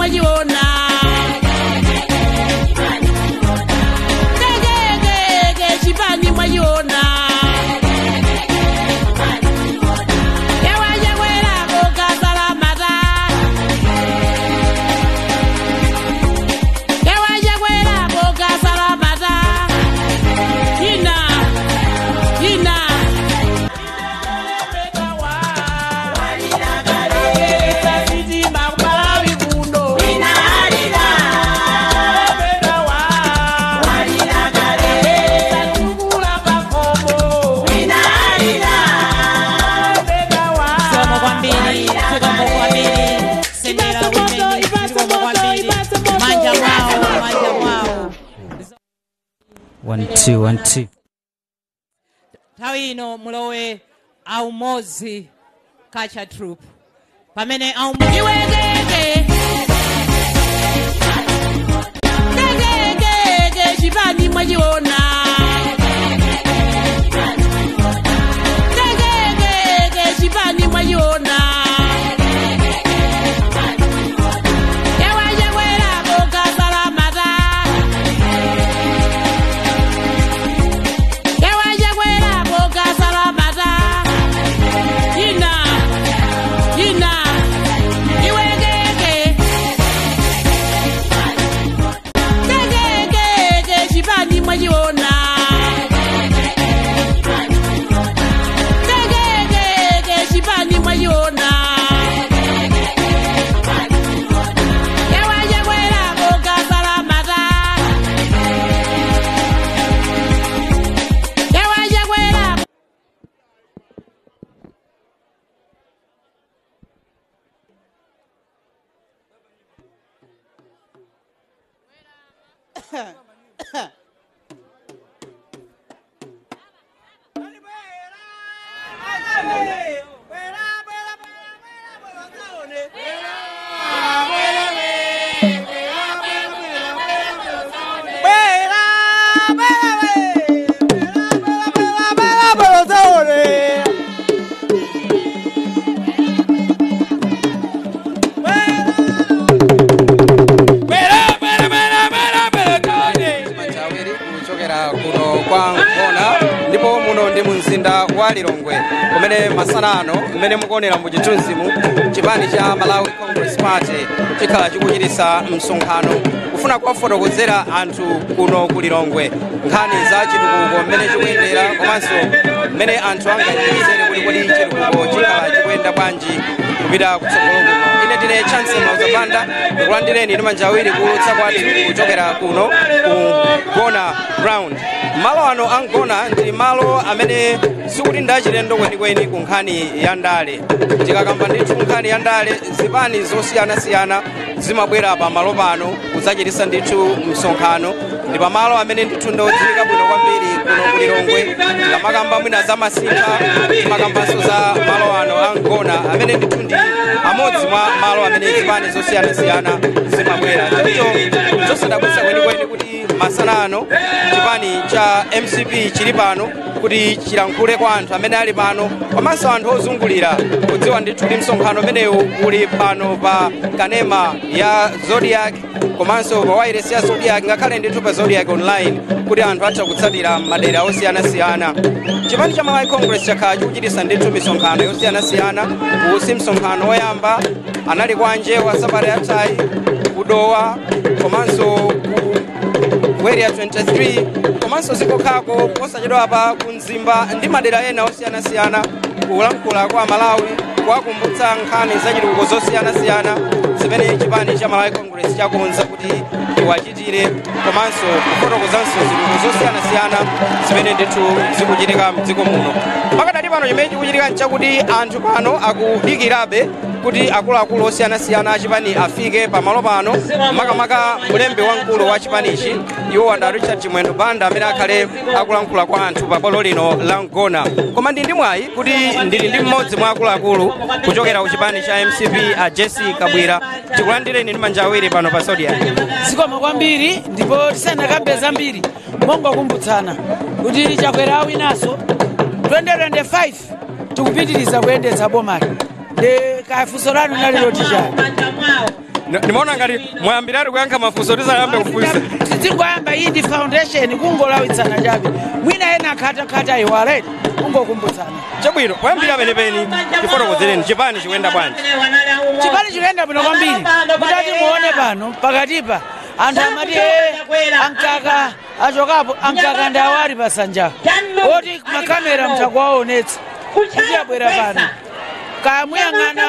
mwajiona chipani mwajiona yawaja kwela boka salamata yawaja kwela boka salamata Tina One, two. Tawino mulowe au mozi kacha troop. Pamene au mozi. Chipani mwajiona chipani mwajiona yawaja kwela boka salamata yawaja kwela boka salamata Tina iwegeke chipani mwajiona chipani mwajiona yawaja kwela boka salamata yawaja kwela ndipo muno ndi mumzinda wa Lilongwe kumene masanano mmene mukuonera mu chithunzimu chipani cha Malawi Congress Party chikhala chikuchititsa msonkhano kufuna kuwafotokozera anthu kuno ku Lilongwe nkhani za chitukuko mmene chikuyendera komanso mmene anthu angayendere kuti chitukuko chikhala chikuyenda bwanji kupita kutsogolo kuno. Ine ndine Chancellor Uzapanda ndikulandireni ndi manja awiri kulutsa kwathu kuchokera kuno ku Gona Ground. Malo ano angona ndi malo amene sikuti ndachilendo kwenikweni ku nkhani ya ndale. Tikakamba ndithu nkhani ya ndale zipani zosiyanasiyana zimabwera pa malo pano kudzachititsa ndithu msonkhano ndi pamalo amene ndithu ndodziwika bwino kwambiri kuno ku Lilongwe. Tikamakamba mwina za masintha timakambanso za malo ano angona amene ndithu ndi amodzi mwa malo amene zipani zosiyanasiyana zimabwera. Choncho zosadabwitsa kwenikweni kuti masana ano chipani cha MCP chili pano kuti chilankhule kwa anthu amene ali pano komanso anthu ozungulira kudziwa ndithu ndi msonkhano umenewu uli pano pa kanema ya Zodiac komanso pa wireless ya Zodiac ngakhale ndithu pa Zodiac online kuti anthu atha kutsatira madera osiyanasiyana. Chipani cha Malawi Congress chakhala chikuchititsa ndithu misonkhano yosiyanasiyana. Usi msonkhano woyamba anali kwa Njewa Sabata yathayi kudowa komanso Area 23 komanso zikokhako posachedwa apa kunzimba ndi madera ena osiyanasiyana kulankhula kwa Malawi kuwakumbutsa nkhani za chitukuko zosiyanasiyana zimene chipani cha Malawi Congress chakonza kuti iwachitire komanso kufotokozanso zitukuko zosiyanasiyana zimene ndithu zikuchitika mdziko muno. Pakadali pano chimene chikuchitika nchakuti anthu pano akudikirabe kuti akuluakulu osiyanasiyana achipani afike pamalo pano makamaka mlembi wamkulu wa chipanichi iwo anda Richard Chimwendo Banda amene akhale akulankhula kwa anthu pa bwalo lino la Ngona. Koma ndi mwayi kuti ndili ndi mmodzi mwa akuluakulu kuchokera ku chipani cha MCP a Jesse Kabwira. Tikulandireni ndi manja awiri pano pa Zodiac. Zikoma kwambiri ndipo tisanakambe zambiri mongokumbutsana kuti chakwera awinaso 2025 tikupitiriza kuyendetsa bomali de kafusorano nalilo tijani nimaona ngati mwayambirari kuyankha mafunso tisayambe kufunsa tizingoyamba iyi ndi foundation kungolawitsana chabe mwina ena khata iwalere kungokumbutsana chabwino poyambira penepeni tifotokozereni chipani chikuyenda bwanji chipani chikuyenda bwino kwambiri mutati muone pano pakatipa anthu amati ankaka achokapo ankaka ndi awali pasanja oti makamera mtakuwaonetsa kuti abwera pano kamuyang'ana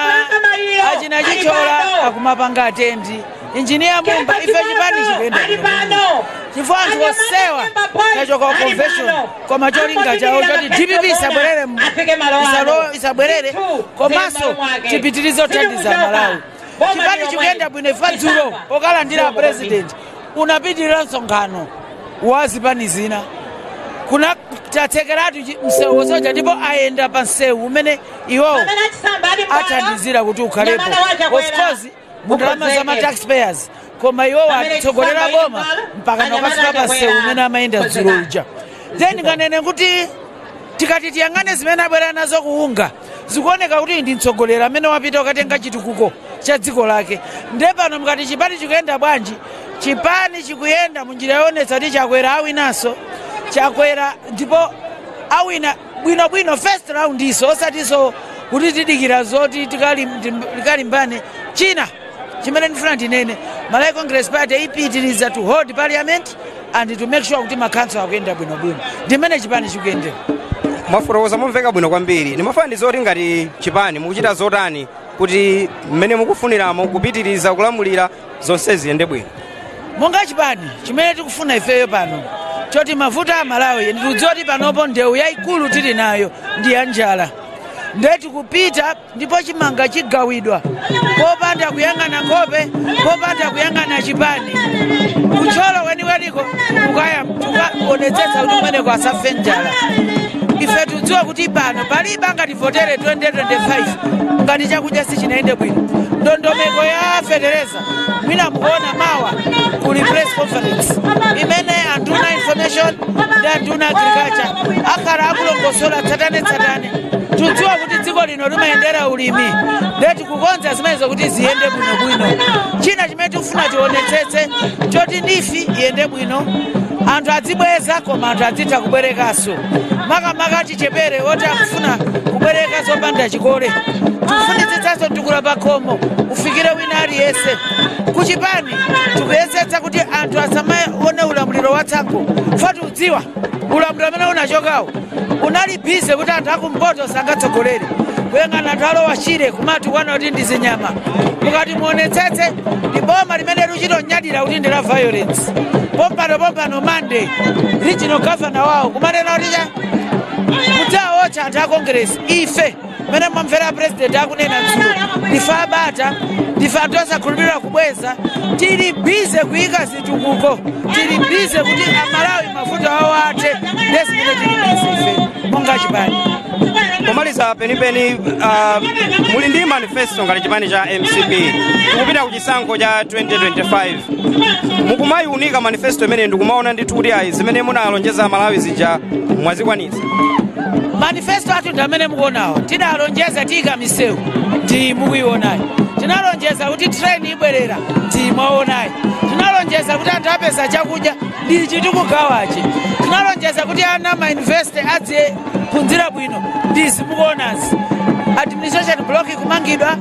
achina chichola akumapanga atendi injiniya mumba ife chipani chikuyenda bwino chifukwa anthu osewa tachoka convention koma cholinga chawo choti DPP isabwerere komanso tipitirize kuthandiza Malawi chipani chikuyenda bwino ife dzulo okalandira president unapitirira msonkhano wa zipani zina kuna tatsekeratu msewu soja ndipo ayenda pa msewu umene iwowo athandizira kuti ukhalepo of course mundalama za taxpayers koma iwowo atitsogolera boma mpaka nokafika pa msewu umene amayenda dzulo uja then kanene kuti tikati tiyang'ane zimene abwera nazo kuunga zikuoneka kuti ndi mtsogolera amene wapita ukatenga chitukuko cha dziko lake nde pano mkati chipani chikuyenda bwanji chipani chikuyenda munjira yoonetsa kuti chakwera awinanso chakwera ndipo awina bwinobwino first round iso osatiso kuti tidikira zoti tikalimbane china chimene ndifuna ndinene Malawi Congress Party ipitiriza to hold parliament and to make sure kuti makhanso akuyenda bwinobwino ndimene chipani chikuyendera mafotokoza mumveka bwino kwambiri nimafaniza zoti ngati chipani mukuchita zotani kuti mmene mukufuniramo kupitiriza kulamulira zonse ziyende bwino monga chipani chimene tikufuna ifeyo pano choti mavuto a Malawi ndikudzoti panopo ndewu yayikulu tili nayo ndi ya njala ndeti kupita ndipo chimanga chigawidwa popanda kuyang'ana nkhope popanda kuyang'ana chipani kucholo weniweniko tukaonetsetsa kuti mweneko asafe njala ife tudziwa kuti pano palibe angativotere 2025 ngati chakudya sichinaende bwino ndondomeko ya federeza mwina mukuona mawa kuli press conference imene anduna information ndi anduna agriculture akhala akulongosola tsatane tudziwa kuti dziko lino limayendera ulimi ndeti kukonza zimenezo kuti ziyende bwinobwino china chimene tikufuna tionetsetse choti ndifi iyende bwino anthu adzibweza koma anthu adzitha kubwerekaso makamaka tichepere oti akufuna kubwereka zopanda chikole tifunitsitsanso tikula pa khomo ufikire wina aliyese kuchipani tikuyesetsa kuti anthu asamaone ulamuliro watsango foti udziwa ulamuliro amene unachokawo unali bize kuti anthu akumpoto sangatsogolere kuyang'ana anthu alowa chire kumati kwana kuti ndi zinyama mukati muonetsetse ndi boma limene lichitonyadira kuti ndi la violence pompano Monday regional governor wawo kumanena kuti kudzawocha anthu a Congress ife mene mwamvera president akunena dzulo ndife abata ndife anthu osakhulupirira kubweza tili bize kuyika zitukuko tili bize kuti Amalawi mavuto awo athe ndezimene tili bize ife monga chipani pomaliza penipeni muli ndi manifesto ngati chipani cha MCP tikupita ku chisankho cha 2025 mukumayiunika manifesto imene ndikumaona ndithu kuti ayi zimene munalonjeza Malawi zija mwazikwanitsa manifesto athu ndi amene mukuonawo tidalonjeza tika misewu ndi mukuyionayi tinalonjeza kuti train ibwerera ndi mwaonayi tinalonjeza kuti anthu apeza chakudya ndi chitikugawachi tinalonjeza kuti ana mainveste adziphunzira bwino ndi zimukuonazi administration block kumangidwa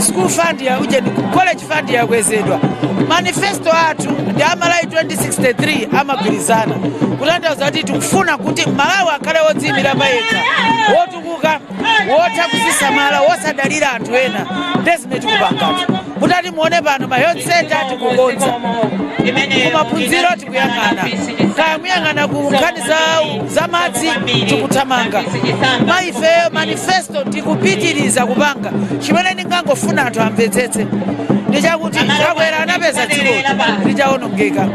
school fund ya ujeni college fund yakwezedwa manifesto athu ndi Amalawi 2063 amagwirizana kutanthauza kuti tikufuna kuti Malawi akhale wodziyimira pa yekha wotukuka wotha kuzisamala wosadalira anthu ena ndezimene tikupangatu kutati muone pano ma health center tikukonza kumaphunziro tikuyang'ana kaya muyang'ana ku nkhani za madzi tikuthamanga maifeyo manifesto tikupitiriza kupanga chimene ndingangofuna anthu amvetsetse ndichakuti chakwera anapeza dziko lichaonongeka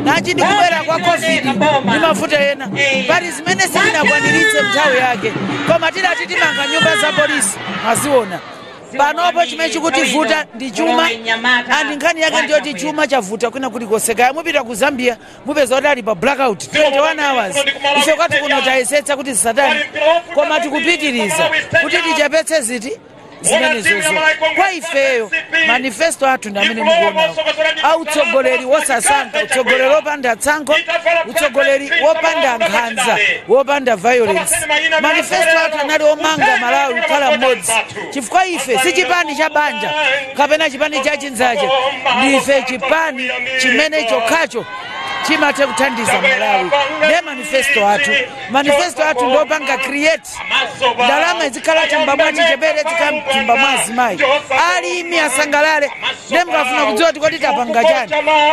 nachi ndikubwera kwa covid ndi mavuto ena pali zimene sitinakwaniritse nthawi yake koma tidati timanga nyumba za polisi maziona panopo chimene chikutivuta ndi chuma andi nkhani yake ndiyoti chuma chavuta kwina kulikoseka mupita ku Zambia mupeza kuti ali pa blackout 21 hours ife kwati kuno tayesetsa kuti zisatani koma tikupitiriza kuti tichepetse ziti zimenezozo kwa ifeyo manifesto athu ndi amene mukuonawo autsogoleri wosasankha utsogoleri wopanda tsankho utsogoleri wopanda nkhanza wopanda violence manifesto athu anali omanga Malawi kukhala mmodzi chifukwa ife si chipani cha banja kapena chipani cha chinzache ndife chipani chimene chokhacho chimathe kuthandiza Malawi ne manifesto athu ndopanga create ndalama izikhala thumba mwa chichepere thumba mwa azimayi alimi asangalale ne mukafuna kudziwa kuti kodi tapanga chani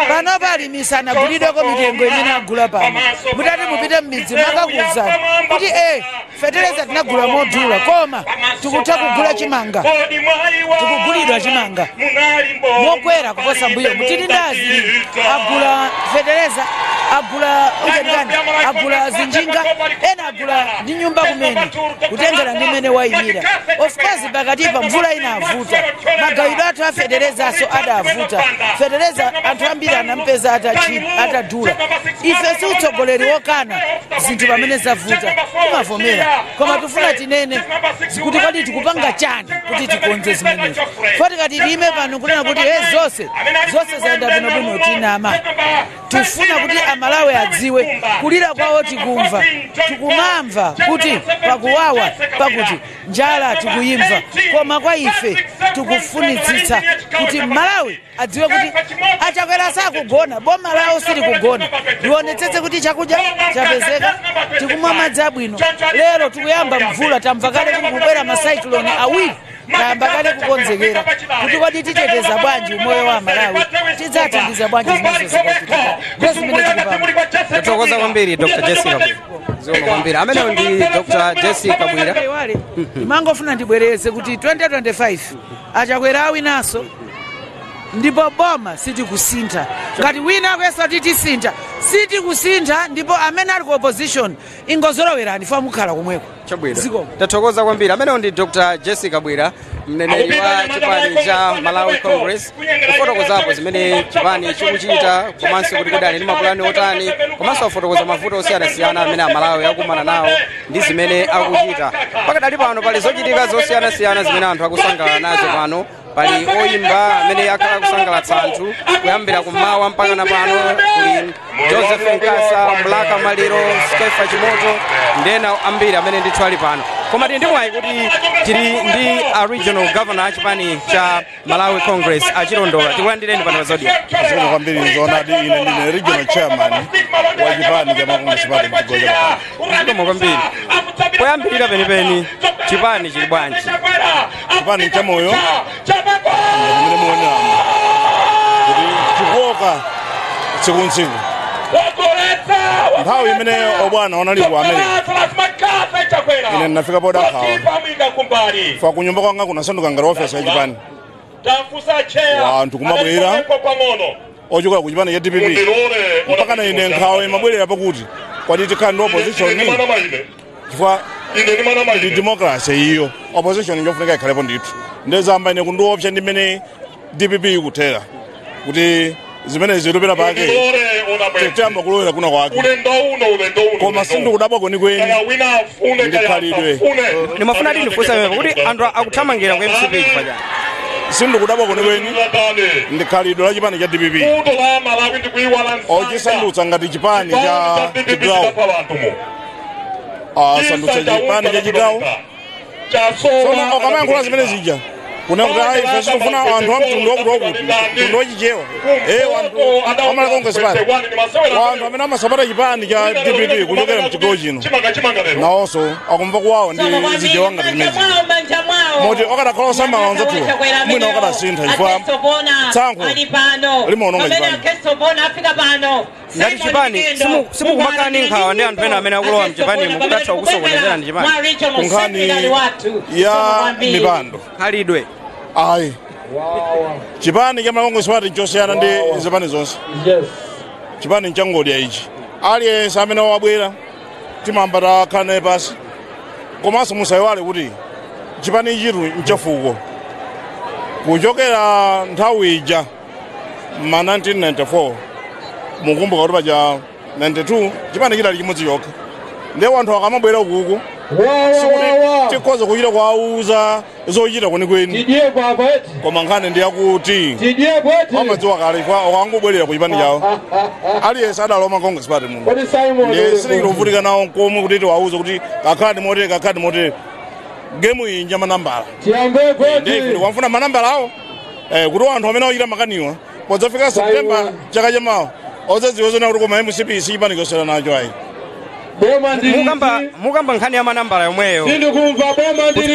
panopa alimi sanagulidweko mitengo imene agula pano mutati mupite m'midzi makakuwuzani kuti fetereza tinagula modula koma tikutha kugula chimanga tikugulidwa chimanga mokwera kuposa mbuyo mutiti ndazi agula fetereza agula ujengani agula zinjinga ena agula ndi nyumba kumene kutengera ndi mene wayimira of course pakatipa mvula inavuta magawidwe athu afedereza aso adavuta federeza anthu ambiri anampeza atadula ife si utsogoleri wokana zinthu pamene zavuta timavomera koma tifuna tinene kuti kodi tikupanga chani kuti tikonze zimenezo foti kati lime pano kunena kuti zonse zaenda bwinobwino tinama tifuna kuti Amalawi adziwe kulira kwawo tikumva tikumamva kuti pakuwawa pakuti njala tikuyimva koma kwa ife tikufunitsitsa kuti Malawi adziwe kuti achakwera sakugona boma lawo sili kugona lionetsetse kuti chakudya chapezeka tikumwa madzi abwino lero tikuyamba mvula tamva kale kuti kubwera macyclone awiri tayamba kale kukonzekera kuti kodi titeteza bwanji umoyo wa Malawi tidzathandiza bwanji Tokoza kwambiri Dr. Jessica kwambiri amene ndi Dr. Jessica Kabwira imangofuna ndibwereze kuti 2025 achakwera awinaso ndipo boma sitikusintha ngati wina kwesa titisintha sitikusintha ndipo amene ali ku opposition ingozolowerani fa mukhala kumweko chabwira tathokoza kwambiri amene ndi Dr. Jessica Kabwira mneneri wa chipani cha Malawi Congress kufotokozapo zimene chipani chikuchita komanso kuti kudani ndi mapulani otani komanso afotokoza mavuto osiyanasiyana amene Amalawi akumana nawo ndi zimene akuchita pakadali pano pali zochitika zosiyanasiyana zimene anthu akusangalala nazo pano pali oyimba amene akhala kusangalatsa anthu kuyambira kummawa mpaka na pano kuli Joseph Nkasa Mlaka Maliro Skefa Chimoto ndena ambiri amene ndithu ali pano koma tili ndi mwayi kuti tili ndi a regional governor chipani cha Malawi Congress achilondola tikulandireni pano pazodi zikomo kwambiri zoonadi ine ndine regional chairman wa chipani cha Congress party mchigoja zikomo kwambiri poyambirira penipeni chipani chili bwanji chipani cha moyo ndimene muoneramo kuti chikuoka tsiku ntsiku nthawi imene obwana wanali ku America ine ndinafika poda khawa fa kunyumba kwanga kunasanduka ngati office ya chipani wanthu kumabwera ochokera ku chipani cha DPP mpaka na ine nkhawa imabwerera pakuti kwati tikhala ndi opposition chifukwa ndi democracy iyo opposition njofunika ikhalepo ndithu ndezamba ine kundiopsa ndi mmene DPP ikuthera kuti zimene zilopera pake tetamba kulowera kuna kwake koma sindikudabwa kwenikweni ndikhalidwe nimafuna ti ndifunsa mepo kuti anthu akuthamangira ku MCP chifukwa sindikudabwa kwenikweni ndikhalidwe la chipani cha DPP ochisandutsa ngati chipani cha chigawo sandutsa chipani cha chigawo sono okamayankhula zimene zija kuna kuti ayi ife sikufuna anthu amtundu wakuti mtundu wachichewa wanthu amala Congress party wanthu amene amasapota chipani cha DPP kuchokera mchigawo chino nawonso akumva kuwawo ndi zichewa ngati zimezi moti okadakhala osamala wanzathuwa mwina okatasintha chifukwa tsankho limaononga chipani ngati chipani simukumakhala ndi nkhawa ndi anthu ena amene akulowa mchipanimo kudatha kusokonezera ndi chipani kunkhani ya mipando khalidwe ayi chipani cha Congress party nchosiyana ndi zipani zonse chipani nchangodya ichi aliyense amene wabwera timamba takhala naye pasi komanso musayiwale kuti chipani ichitu nchafuko kuchokera nthawi ija ma 1994 mukumbuka kuti paja 92 chipani chidali chimodzi yokha ndiye wanthu akamabwera ukuku tikoza kuchita kwauza zochita kwenikweni koma nkhani ndi yakuti amadziwa kale wakangobwerera ku chipani chawo aliyense adaloma Congress Party muno ndiye sitingilovutika nawo komwe kuti tiwauze kuti kakhadi motere gemu iyi nja manambala ndiye wamfuna manambala awo kuti anthu amene ochita makaniwa podzafika September chaka chamawa ozadziwa zona kuti koma MCP sichipani chosera nacho ayi mukamba nkhani ya manambala yomweyo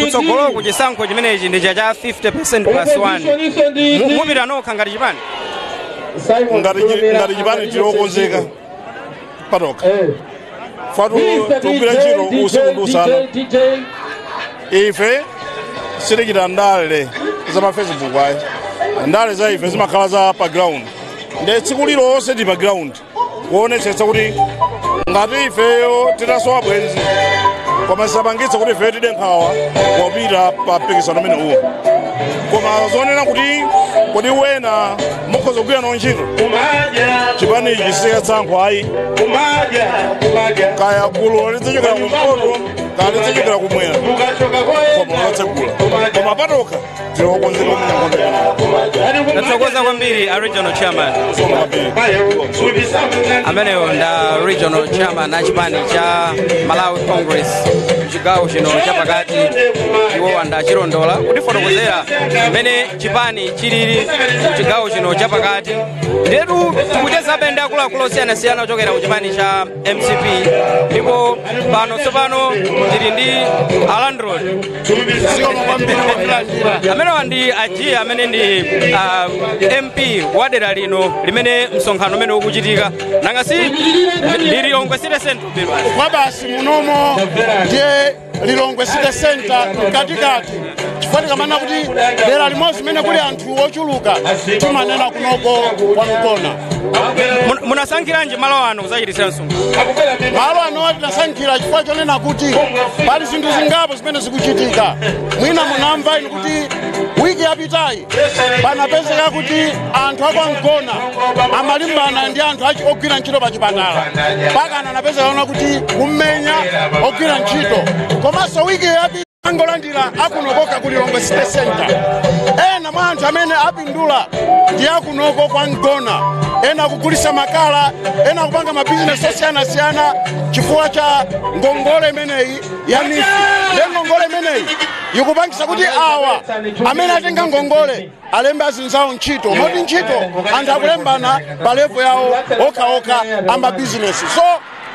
kutsogolo kuchisankho chimenechi ndi cha 50%+1 mupita nokha ngati chipani ngati chipani tilokonzeka patoka fatu tugwira ntchito usiku ndi usana ife sitichita ndale za pa Facebook ayi ndale za ife zimakhala za pa ground ndi tsiku lilonse ndi pa ground kuonetsetsa kuti ngati ifeyo titasowa bwenzi koma zisapangitsa kuti ifeyo tide nkhawa popita pa mpikisano umene uwo koma zonena kuti kodi wena mukhoza kugwira nawo ntchito chipani ichi sikatsankho ayi kaya gulu lidzichokera kumpoto kaya lidzichokera kumwera koma lotsegula koma patoka tilokonzeka Nathokoza kwambiri a regional chairman ameneyo nda regional chairman a chipani cha Malawi Congress chigawo chino chapakati iwo anda chilondola kutifotokozera mmene chipani chilili chigawo chino chapakati ndetu tikuchezabe ndi akuluakulu osiyanasiyana kuchokera ku chipani cha MCP ndipo tsopano tili ndi alandrod amenewa ndi ajiye amene ndi MP wa dera lino limene msonkhano umene ukuchitika nangasi ndi Lilongwe City Center kwa basi munomo ndiye Lilongwe City Center katikati chifanika mana kuti dera limodzi mene kuli anthu ochuluka timanena kunoko kwanukona munasankhiranje malo ano kuzachititsa msonkhano malo ano tinasankhira chifukwa chonena kuti pali zinthu zingapo zimene zikuchitika mwina munamva inu kuti wiki yapitayi panapezeka kuti anthu akwankona amalimbana ndi anthu ogwira ntchito pa chipatala pakana anapezeka kuti kummenya ogwira ntchito komanso wiki yapitayi angolandira akunokoka ku Lilongwe City Center ena mwa anthu amene apindula ndi akunoko kwa Ngona ena kugulisa makala ena kupanga mabizinesi osiyanasiyana chifukwa cha ngongole imeneyi ya mifi ndi ngongole imeneyi ikupangisa kuti awa amene atenga ngongole alembe azinzawo ntchito moti ntchito anthu akulembana pa levo yawo okhaokha amabizinesi so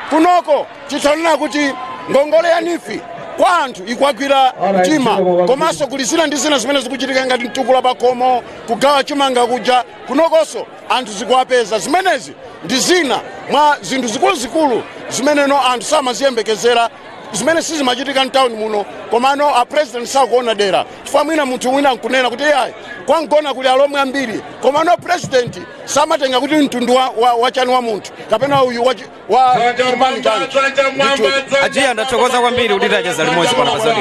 kunoko titanena kuti ngongole ya nifi kwa anthu ikwagwira mtima komanso kulizira ndi zina zimene zikuchitika ngati mtukula pakomo kugawa chimanga kuja kunokonso anthu zikuwapeza zimenezi ndi zina mwa zinthu zikuluzikulu zimeneno anthu samaziyembekezera zimene sizimachitika mtawuni muno komano a president sakuona dera chifukwa mwina munthu wina nkunena kuti yayi kwa Ngona kuli alomwe ambiri komano president samatenga kuti mtundu wachani wa munthu kapena uyu wa chipani chanchi ajiya ndathokoza kwambiri kuti tacheza limodzi pano pazodi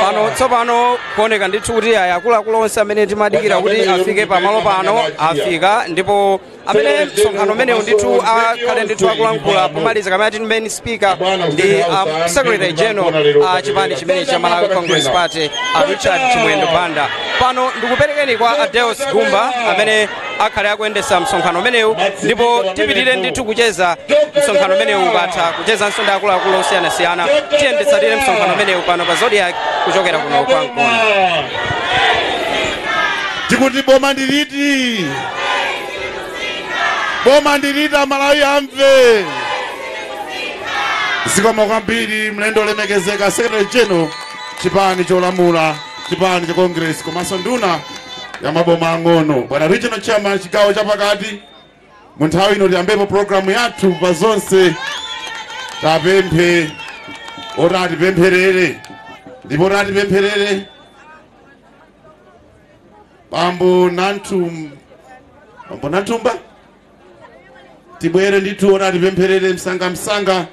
pano tsopano kuoneka ndithu kuti akuluakulu onse amene timadikira kuti afike pamalo pano afika ndipo amene msonkhano umenewu ndithu akhale ndithu akulankhula pomaliza kamene ati main speaker ndi secretary general a chipani chimene cha Malawi Congress Party Richard Chimwendo Banda pano ndikuperekeni kwa Adeus Gumba amene akhale akuyendesa msonkhano umenewu ndipo tipitire ndithu kucheza msonkhano umenewu ukatha kucheza nsonde akuluakulu osiyanasiyana tiyendetsatire msonkhano umenewu pano pa Zodiac kuchokera kuno kwa Ngona tikuti boma ndiliti boma ndilita Malawi amve zikomo kwambiri mlendo olemekezeka secretary general chipani cholamula chipani cha Congress komanso nduna ya maboma ang'ono bwana regional chairman chigawo chapakati mu nthawi ino tiyambepo programu yathu pa zonse tapemphe orati pempherere ndipo orati pempherere Bambo Nantumba tibwere ndithu orati pempherere msanga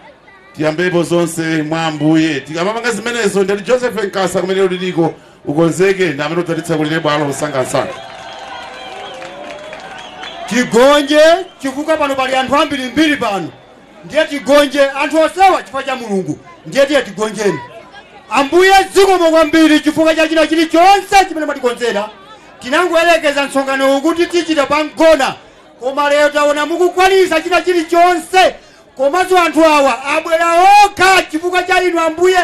tiyambepo zonse mwa Ambuye tikamapanga zimenezo ndi Joseph Nkasa kumene uliliko ukonzeke ndi amene udzatitsa kulire bwalo msanga tigonje chifukwa pano pali anthu ambiri mbiri pano ndiye tigonje anthu osewa chifukwa cha Mulungu ndiye tigonjeni. Ambuye zikomo kwambiri chifukwa cha china chilichonse chimene mwatikonzera. Tinangoelekeza msonkhano ukuthi tichita pangona. Koma lero taona mukukwanisa china chilichonse. Komanso anthu awa abwera okha chifukwa cha inu Ambuye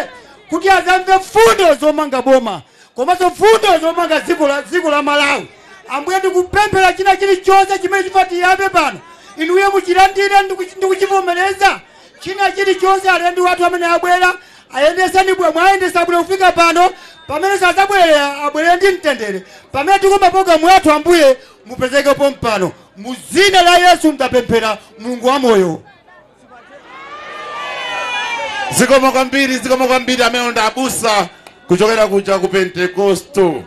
kuti azamve fundo zomanga boma. Komanso fundo zomanga dziko la Malawi. Ambuye tikupemphera china chilichonse chimene chipatiyambe pano. Inuye muchilandire ndikuchivomereza. China chilichonse alendo watu amene abwera ayendesani bwe mwaendesa bwe kufika pano pamene sazabwera abwere ndi mtendere. Pamene tikumba programu yathu Ambuye mupezeke pompano. Muzina la Yesu mtapemphera Mulungu wa moyo. Zikomo kwambiri amene ndabusa kuchokera kuja ku Pentecosto.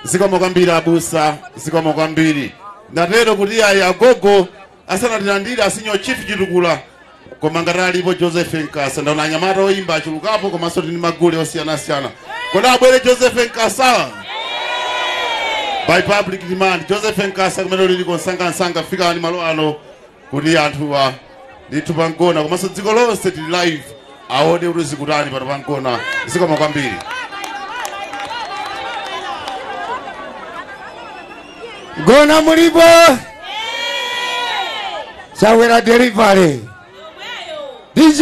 Zikomo kwambiri abusa, zikomo kwambiri. Ndatero kuti agogo asanatilandire asinyo chief chitukula koma ngati alipo Joseph Nkasa ndaona anyamata oyimba achulukapo komanso ndi magule osiyana-siyana. Kodi abwere Joseph Nkasa? By public demand Joseph Nkasa kumene lili konsanga fika ni malo ano kuti anthuwa ndithu pangona komanso dziko lonse tili live aone kuti zikutani pano pangona. Zikomo kwambiri. Gona mulipo Sawera delivery DJ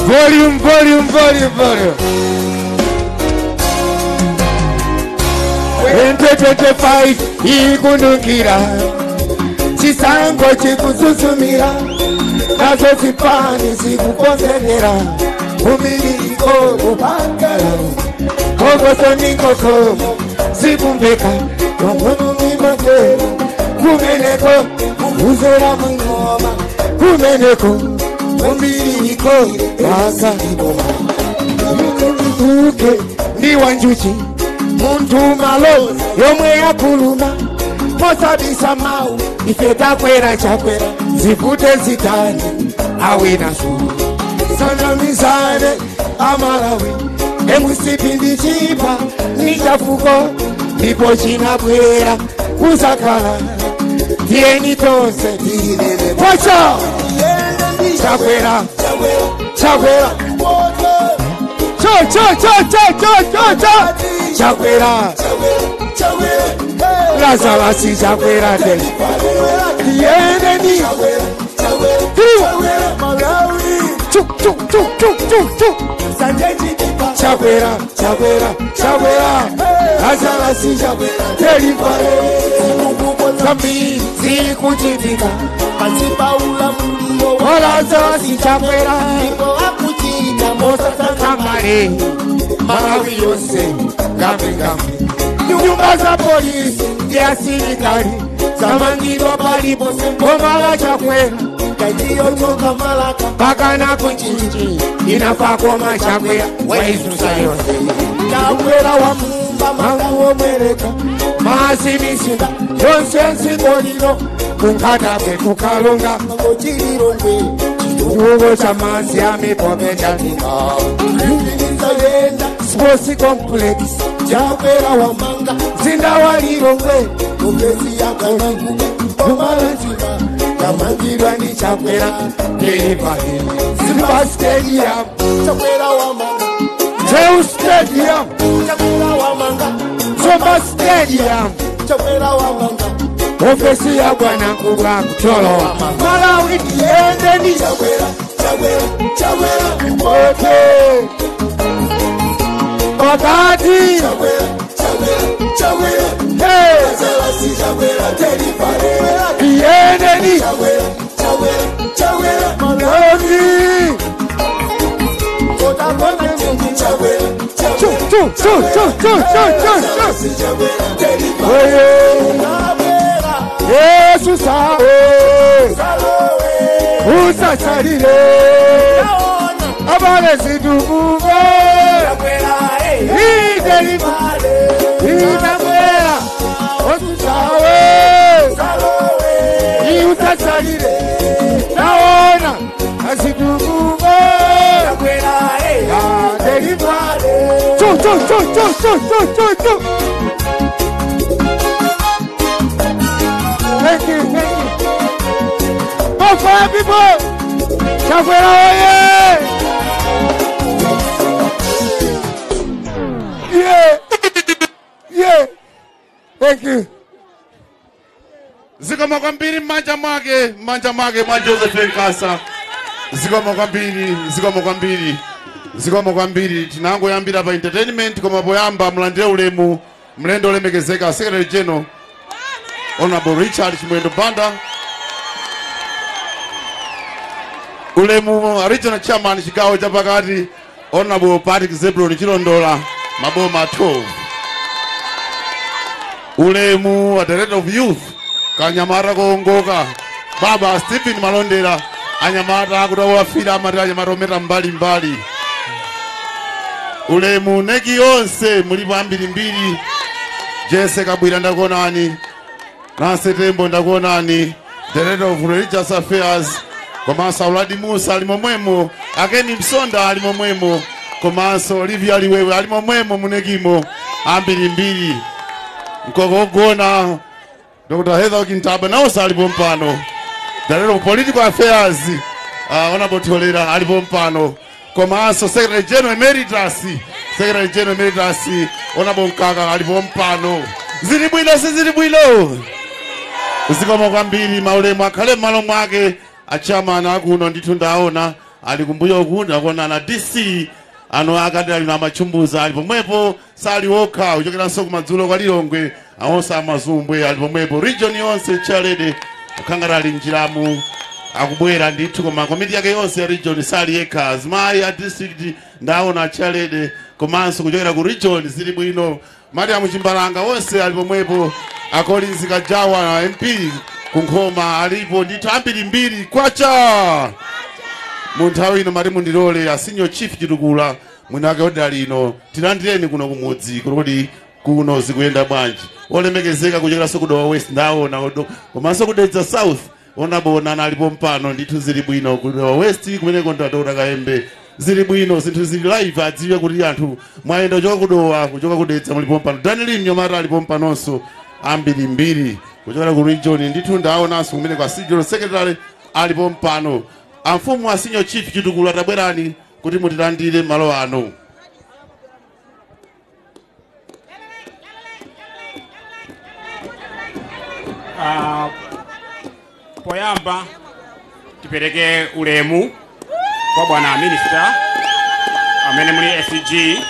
volume 2025 ikundukira chisango chikususumira nazo zipani zikukonzerera umiriko ubangala kokoso nikoko zibumbeka nomunu nimake kumeneko uzera mungoma kumeneko umiriko basangoma uke ni wanjuchi muntu malo yomwe yakuluma mosabisa mau ifeta kwera chakwera zivute zitani awina suru sanamizane amalawi emusipindi chipa nichafuko ndipo chinabwera kusakala tieni tonse tinene pocho chakwera chakwera chakwera lazalasi chakwera te tieneni chakwera azalasi chakwera telifare kambi zikuchitika pasipaula mulio wala azalasi chakwera akuchita mosasa kamare Malawi yose gambe nyumba za polisi ya serikali zamangirwa palipo ngoma chakwera kajiyo toka malaka pakana kuchinji inafaa kwa machakwera waizusa yose chakwera wa mumba mangu omereka maasimisinda yonse nsikoliro kunkatape kukalunga ngochilirongwe chitugo cha manzi amipometanika Sports complex chakwera wa manga zinda walirongwe kompezi ya kanangu omalanzima kamangirwa ni chakwera delivery Simba Stadium chakwera wa manga Zeus Stadium chakwera wa manga Zomba Stadium chakwera wa manga ofesi ya bwana kubwa kutolo wa manga Malawi tiende ni chakwera okay wakati hey tiende ni Yesu sawe usacharire abale zidubuve itamwera osusawe usacharire naona azidubuve Thank you. Go for it, people. Chakwera oye. Yeah. Thank you. Zikoma kwambiri manja mwake mwa Joseph Nkasa. Zikoma kwambiri tinango yambira pa entertainment koma poyamba mlandire ulemu mlendo olemekezeka Secretary General Honorable Richard Chimwendo Banda, ulemu Regional Chairman chigawo chapakati Honorable Patrick Zebron Chilondola maboma 12, ulemu Director of Youth Kanyamara Kongoka Baba Stephen Malondera anyamata kutawafira amati anyamata ometa mbali, ulemu neki yonse mulipo ambirimbiri, Jesse Kabwira ndakuonani, Nancy Tembo ndakuonani, Director of Religious Affairs komanso Uladi Musa alimomwemo, Akeni Msonda alimomwemo, komanso Olivia Liwewe alimomwemo munekimo ambirimbiri, nkokogona Dr. Heather Kintaba naosa alipompano, Director of Political Affairs Honorable Tolera alipompano, komanso Secretary General Emeritus Honorable Nkaka alipompano. Zilibwino Zikoma kwambiri maulemu akhale malo mwake achamana akuno ndithu ndaona alikumbuyo kunda kona na DC ano akati ali na machumbuza alipomwepo sali okha uchokeranso kumadzulo kwa Lilongwe awonse amazumbwe alipomwepo region yonse chalede akhangara ali njiramu akubwera ndithu koma komiti yake yonse ya region sali yekha azimayi ya district ndaona chalede komanso kuchokera ku region zili bwino Mariam Chimbalanga wonse alipomwepo Collins Kajawa MP kunkhoma alipo ndithu ambirimbiri kwacha munthawi ino mari mundilole asinyo chief Chitukula mwinake odalino tilandireni kuno kumudzi kuti kuno zikuyenda bwanji olemekezeka kuchokera kudowa west ndaona komanso kudedza south onabona alipo mpano ndithu zili bwino kudowa west kumeneko ndatoka Kaembe zili bwino zinthu zili live adziwe kuti anthu mwaenda kuchoka kudowa kuchoka kudedza mulipo mpano Daniel Mnyomara alipo mpanonso ambirimbiri kuchokera ku region ndithu ndaonanso kumene kwa Regional Secretary alipo mpano amfumu asinyo chief Chitukula tabwerani kuti mutilandire malo ano. Poyamba tipereke ulemu kwa bwana minister amene muli SG,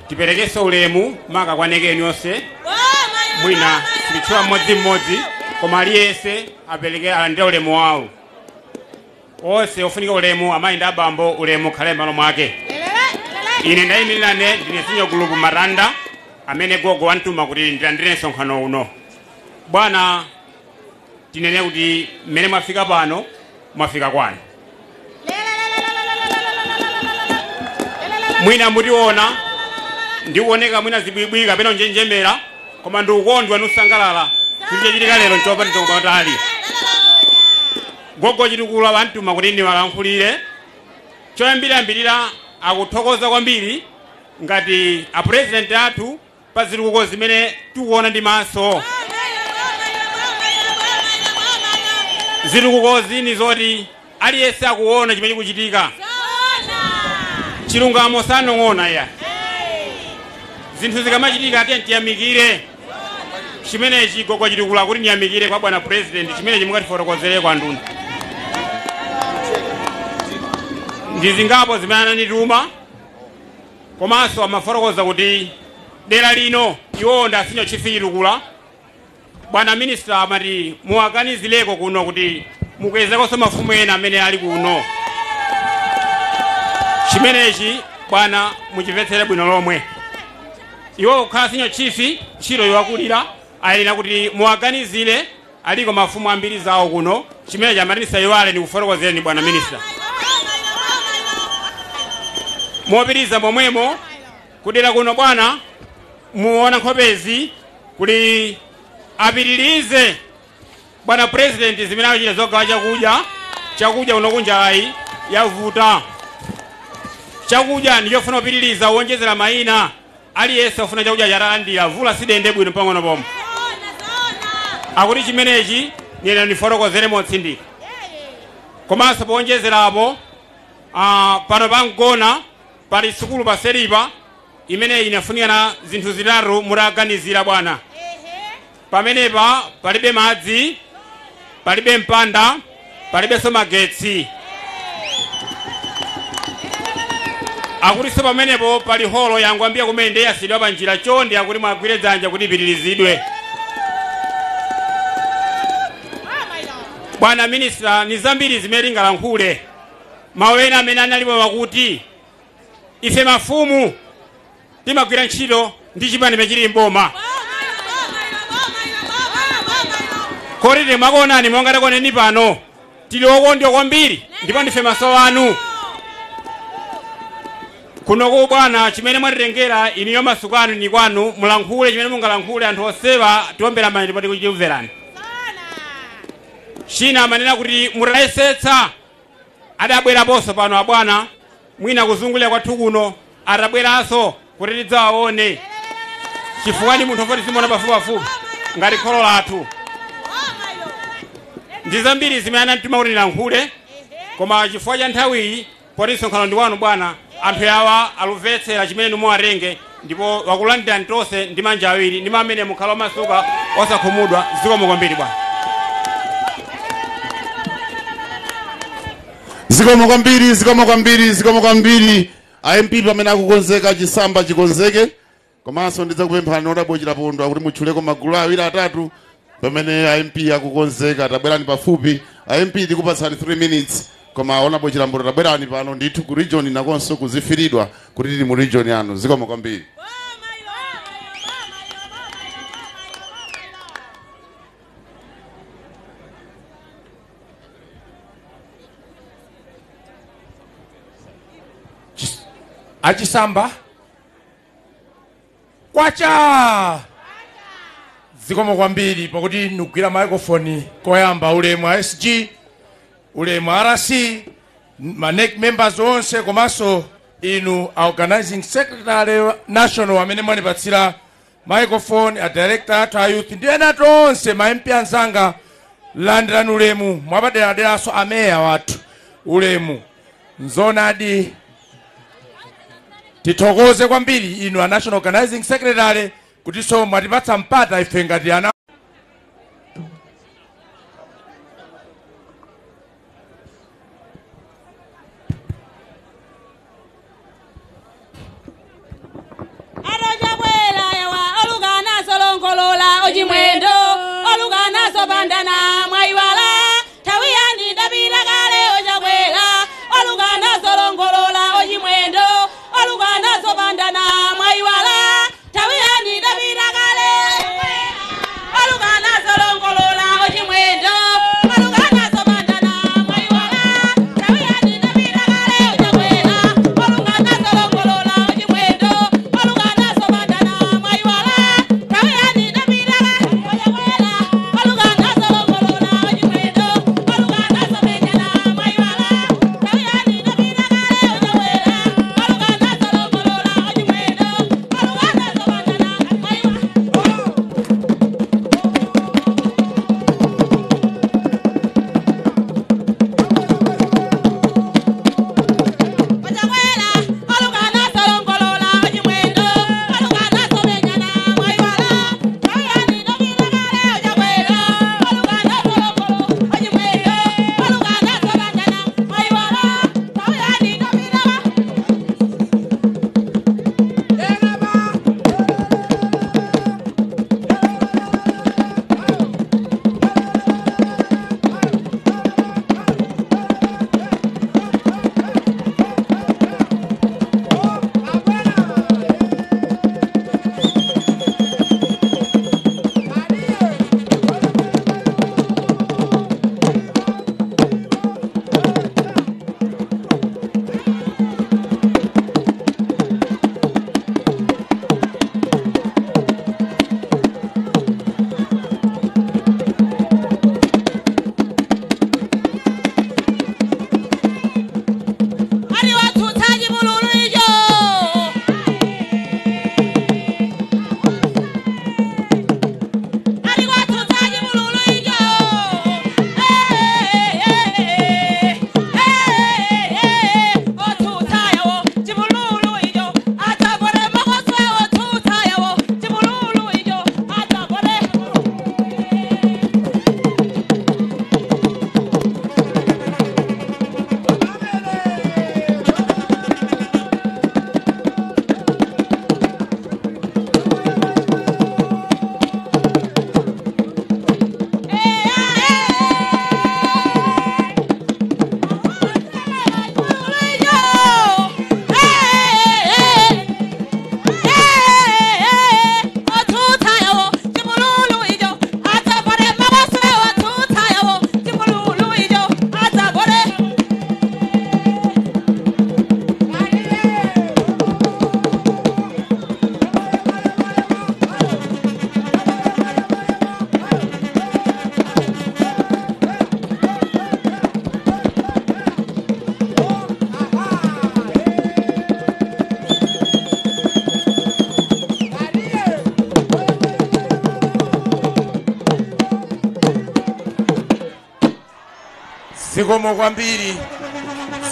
tipereke ulemu maka kwa negeni yonse mwina silichwa mmodzi koma aliyese apereke alandire ulemu wawo ose ofunika ulemu amayenda abambo ulemu khale malo mwake. Ine ndayimirane ndine sinyo group Maranda amene gogo wantuma kuti ndilandire nsonkhano uno. Bwana tinene kuti mmene mwafika pano mwafika kwanu. Mwina mutiona ndikuoneka mwina zibwibwi kapena njenjemera koma ndikukondwa nusangalala kuchitika lero nchopa nditokotali. Gogo Chitukula wantuma kuti ndiwalankhulire choyambirira akuthokoza kwambiri ngati a president athu pa zitukuko zimene tikuona ndi maso. Zitukuko zini zoti aliyese akuona chimene kuchitika. Chilungamo sanong'ona ya. Zinthu zikamachitika ati ntiyamikire. Chimenechi Gogo Chitukula kuti ndiyamikire kwa bwana president chimenechi mukatifotokozere kwa nduna. Ndizingapo zimene anandituma komanso amafotokoza kuti dera lino iwo ndasinyo chief Chitukula bwana minister amati muwaganizireko kuno kuti mukwezeko mafumu ena amene ali kuno. Chimenechi bwana muchimvetsere bwino lomwe. Iwo kukhala sinyo chief ntchito yowakulira ayina kuti muwaganizire aliko mafumu ambiri zawo kuno. Chimenechi amatisa iwale ndikufotokozereni bwana minister. Mopiriza momwemo kudera kuno bwana muona nkhopezi kuti apitirize bwana president zimene akuchita zogawa chakudya kuno kunjalayi yavuta. Chakudya ndichofuna kupitiriza uwonjezera mayina aliyese ofuna chakudya chatalandira vula sidende bwino pang'ono pomwe. akuti chimenechi nene ndifotokozere motsindika komanso powonjezerapo pano pangona pali sukulu paseripa imene inafunikana zinthu zitatu mutaganizira bwana. Pamenepa palibe madzi, palibe mpanda, palibenso magetsi. Akutinso pamenepo pali holo yangwambia kumene ndeyasidwa pa njira chonde akuti mwagwire dzanja kuti ipitirizidwe. Bwana Minister, ni zambiri zimene tingalankhule. Mawu ena amene analipo makuti ife mafumu timagwira ntchito ndi chipani chili mboma. Kodi timakuonani monga takuoneni pano tili okondwa kwambiri ndipo ndife maso anu. Kuno bwana chimene mwatitengera iniyo masuku anu ni kwanu mulankhule chimene mungalankhule anthu osewa tiombera manja ndipo tikuchimverani. China amanena kuti mutayesetsa adabweraponso pano abwana mwina kuzungulira kwathu kuno atabweranso kuti tidzawaone chifukwa ndi munthu ofoti simona pafupipafupi ngati kholo lathu. Ndi zambiri zimene anatuma kuti ndilankhule koma chifukwa cha nthawiyi poti msonkhano ndi wanu bwana anthu yawa alumvetsera chimene muwatenge ndipo wakulandirani tonse ndi manja awiri ndi amene mukhala masuka osakhumudwa zikomo kwambiri bwana. zikomo kwambiri AMP pamene akukonzeka chisamba chikonzeke komanso ndidzakupemphani odabwera pondo kuti mutchuleko magulu awiri atatu pamene AMP akukonzeka. Tabwerani pafupi AMP tikupatsani 3 minutes koma odabwera mboto tabwerani pano ndithu ku region nakonso kuzifiridwa kuti tili mu region yanu. Zikomo kwambiri. Achisamba kwacha zikomo kwambiri pakuti nugwira microphone koyamba ulemu SG ulemu RC manek members onse komanso inu organizing secretary national amene mwanipatsira microphone a director athu a youth ndi ena tonse ma MP anzanga landirani ulemu mwapadera-deraso ameya wathu ulemu nzonadi. Tithokoze kwambiri inu a national organizing secretary kuti so mwatipatsa mpata ife ngati ana Arojabwela yawa olugana solongolola ojimwendo olugana sobandana mwaiwala tawiyani dabila kale ojabwela olugana solongolola ojimwendo olugana sobandana mwaiwala tawiyani dabila kale olugana solongolola ojimwendo olugana sobandana mwaiwala tawiyani dabila kale ojabwela olugana solongolola ojimwendo olugana sobandana mwaiwala tawiyani dabila kale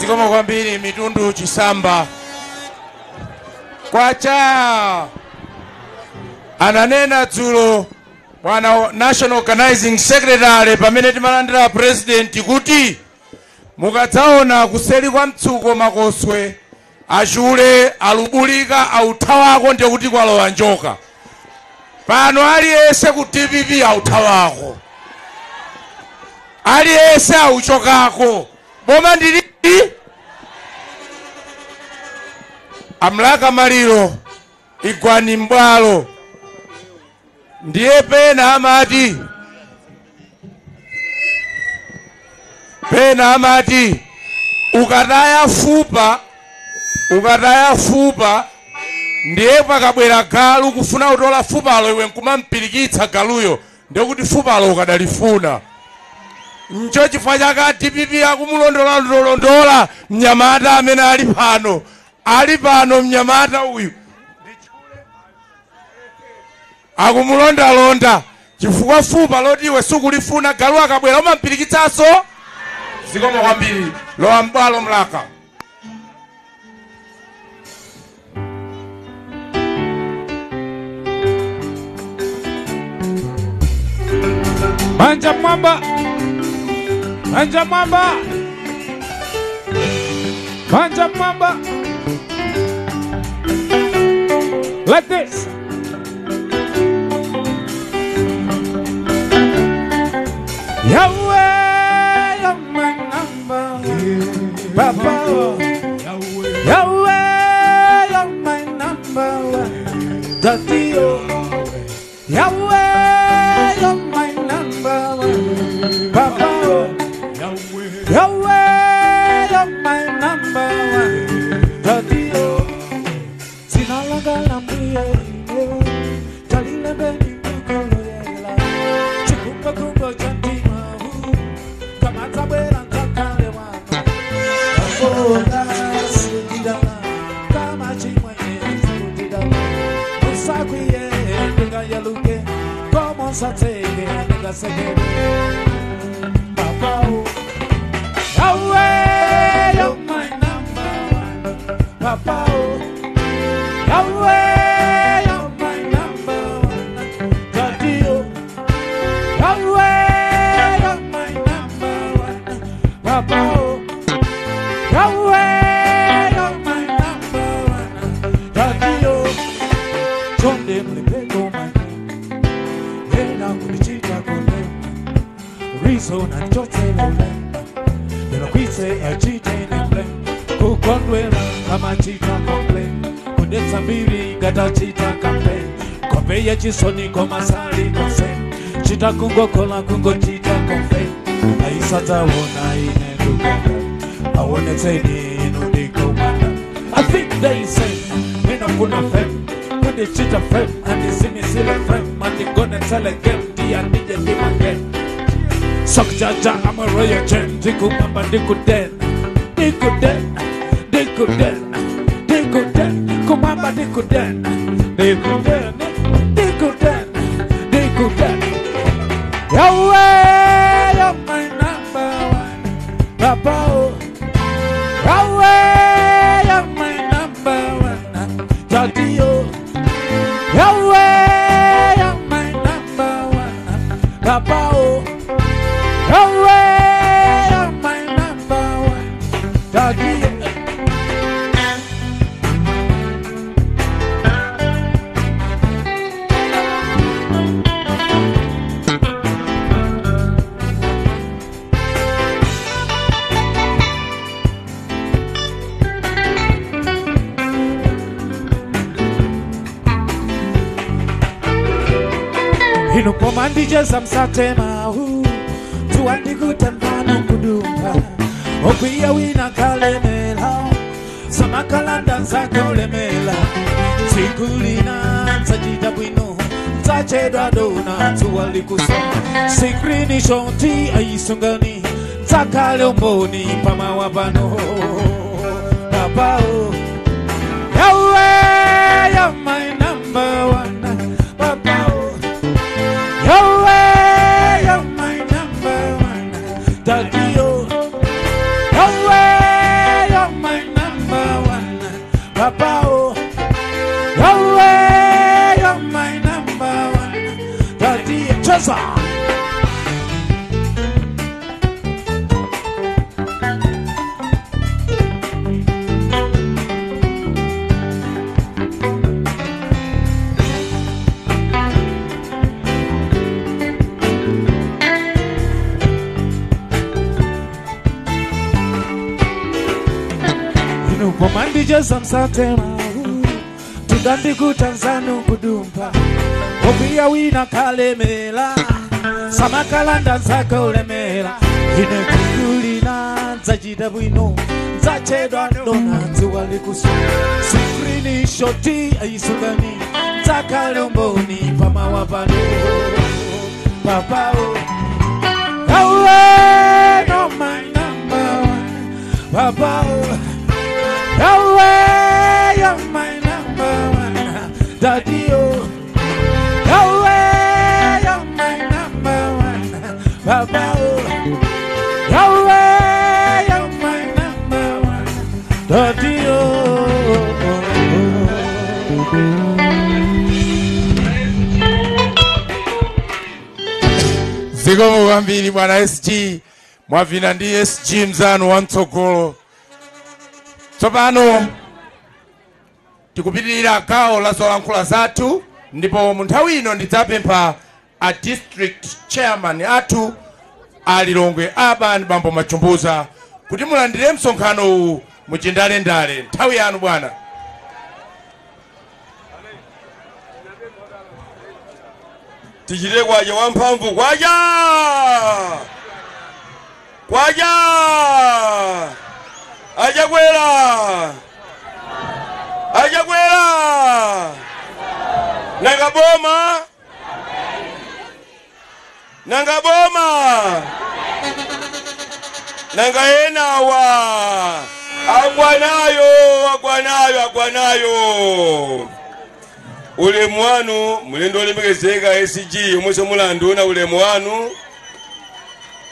Zikomo kwambiri Mitundu Chisamba. Kwacha ananena dzulo bwana National Organizing Secretary pamene timalandira president kuti mukadzaona kuseli kwa mtsuko Makoswe achule alubulika authawako ndiye kuti kwalowa njoka. Pano aliyense ku TPP authawako, aliyense auchokako. Boma ndili amlaka maliro igwani mbwalo ndiye pena amati ukataya fupa ndiye pakabwera galu kufuna utola fupalo iwe nkumampirikitsa galuyo ndiye kuti fupalo ukadalifuna. Ncho chifukwa chake TPP akumulondola mnyamata amene ali pano mnyamata uyu akumulondalonda chifukwa fupa loti iwe sukulifuna galu akabwera umampirikitsaso. Zikomo kwambiri lowa mbwalo mlaka. Manja mwamba like this. Yahweh, you're my number one. Papa, Yahweh, you're my number one. Daddy, Yahweh, you're my number one. Papa, Yahweh, you're my number one. Daddy, sinalaga lambuye, talile beni mukolo yela, chukumba kumba chanti mahu, kamata bela kakale wana. Afola sudidala, kama chimwe sudidala, usakwiye nega yaluke, como satege nega segede. Papa, Yahweh, you're my number one. Papa, Yahweh, you're my number one. Daddy, Yahweh, you're my number one. Papa, Yahweh, you're my number one. Daddy, Chonde mlipeko mani, hena kulichita kule, rizo na chote lule, nila kwise ya chite niple, kukondwela kama chita komple. Kudetsa mbiri gata chita kampe, kompe ya chisoni koma sali konse, chita kungo kola kungo chita kompe. Aisata wona ine dukanda, awone teni inu diko manda. I think they say, mina kuna fem, when they chita fem, and they see me sila fem, and they gonna tell again, di and di jem again. Sok jaja, I'm a royal gem, diku mamba diku den, diku den, diku den, diku den. Kumamba dikuden, dikuden, dikuden, dikuden. Yahweh, you're my number one. Papa, Yahweh, you're my number one. Daddy, Yahweh, you're my number one. Papa, Yahweh, you're my number one. Daddy. Inu komandi jesa msatema hu tuandi kutempano kudumba okuya wina kalemela samakalanda nzako lemela sikulina nzajida bwino nzachedwa dona tuwali kusa sikrini shonti aisungani nzakale umboni pama wabano Papa, Yahweh, you're my number one. Papa, Yahweh, you're my number one. Daddy, Yahweh, you're my number one. Daddy, Chesa. Komandi Jason Satema Tudandi kutanzanu kudumpa Kopia wina kalemela Samakalanda zaka ulemela Hine kundulina Zajida wino Zachedwa nona Ziwali kusu Sifrini shoti Aisugani Zakalomboni Pama wapano Papao Yahweh no my number one Papao Yahweh, you're my number one. Daddy, oh. Yahweh, you're my number one. Papa, oh. Yahweh, you're my number one. Daddy, oh. Zikomo kwambiri bwana SG. Mwavina ndi SG mzanu wa Mtsogolo. Tsopano tikupitirira gawo la zolankhula zathu ndipo mu nthawi ino ndidzapempha a district chairman athu a Lilongwe Urban Bambo Machumbuza kuti mulandire msonkhano uwu muchindalendale. Nthawi yanu bwana. Tichire kwaja wamphamvu kwaja. Kwaja. Ajakwera. Ajakwera. Nangaboma. Nangaboma. Nangaenawa. Agwanayo. Ulemu wanu mulendo olemekezeka SG omweso mulanduna ulemu wanu.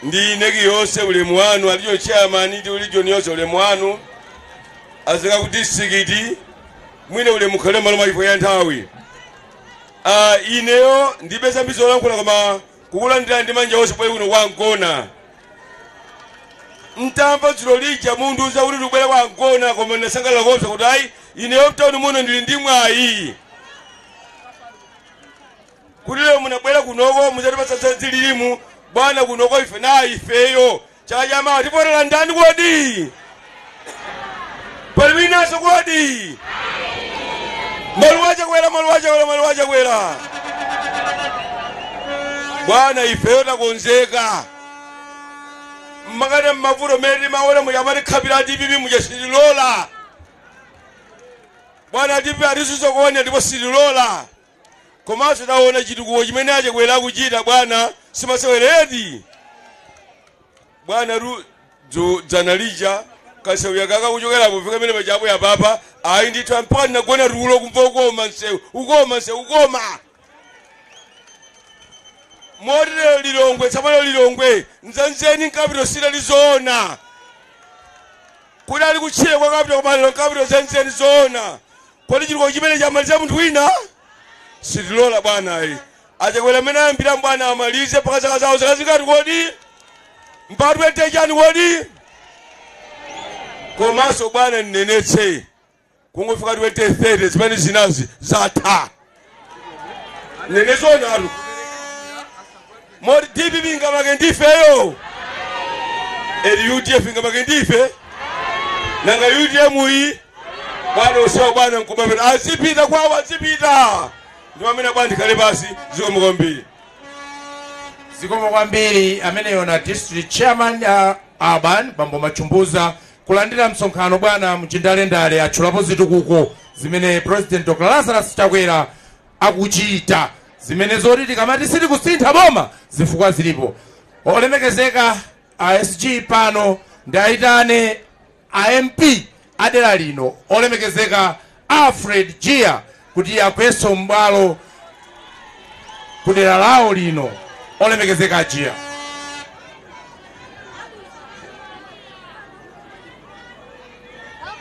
Ndi negi yose ulemu wanu aliyo chairman ndi ulijo yose ulemu wanu. Azika ku district mwine ulemu kale malo maifo ya nthawi. Ineyo ndibesa mbizo lankhula koma kukulandira ndi manja onse pwe kuno kwangona. Ntamva dziro lija mundu uza uli lubwera kwangona koma ndasangala kopsa kuti ayi ineyo mtauni muno ndili ndi mwayi. Kuti lero munabwera kunoko muzatipasa zililimu bwana kunoko ife na ifeyo. Chajama tipotera ndani kodi? Palwinaso kodi? Maluwaja kwera. Bwana ifeyo takonzeka. Magana mavuto meri maona mujamari kabila dibibi mujasililola. Bwana dibi arisuso kuone ndipo sililola. Komanso taona chitukuko chimene achakwera kuchita bwana simaseweledi. Bwana dzanalija kasewya kaka kuchokera kufika mene pachapo ya papa ayi ndithu ampani nagona rulo kumva ukoma. Modelo Lilongwe samalo Lilongwe nzanzeni nkapito sila lizoona. Kudali kuchire kwa kapito kumalilo nkapito nzanzeni zoona. Kodi chitukuko chimene chamaliza munthu wina? Sitilola bwana ayi. Achakwera mene ambira bwana amalize pakazaka zawo zakazikati kodi? Mpatu etechani kodi? Komanso bwana ninenetse. Kungofika 2030 zimene zinazi zatha. Nenezo nalu. Mori DPP ngamake ndifeyo. UDF ngamake ndife. Nanga UDM hii. Bwana usio bwana nkubabira. Azipita kwawo azipita. Ndimamene bwana kale basi zikomo kwambiri. Zikomo kwambiri amene yona district chairman Urban Bambo Machumbuza kulandira msonkhano bwana mchindalendale achulapo zitukuko zimene President Dr. Lazarus Chakwera akuchita zimene zoti tikamati sili kusintha boma zifukwa zilipo. Olemekezeka SG pano ndaitane MP adera lino olemekezeka Alfred Gia kuti akweso mbalo kudera lawo lino olemekezeka Gia.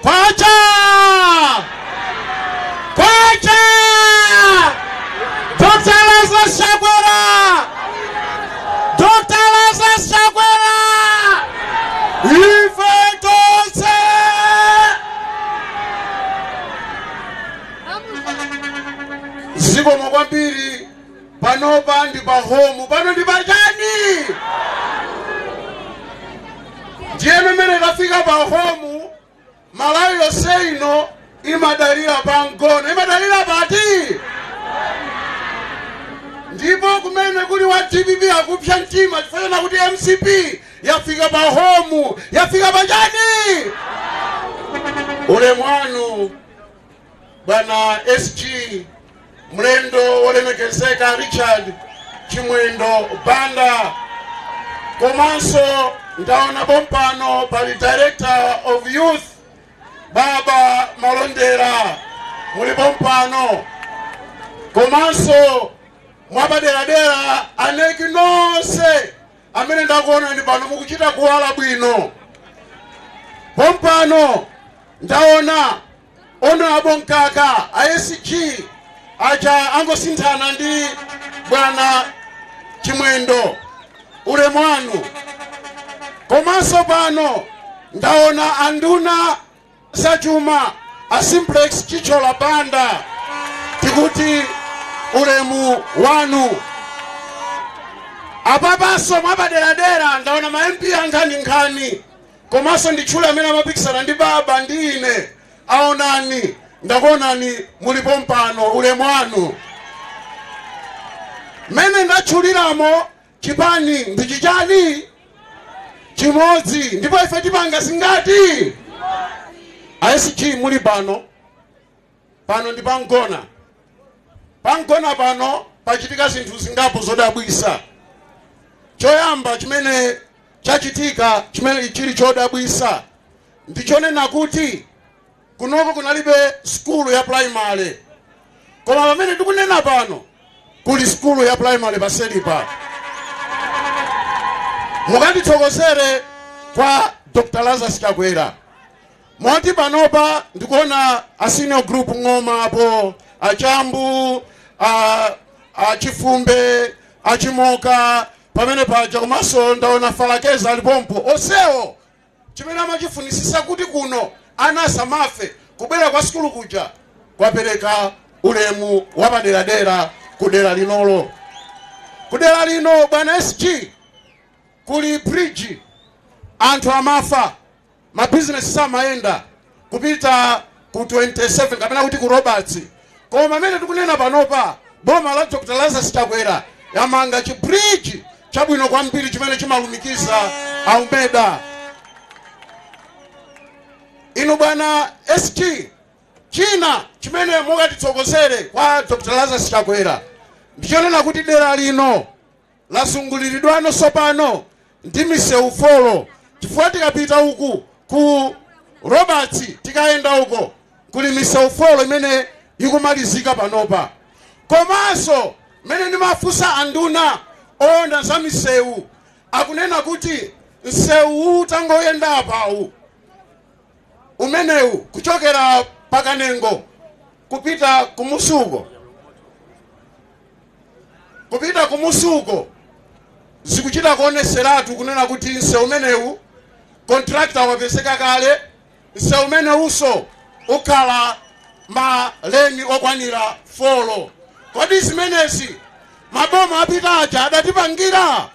Kwacha! zikomo kwambiri. Panopa ndi pa home, pano ndi pachani. Ndiye mmene tafika pa home, Malawi yonse ino imadalira pa Ngona. Imadalira pati? Ndipo kumene kuli wa TPP akupsha mtima chifukwa kuti MCP yafika pa home, yafika pachani. Ulemu wanu bwana SG mlendo wolemekezeka Richard Chimwendo Banda, komanso ndaona pompano pali Director of Youth Baba Malondera muli pompano, komanso mwapaderadera aneki nonse amene ndakuona ndi pano mukuchita kuwala bwino. Pompano ndaona Honorable Nkaka ASG acha angosinthana ndi bwana Chimwendo ulemu wanu. Komanso pano ndaona anduna Sachuma a Simplex Chichola Banda, tikuti ulemu wanu. Apapanso mwapaderadera ndaona ma MP ankhani, komanso nditchula amene amapikisana ndi baba ndi ine. Aonani, ndakuonani muli pompano ulemu wanu. Mene ndatchuliramo chipani ndi chichani chimodzi, ndipo ife tipanga zingati? ASG muli pano ndi pa Ngona. Pa Ngona pano pachitika zinthu zingapo zodabwisa. Choyamba chimene chachitika, chimene chili chodabwisa, ndichonena kuti kunoko kunalibe skulu ya primary, koma pamene tikunena pano kuli skulu ya primary paselipa. Mukandithokozere kwa Dr. Lazarus Chakwera. Mwati panopa ndikuona a senior group Ng'oma apo, Achambu, Chifumbe, Achimoka, pamene paja komanso ndaona Falakeza alipompo. Osewo chimene amachifunisisa kuti kuno ana samafe kubera kwa skulu kuja kwapereka ulemu wapaderadera kudera linolo. Kudera lino bwana SG kuli bridge, anthu amafa, mabusiness samaenda kupita ku 27 kapena kuti ku Roberts. Koma pamene tikunena panopa boma la Dr. Lazarus Chakwera yamanga chibridge chabwino kwambiri chimene chimalumikiza Aumeda. Ino bwana SG china chimene mukatitsokozere kwa Dr. Lazarus Chakwera ndichonena kuti dera lino lasunguliridwano sopano ndi misewu folo, chifukwa tikapita uku ku Roberts tikaenda uko kuli misewu folo imene ikumalizika panopa. Komanso mene ndimafusa anduna onda za misewu akunena kuti msewu tangoyenda apawu umenewu kuchokera Pakanengo kupita kumusuko zikuchita kuoneseratu kunena kuti msewu umenewu contractor wapeseka kale, msewu umenewuso ukhala maleni okwanira folo. Kodi zimenezi maboma apita aja adatipangira?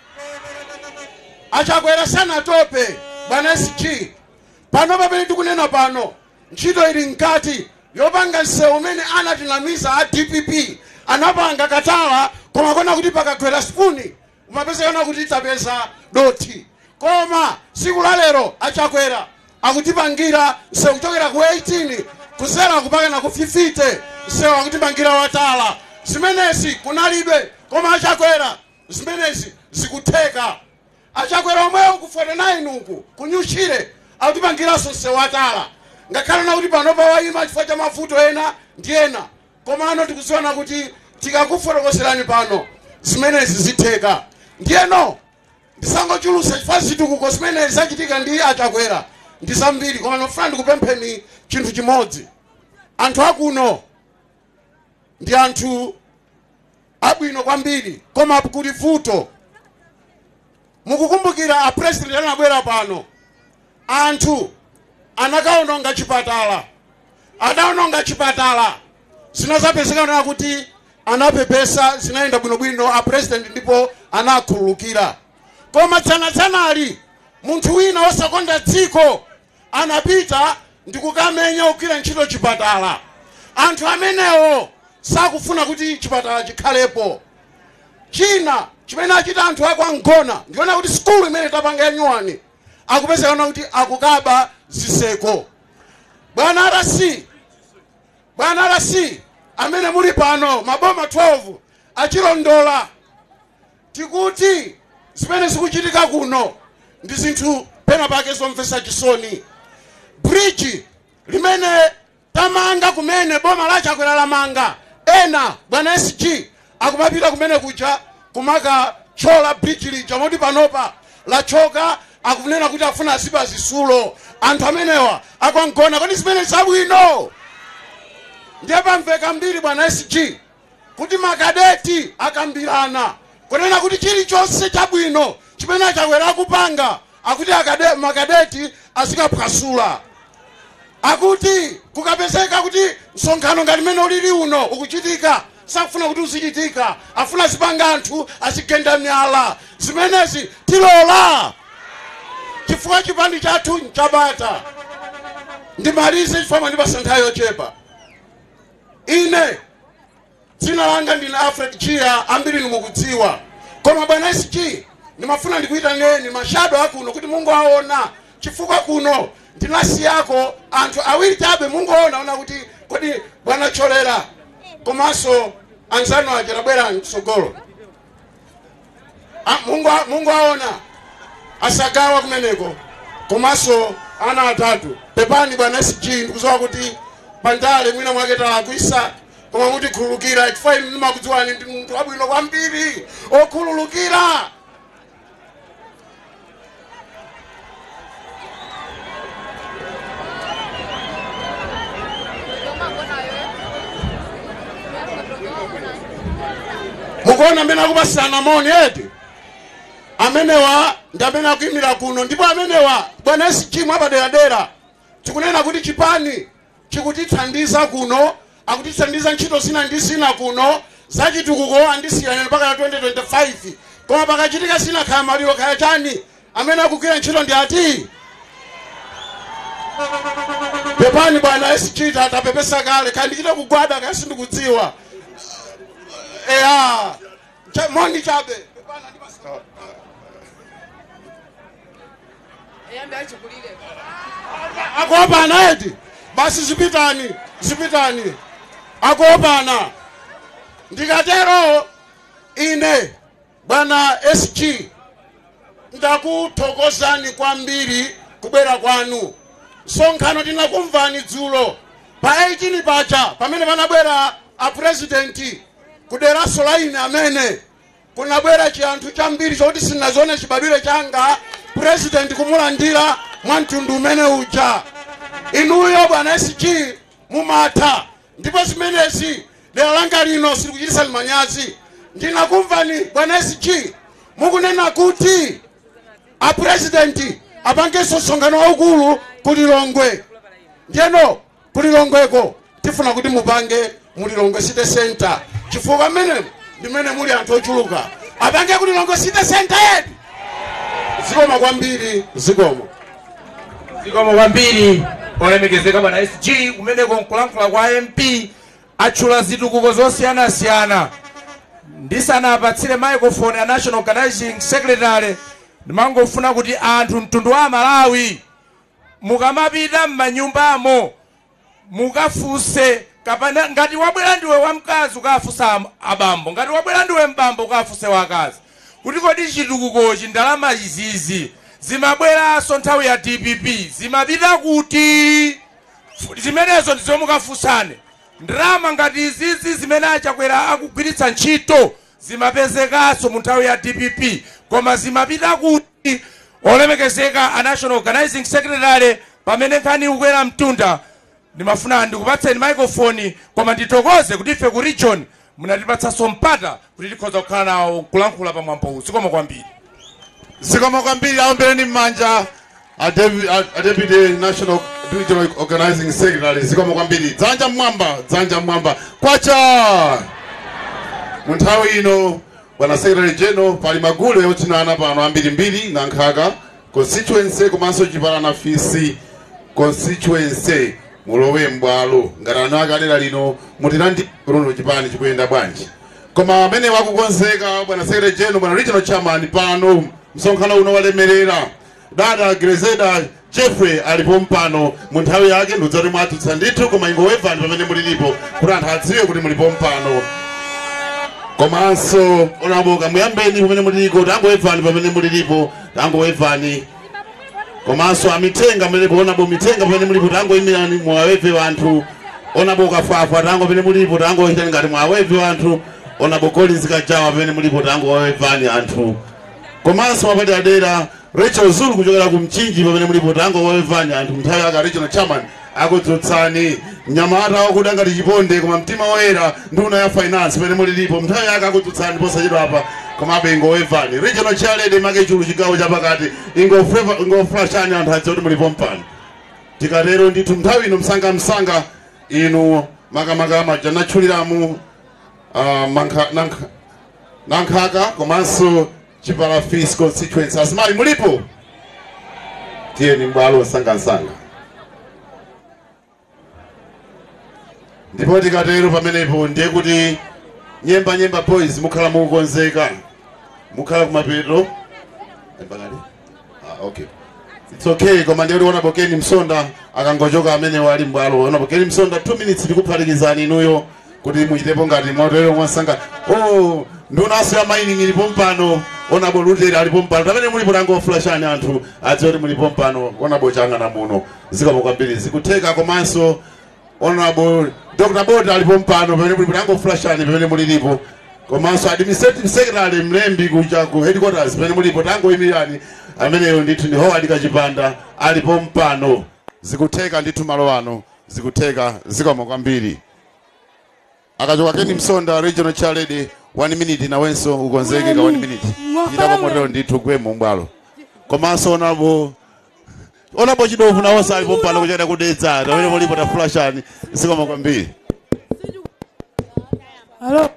Achakwera sanatope bwana SG. Pano pamene tikunena pano ntchito ili nkati yopanga msewu umene anatinamiza a DPP anapanga katala, koma kona kuti pakagwera spuni umapezekana kuti tapeza doti. Koma siku la lero Achakwera akutipangira msewu kuchokera ku 18 kuzera kupakana ku 50 msewu akutipangira watala. Zimenezi kunalibe, koma Achakwera zimenezi zikutheka. Achakwera omwewo ku 49 uku kunyuchire akutipangiranso msewu watala. Ngakhale na kuti panopa wayima chifukwa cha mavuto ena ndi ena, koma ano tikuziona kuti tikakufotokozerani pano zimenezi zitheka. Ndiyeno ndisangochulusa chifukwa zitukuko zimenezi zachitika ndi Achakwera ndi zambiri, koma nofuna ndikupempheni chinthu chimodzi. Anthu akuno ndi anthu abwino kwambiri, koma kuli vuto. Mukukumbukira a president anabwera pano, anthu anakaononga chipatala, adaononga chipatala, zinazapezekana kuti anapepesa zinaenda bwinobwino a president ndipo anakhululukira. Koma tsanatsanali munthu wina wosakonda dziko anapita ndikukamenya ukira ntchito chipatala. Anthu amenewo sakufuna kuti chipatala chikhalepo. China chimene achita anthu akwangona ndiona kuti skulu imene tapanga yanyuwani akupezekana kuti akukaba ziseko. Bwana RC amene muli pano maboma 12 achilondola tikuti zimene zikuchitika kuno ndi zinthu pena pake zomvetsa chisoni. Bridge limene tamanga kumene boma la Chakwera lamanga ena bwana SG akumapita kumene kuja kumaka chola bridge lija moti panopa la choka akufunena kuti afuna ziba zisulo. Anthu amenewa akwangona kodi zimene zabwino. Ndiye pamveka mbiri bwana SG kuti makadeti akambirana kunena kuti chilichonse chabwino chimene Chakwera akupanga akuti makadeti azikaphwasula. Akuti kukapezeka kuti msonkhano ngati mene ulili uno ukuchitika sakufuna kuti uzichitika, afuna zipanga anthu azigenda myala. Zimenezi tilola chifukwa chipandi chathu nchabata. Ndimalize chifukwa ndipasa nthawi yochepa. Ine dzina langa ndina Alfred Chia, ambiri nimukudziwa. Koma bwana SG nimafuna ndikuyitaneni mashado akuno kuti Mungu aona chifukwa kuno ndinasi yako anthu awiri chabe Mungu aona kuti kodi bwana Cholera komanso anzano ajarabwera msogolo. Mungu aona asagawa kumeneko komanso ana atatu. Pepani bwana SG ndikuzowa kuti bandale mwina mwake talakwisa koma muti khululukira chifukwa inu nimakudziwani ndi munthu wabwino kwambiri okhululukira. Mukuona mbena kupasana moni eti amenewa ndamene akuimira kuno ndipo amenewa bwana SG mwapaderadera tikunena kuti chipani chikutithandiza kuno, akutithandiza ntchito zina ndi zina kuno zachitukuko andisiyana mpaka 2025. Koma pakachitika zina kaya maliro kaya chani amene akugwira ntchito ndi ati. Pepani bwana SG tatapepesa kale kandichita kugwada kaya sindikudziwa. Moni chabe. Akopana eti basi zipitani akopana. Ndikatero ine bwana SG ndakuthokozani kwambiri kubwera kwanu. Msonkhano tinakumvani dzulo pa 18 pacha pamene panabwera a president kuderaso laini amene kunabwera chanthu chambiri choti sinazione chibadwire changa president kumulandira mwantundu umene uja. Inuyo bwana SG mumatha ndipo zimenezi lero langa lino silikuchitisa limanyazi. Ndinakumvani bwana SG mukunena kuti a president apangenso msonkhano waukulu kulilongwe. Ndiyeno kulilongweko tifuna kuti mupange mulilongwe city center chifukwa mene ndimene muli anthu ochuluka. Apange kulilongwe city center yetu. Zikomo kwambiri zikomo kwambiri olemekezeka bwana SG kumeneko nkulankhula kwa MP achula zitukuko zosiyana-siyana. Ndisanapatsire microphone ya National Organizing Secretary ndimangofuna kuti anthu mtundu wa Malawi mukamapita m'manyumbamo mukafuse kapena ngati wabwera ndiwe wamkazi ukafusa abambo, ngati wabwera ndiwe mbambo ukafuse wakazi kuti kodi chitukukochi ndalama izizi zimabweranso nthawi ya DPP zimapita kuti. Zimenezo ndizo mukafusane. Ndalama ngati izizi zimene Chakwera akugwiritsa ntchito zimapezekanso mu nthawi ya DPP koma zimapita kuti. Olemekezeka a National Organizing Secretary pamene nkhani ukwera mtunda ndimafuna ndikupatseni microphone koma nditokoze kuti ife ku region munatipatsanso mpata kuti tikhoza kukhala nawo kulankhula pamwambo. Zikomo kwambiri. Zikomo kwambiri aombereni m'manja a Deputy National regional organizing secretary zikomo kwambiri dzanja mwamba kwacha munthawi ino bwana secretary general pali magule yotinana pano ambirimbiri na Nkhaka constituency komanso Chipalana Fisi constituency mulowe mbwalo ngarano akalera lino mutirandi runo chipani chikuyenda bwanji koma amene wakukonzeka bwana secretary general bwana regional chairman pano msonkhano uno walemerera dada Grezeda Jeffrey alipo mpano munthawi yake ndudzati mwatutsa ndithu koma ingowevani pamene mulilipo kuti anthu adziwe kuti mulipo mpano komanso onaboka muyambeni pamene muliliko tangowevani pamene mulilipo tangowevani komanso amitenga pamene kuonabo mitenga pamene mulipo tangoyimirani mwaweve wanthu onaboka fafa tango pamene mulipo tangoyitani ngati mwaweve wanthu onabokoli zikajawa pamene mulipo tangowevani anthu komanso mapati adera Rachel Zulu kuchokera kumchinji pamene mulipo tangowevani anthu mnthawi yake regional chairman akudzutsani nyamata wakuda ngati chiponde koma mtima woyera nduna ya finance pamene mulilipo mnthawi yake akudzutsani posachedwa apa komabe ingowevani regional chairlady make chulu chigawo chapakati ingoflashani anthu adziwa kuti mulipo mpano tikatero ndithu nthawi ino msanga inu makamaka majanatchuliramu Nankhaka komanso Chipala Fisi constituency asimali mulipo tiyeni mbwalo msanga ndipo tikatero pamenepo ndiye kuti nyemba boys mukhala mukukonzeka mukhala kumapeto okay it's okay koma ndiye ona bokeni msonda akangochoka amene wali mbwalo ona bokeni msonda 2 minutes ndikuphatikizani inuyo kuti muchitepo ngati motero mwasanga nduna aso ya mining ilipo mpano onabo lutera alipo mpano pamene mulipo tango flashani anthu adziwa kuti mulipo mpano onabo changana muno zikomo kwambiri zikutheka komanso onabo Dr. Boda alipo mpano pamene mulipo tango flashani pamene mulilipo komanso administrative secretary mlembi kuja ku headquarters pamene mulipo tango imirani ameneyo ndithu ni Howard Kachipanda alipo mpano zikutheka ndithu malo ano zikutheka zikomo kwambiri akachoka Keni Msonda regional chairlady 1 minute na wenso ukonzeke ka 1 minute itako motero ndithu kwemo mbwalo komanso onabo chidovu nawo salipo mpano kuchita kudetsa pamene mulipo ta flashani zikomo kwambiri hello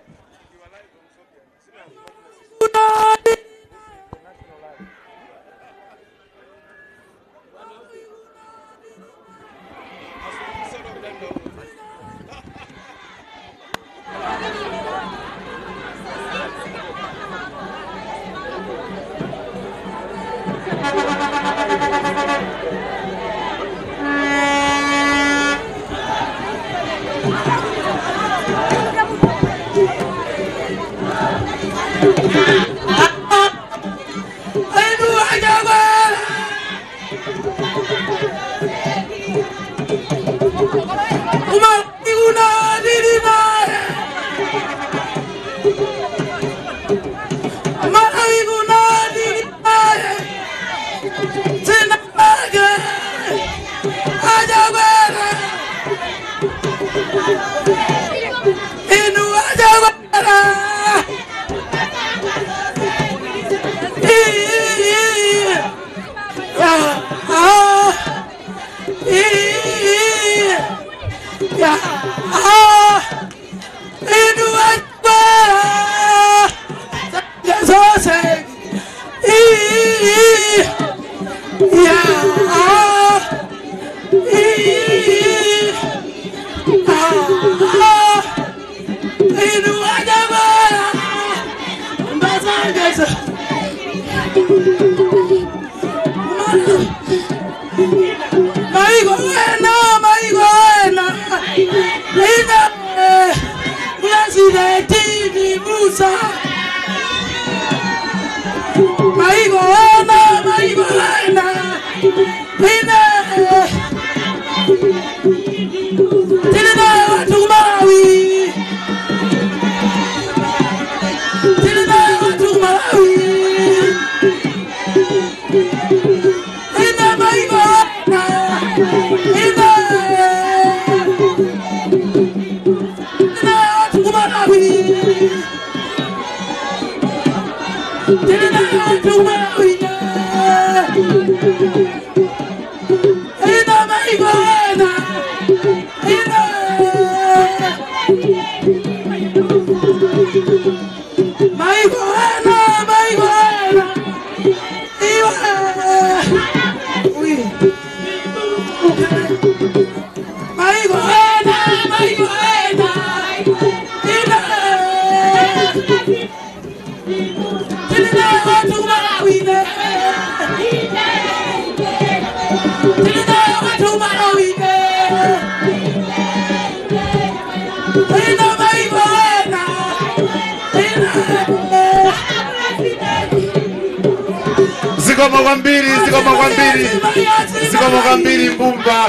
zikomo kwambiri mbumba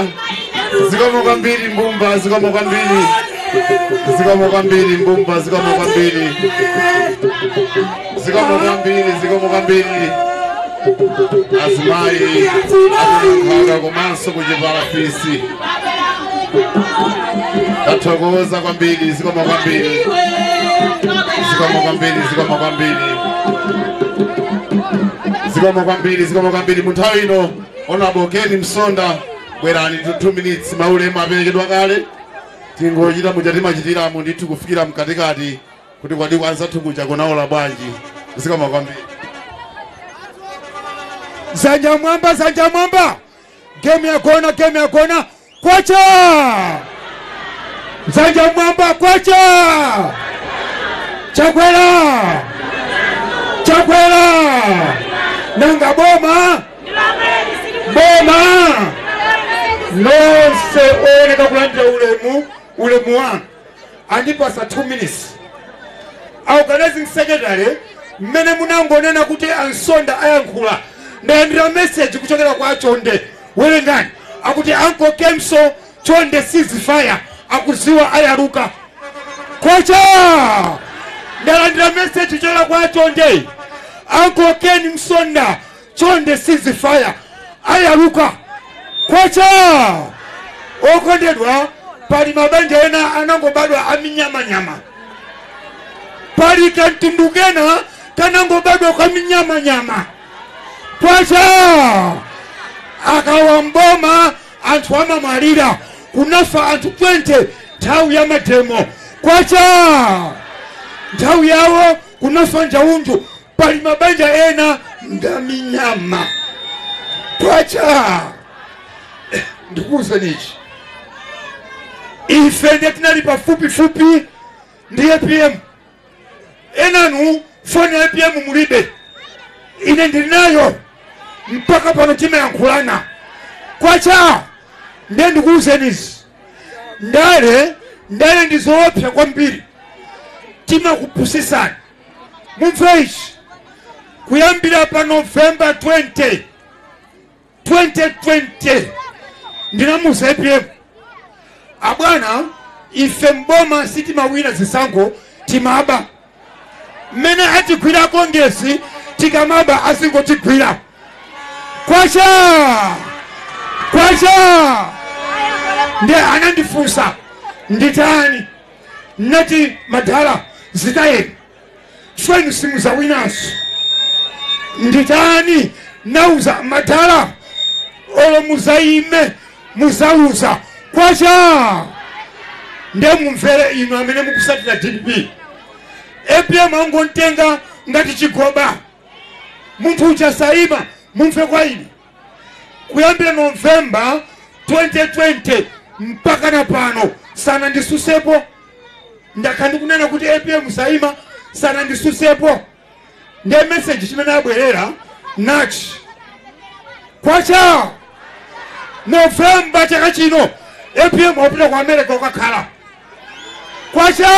zikomo kwambiri mbumba zikomo kwambiri mbumba zikomo kwambiri azimai akunakhaga komanso kuchivala fisi tathokoza kwambiri zikomo kwambiri munthawi ino onabokeni msonda bwerani 2 minutes maulemu aperekedwa kale tingochita muchatimachitiramu ndithu kufikira mkatikati kuti kwadi kwanzathu kuja kunaola bwanji zikomo kwambiri Sanja mwamba game ya kona kwacha Sanja mwamba kwacha chakwela nanga boma nonse oneka kulandira ulemu wanu andipasa 2 minutes organizing secretary mmene munangonena kuti ansonda ayankhula ndayandira message kuchokera kwa Chonde werengani akuti Uncle Kemso Chonde ceasefire akuziwa ayaruka kwacha ndalandira message kuchokera kwa Chonde Uncle Ken Msonda Chonde ceasefire ayaruka kwacha okondedwa pali mabanja ena anangobadwa aminyamanyama pali kantundukena kanangobadwa kaminyamanyama kwacha akawamboma anthu amamwalira kunafa anthu 20 nthawi ya mademo kwacha nthawi yawo kunafa njaunju pali mabanja ena ngaminyama kwacha ndikuuzenichi ife ndiye tinali pafupi ndi APM enanu foni ya APM mulibe ine ndilinayo mpaka pano timayankhulana kwacha ndiye ndikuuzenizi ndale ndizoopsa kwambiri timakupusisani mumve ichi kuyambira pa November 2020 ndinamuza APM abwana ife mboma sitimawina zisankho timaba mmene atigwira kongesi tikamaba asingotigwira kwacha ndiye anandifunsa nditani nati madala zitayeni chifukwa simuzawinanso nditani nauza madala olo muzaime muzauza kwacha ndiye mumvere ino amene mukusatira DPP APM angontenga ngati chigoba munthu uchasaima mumve kwa ine kuyambira November 2020 mpaka na pano sana ndisusepo ndakandi kunena kuti APM saima sana ndisusepo ndiye message chimene abwerera nachi kwacha November chaka chino APM wapita ku America ukakhala kwacha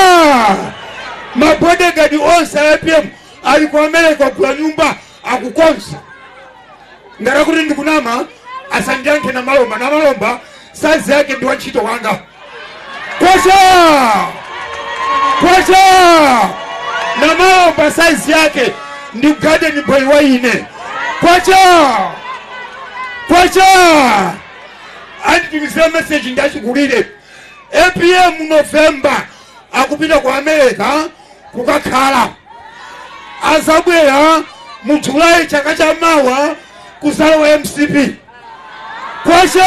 mabodyguard onse APM ali ku America kula nyumba akukonza ngara kuti ndikunama asandiyankhe na malomba sazi yake ndi wantchito wanga kwacha na malomba sazi yake ndi garden boy wa ine kwacha anditumizira message ndachikulire APM November akupita ku America kukakhala azabwera mu July chaka cha mawa kuzalowa MCP kwacha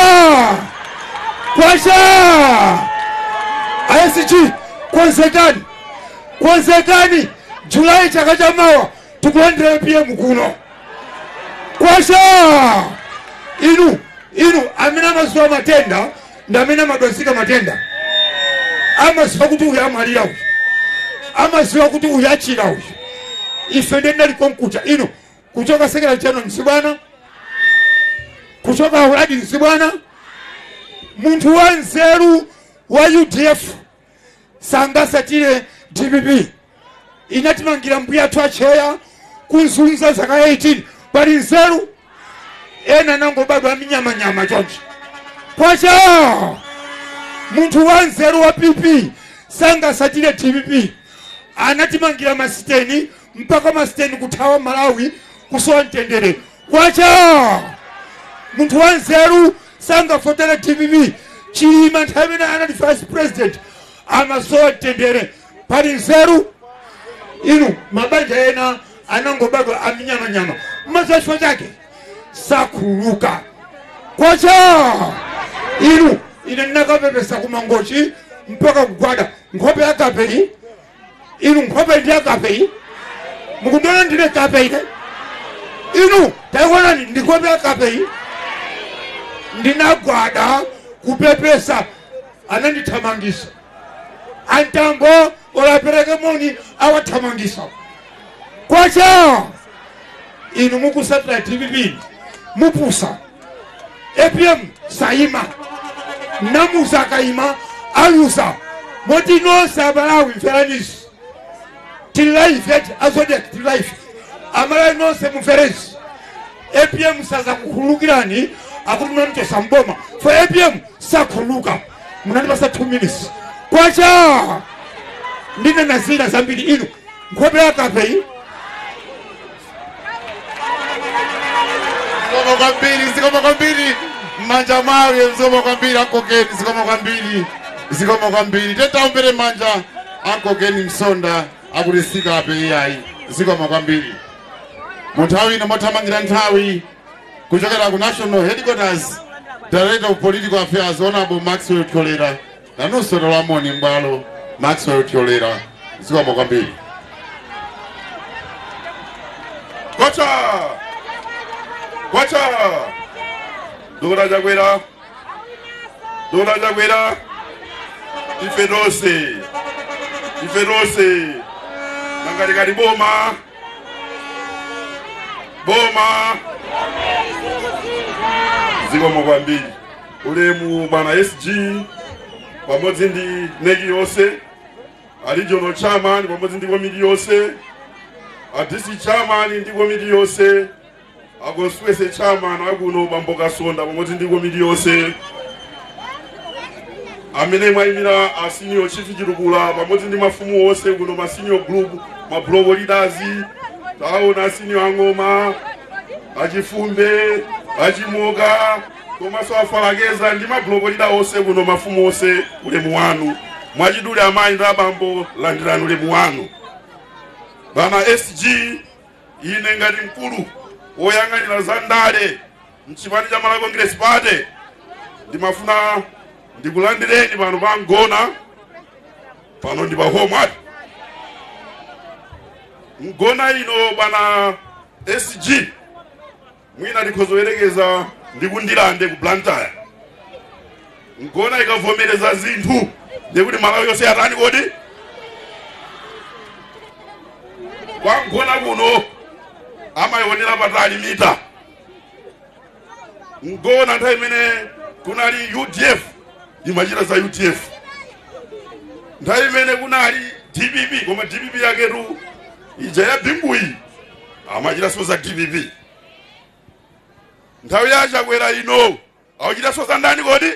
ISG konzekani July chaka cha mawa tukulandira APM kuno kwacha inu amene amaziwa matenda ndi amene amadwazika matenda amaziwa kuti uyu amwalira uyu amaziwa kuti uyu achira uyu ife ndendali konkuta ino kuchoka sekela chano msibwana kuchoka uradi msibwana munthu wa nzeru wa UDF sangasatire DPP inatimangira mbuya twacheya kunzunza zaka 18 pali nzeru ena nangobadwa minyama chonchi kwacha muntu wanzeru wa pipi sanga satire TPP anatimangira masiteni mpaka masiteni kutawa Malawi kusowa mtendere kwacha muntu wanzeru sanga fotera TPP chilima nthamina anati vice president amasowa mtendere pali nzeru inu mabanja ena anangobadwa aminyama mazashwa chake sakuluka kwacha inu ine nakapepesa kumangochi mpaka kugwada nkhope ya kapei inu nkhope ndi ya kapei mukundona ndine kapei ne inu taikuona ndi nkhope ya kapei ndinagwada kupepesa anandithamangisa antambo olapereke moni awathamangisa kwacha inu mukusatira TPP mupusa APM saima namusa kaima alusa moti nonse Amalawi mferanisi tilife yeti azodek tilife Amalawi nonse mferezi APM saza kukhulukirani akuti mnanitosa mboma for APM sakhuluka munandipasa 2 minutes kwacha ndine nazira zambiri inu nkhope yakapei zikoma kwambiri manja mawe mzoma kwambiri ankokeni zikoma kwambiri tetaombere manja ankokeni msonda akulisika ape yayi zikoma kwambiri munthawi ino mothamangira nthawi kuchokera ku National Headquarters Director of Political Affairs Honorable Maxwell Tolera nanonso tolamoni mbwalo Maxwell Tolera zikoma kwambiri Kwacha Dora Jagwera Iferose Nangarikari boma zikoma kwambiri ulemu bwana SG pamodzi ndi negi yonse regional chairman pamodzi ndi komiti yonse DC chairman ndi komiti yonse agoswese chairman akuno bambo Kasonda pamodzi ndi komiti yonse amene mwayimira a senior chief chirukula pamodzi ndi mafumu onse kuno ma senior group ma global leaders taona senior angoma achifumbe achimoga komanso afalakeza ndi ma global leaders onse kuno mafumu onse ulemu wanu mwachidule amayi ndi abambo landirani ulemu wanu bana SG ine ngati mkulu oyang'anira za ndale mchipani cha Malawi Congress Party ndimafuna ndikulandireni pano pa Ngona pano ndi pa home ati Ngona ino bana SG mwina ndikhozoyerekeza ndikundilande ku Blantyre Ngona ikavomereza zinthu ndikuti Malawi yonse yatani kodi kwa Ngona kuno amayionera patali mita Ngona nthawi imene kunali UDF imachita za UDF nthawi imene kunali DPP koma DPP yaketu ija ya Bingui amachita so za DPP nthawi ya Chakwera ino akuchita so za ndani kodi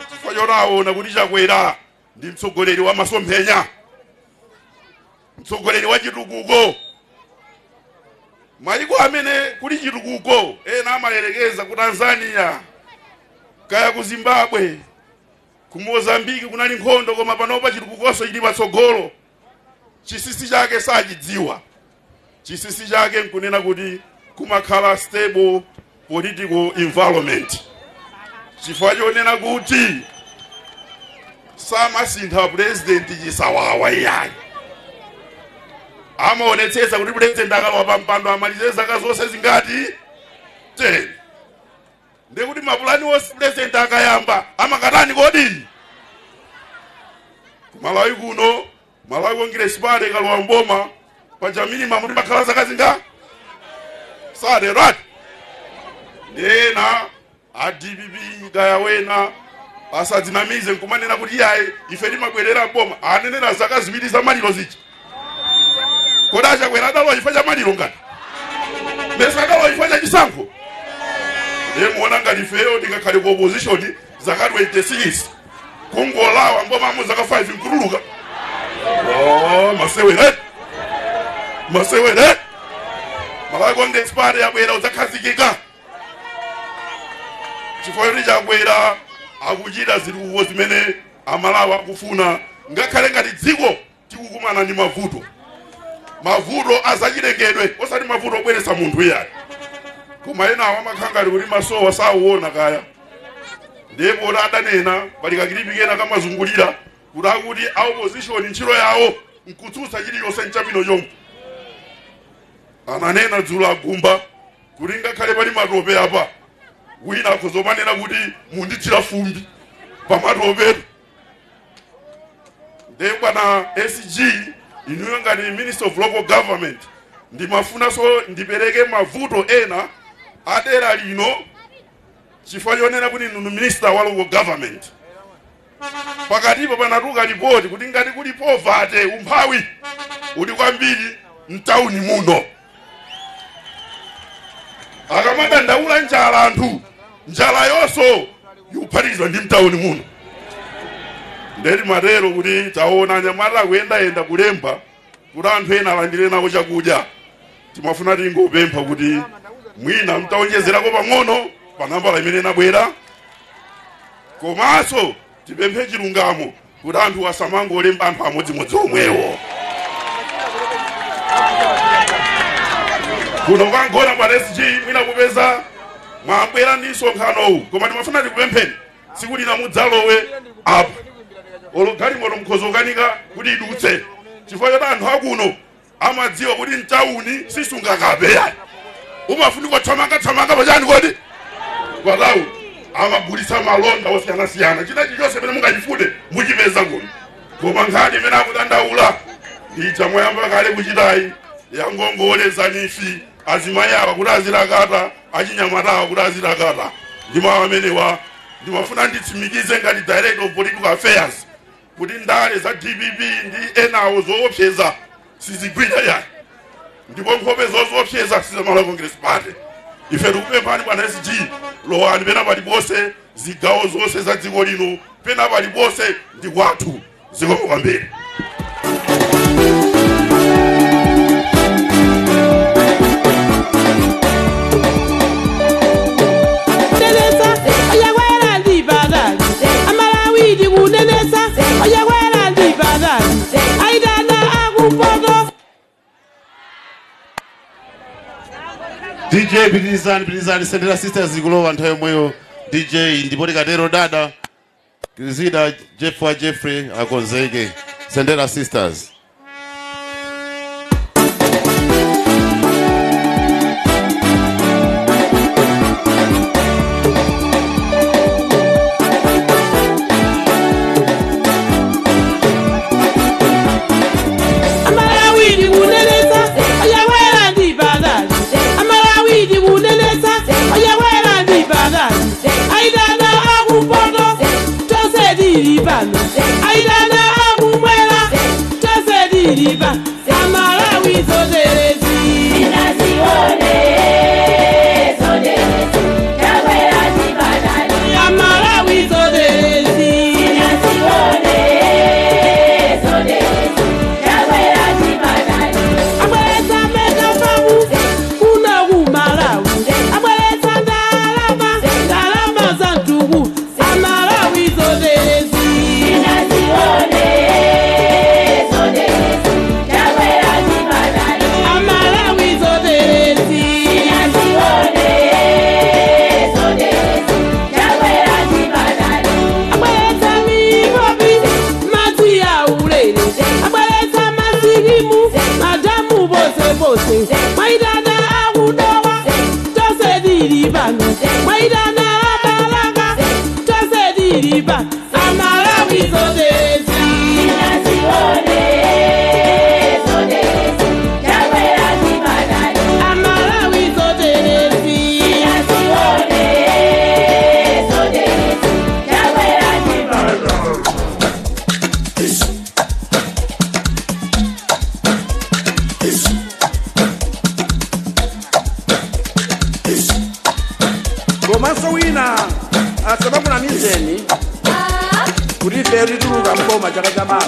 chifukwa chotaona kuti Chakwera ndi mtsogoleri wa masomphenya mtsogoleri wa chitukuko mayiko amene kuli chitukuko ena amalekeza ku Tanzania kaya ku Zimbabwe ku Mozambique kunali nkhondo koma panopa chitukukoso chili patsogolo chisisi chake sachidziwa chisisi chake nkunena kuti kumakhala stable political environment chifukwa chonena kuti samasintha president chisawawa iyayi amaonetsetsa kuti president akalowa pa mpando amalize zaka zonse zingati 10 ndekuti mapulani wonse president akayamba amakatani kodi Malawi kuno Malawi Congress Party kalowa mboma pa minimum kuti makhala zaka zinga sade right ena a DPP kaya wena asadzinamize nkumanena kuti yayi ife timabwerera mboma anenera zaka ziwiri za maliro zichi koda Chakwera adalowa chifukwa cha maliro ngati Besaka waifanya chisankho. Muona ngati feyo ndingakhale ku opposition zaka 26. Kungolawa ngoma mu zaka 5 nkutuluka. Masewere. Malawi Congress Party yabwera uzakhazikika. Chifukwa chabwera akuchita zinthu zimene amalawi akufuna ngakhale ngati dziko tikukumana ndi mavuto. Mavuto azachilengedwe osati mavuto obweretsa munthu iyayi. Koma ena amakhala kuti masowa sauona kaya. Ndipo adanena palikakilipikena kamazungulira kuti akuti opposition ntchito yawo nkutsutsa chiliyonse nchamino chomwe. Ananena dzulo agumba kuti ngakhale pali matope apa wina akuzomanena kuti mundithira fumbi pamatopetu. Ndipo na SG inuyo ngati Minister of Local Government ndimafuna so ndipereke mavuto ena adera lino chifukwa chonena kuti inu Minister wa Local Government. Pakatipo panatuka ripoti kuti ngati kuli poverty umphawi uli kwambiri mtauni muno. Akamada ndaula njala anthu njala yonso yuphatikizwa ndi mtauni muno. Ndeti matero kuti taona nyamata kuyenda kulemba kuti anthu ena alandire nawo chakudya. Timafuna tingopempha kuti mwina mtaonjezerako pang'ono pa nambala imene inabwera. Komanso tipemphe chilungamo kuti anthu asamangolemba anthu amodzimodzi omwewo. Kuno kangona pa SG mwina kupeza mwabwera ndi msonkhanowu koma timafuna tikupempheni siku lina mudzalowe apa. Galimoto mukhozokanika kuti idutse chifukwa choti anthu akuno amadziwa kuti mtauni sisungakabe yani. Umafunika thamanga pachani kodi? Kwalawu amagulitsa malonda osiyanasiyana china chilichonse pene mungachifune muchipeza kuno. Koma nkhani imene akudandaula ija moyamba kale kuchitayi yangongole zanifi azimayi awa kuti azilakata achinyamatawa kuti azilakata. Ndimo amenewa ndimafuna nditsimikize ngati Director of Political Affairs kuti ndale za DPP ndi enawo zoopseza sizigwira yani. Ndipo nkhope zoopseza sizamala Congress Party. Ife tikupemphani bwana SG lowani pena palibose zigawo zonse za dziko lino pena palibose ndi kwathu zikomo kwambiri. DJ Bilizani Sendera Sisters zikulowa nthawi yomweyo DJ ndipo tikatero dada Kizida Jeffrey akonzeke Sendera Sisters. Aidana akumwela tose diriba Amalawi zoderezi Inazione zoderezi Yawela jibadani Amalawi zoderezi Inazione zoderezi Yawela jibadani Abweleza mega famu kuna umalawi Abweleza ndalama za ntugu Amalawi zoderezi Maidana agudowa tose diriba Maidana abalaga tose diriba Amalawi zoderezi Inazione zoderezi Yawela jibadani Amalawi zoderezi Inazione zoderezi Yawela jibadani so wina sababu na mizeni kuti feri tuluka mboma chaka cha mama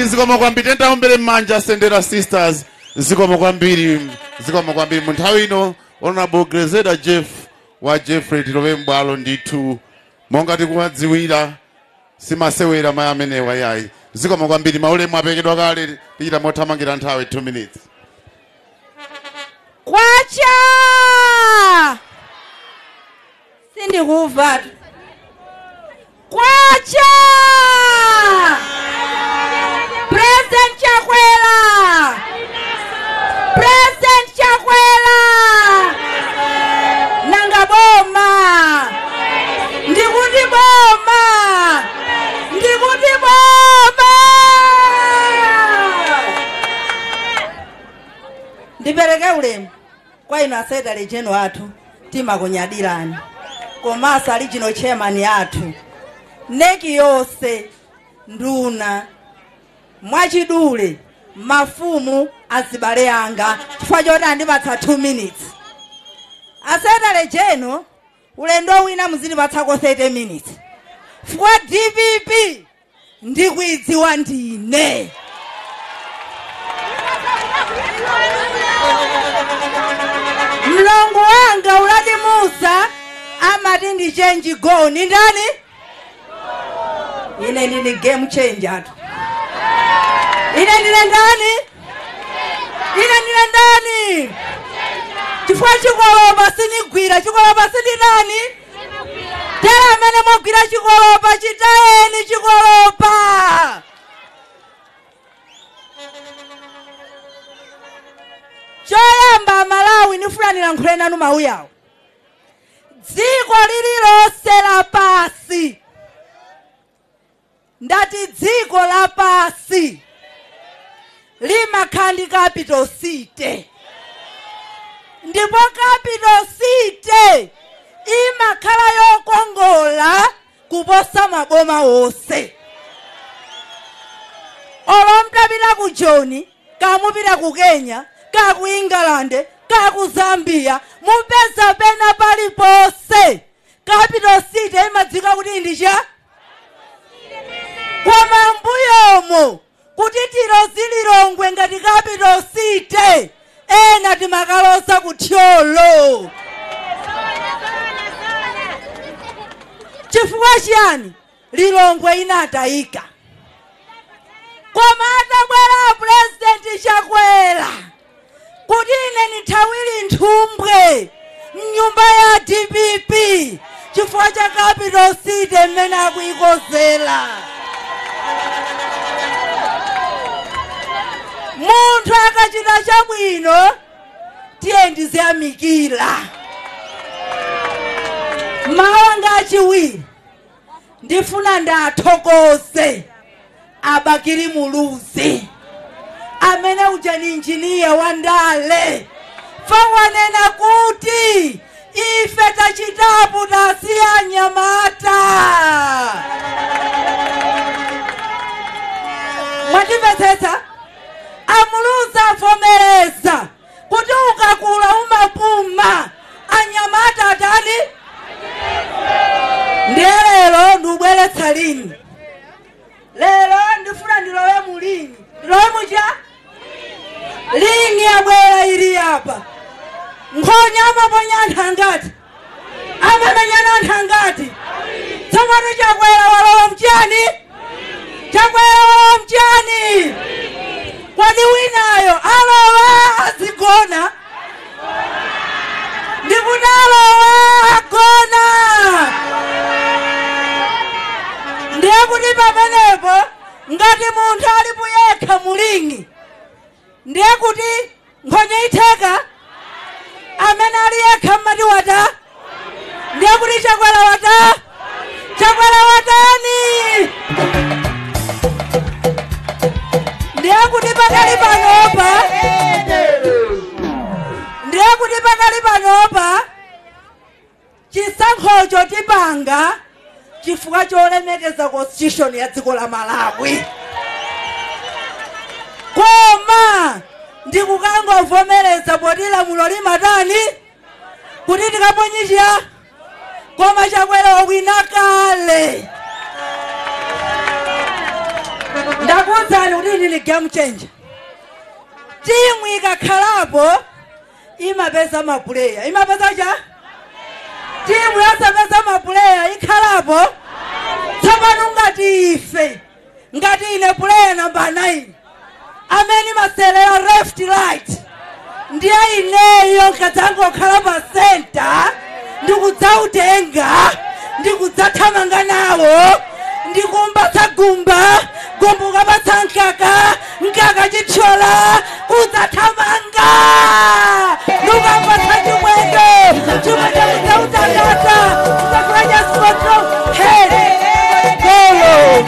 zikomo kwambiri tenda ombere manja Sendera Sisters zikomo kwambiri munthawi ino Honorable Grezeda Jeff wa Jeffrey Tilove mbwalo ndithu monga tikuwadziwira simasewera maya amenewa yayi zikomo kwambiri maulemu apekedwa kale tichita mothamangira nthawi 2 minutes kwacha sindikuva kwacha President Chakwera! President Chakwera! Nanga boma! Ndikuti boma! Ndikuti boma! Ndipereke ulemu kwa ino asedale jeno athu timakunyadirani komasa regional chairman athu neki yose nduna mwachidule mafumu azibale anga chifukwa choti andipatsa 2 minutes asedale jeno ulendo wina muzilipatsako 30 minutes fukwa DPP ndikuidziwa ndine mlongo wanga uladi Musa amati ndi change go ni ndani ine ndini game changer tu ine ndine ndani chifukwa chikolopa sinigwira chikolopa sindi ndani tera amene mwagwira chikolopa chitayeni chikolopa choyamba Malawi nifulanira nkhule nanu mauyawo dziko lililonse lapasi ndati dziko lapasi limakhandi capital city ndipo capital city imakhala yokongola kuposa maboma wonse olomtapita ku Joni kamupita ku Kenya kaku England kaku Zambia mupeza pena palipose capital city imadzika kuti ndicha kwa mambuyomo kuti tiro zililongwe ngati capital city ena timakalosa kuthyolo. Chifukwa chiyani Lilongwe inatayika. Koma atabwera President Chakwera kuti ine nithawire Nthumbwe mnyumba ya DPP chifukwa cha capital city mmene akuyikozera. Munthu akachita chabwino tiye ndiziyamikira. Mawu anga achiwiri ndifuna ndathokoze Abakiri Muluzi amene uja ni injiniya wa ndale fawanena kuti ife tachitapo tasiya anyamata. Mwatimvetsetsa Amuluzi avomereza kuti ukakula umapuma anyamata atani. Ndiye lero ndubweretsa lini. Lero ndifuna ndilowe mulini. Ndilowe muja? Lini yabwera ili apa. Nkhonya amaponya anthu angati. Amamenyana anthu angati. Tsopano Chakwera walowa mchani. Chakwera walowa mchani. Kwani winayo alowa azigona. Ndikuti alowa agona. Ndiye kuti pamenepo ngati munthu alipo yekha mulingi. Ndiye kuti nkhonya itheka amene ali yekha mmati wata. Ndiye kuti Chakwera wata. Chakwera watani. Ndiye kuti pakali panopa. Ndiye kuti pakali panopa chisankhocho tipanga chifukwa cholemekeza constitution ya dziko la Malawi. Koma ndikukangovomereza poti lamulo limatani kuti tikaponyisha. Koma Chakwera wawina kale. Ndakuwuzani kuti ili game changer. Timu ikakhalapo imapeza mapuleya. Imapeza cha? Timu yasapeza mapuleya ikhalapo. Tsopano ngati ife ngati ine puleya number 9 amene maselera left right ndiye ineyo nkadzangokhala pa center ndikudzautenga ndikudzathamanga nawo ndikumpatsa gumba ukapatsa nkaka chithyola udzathamanga ndikupatsa chimwendo udzautangata udzafanya spotro hele golo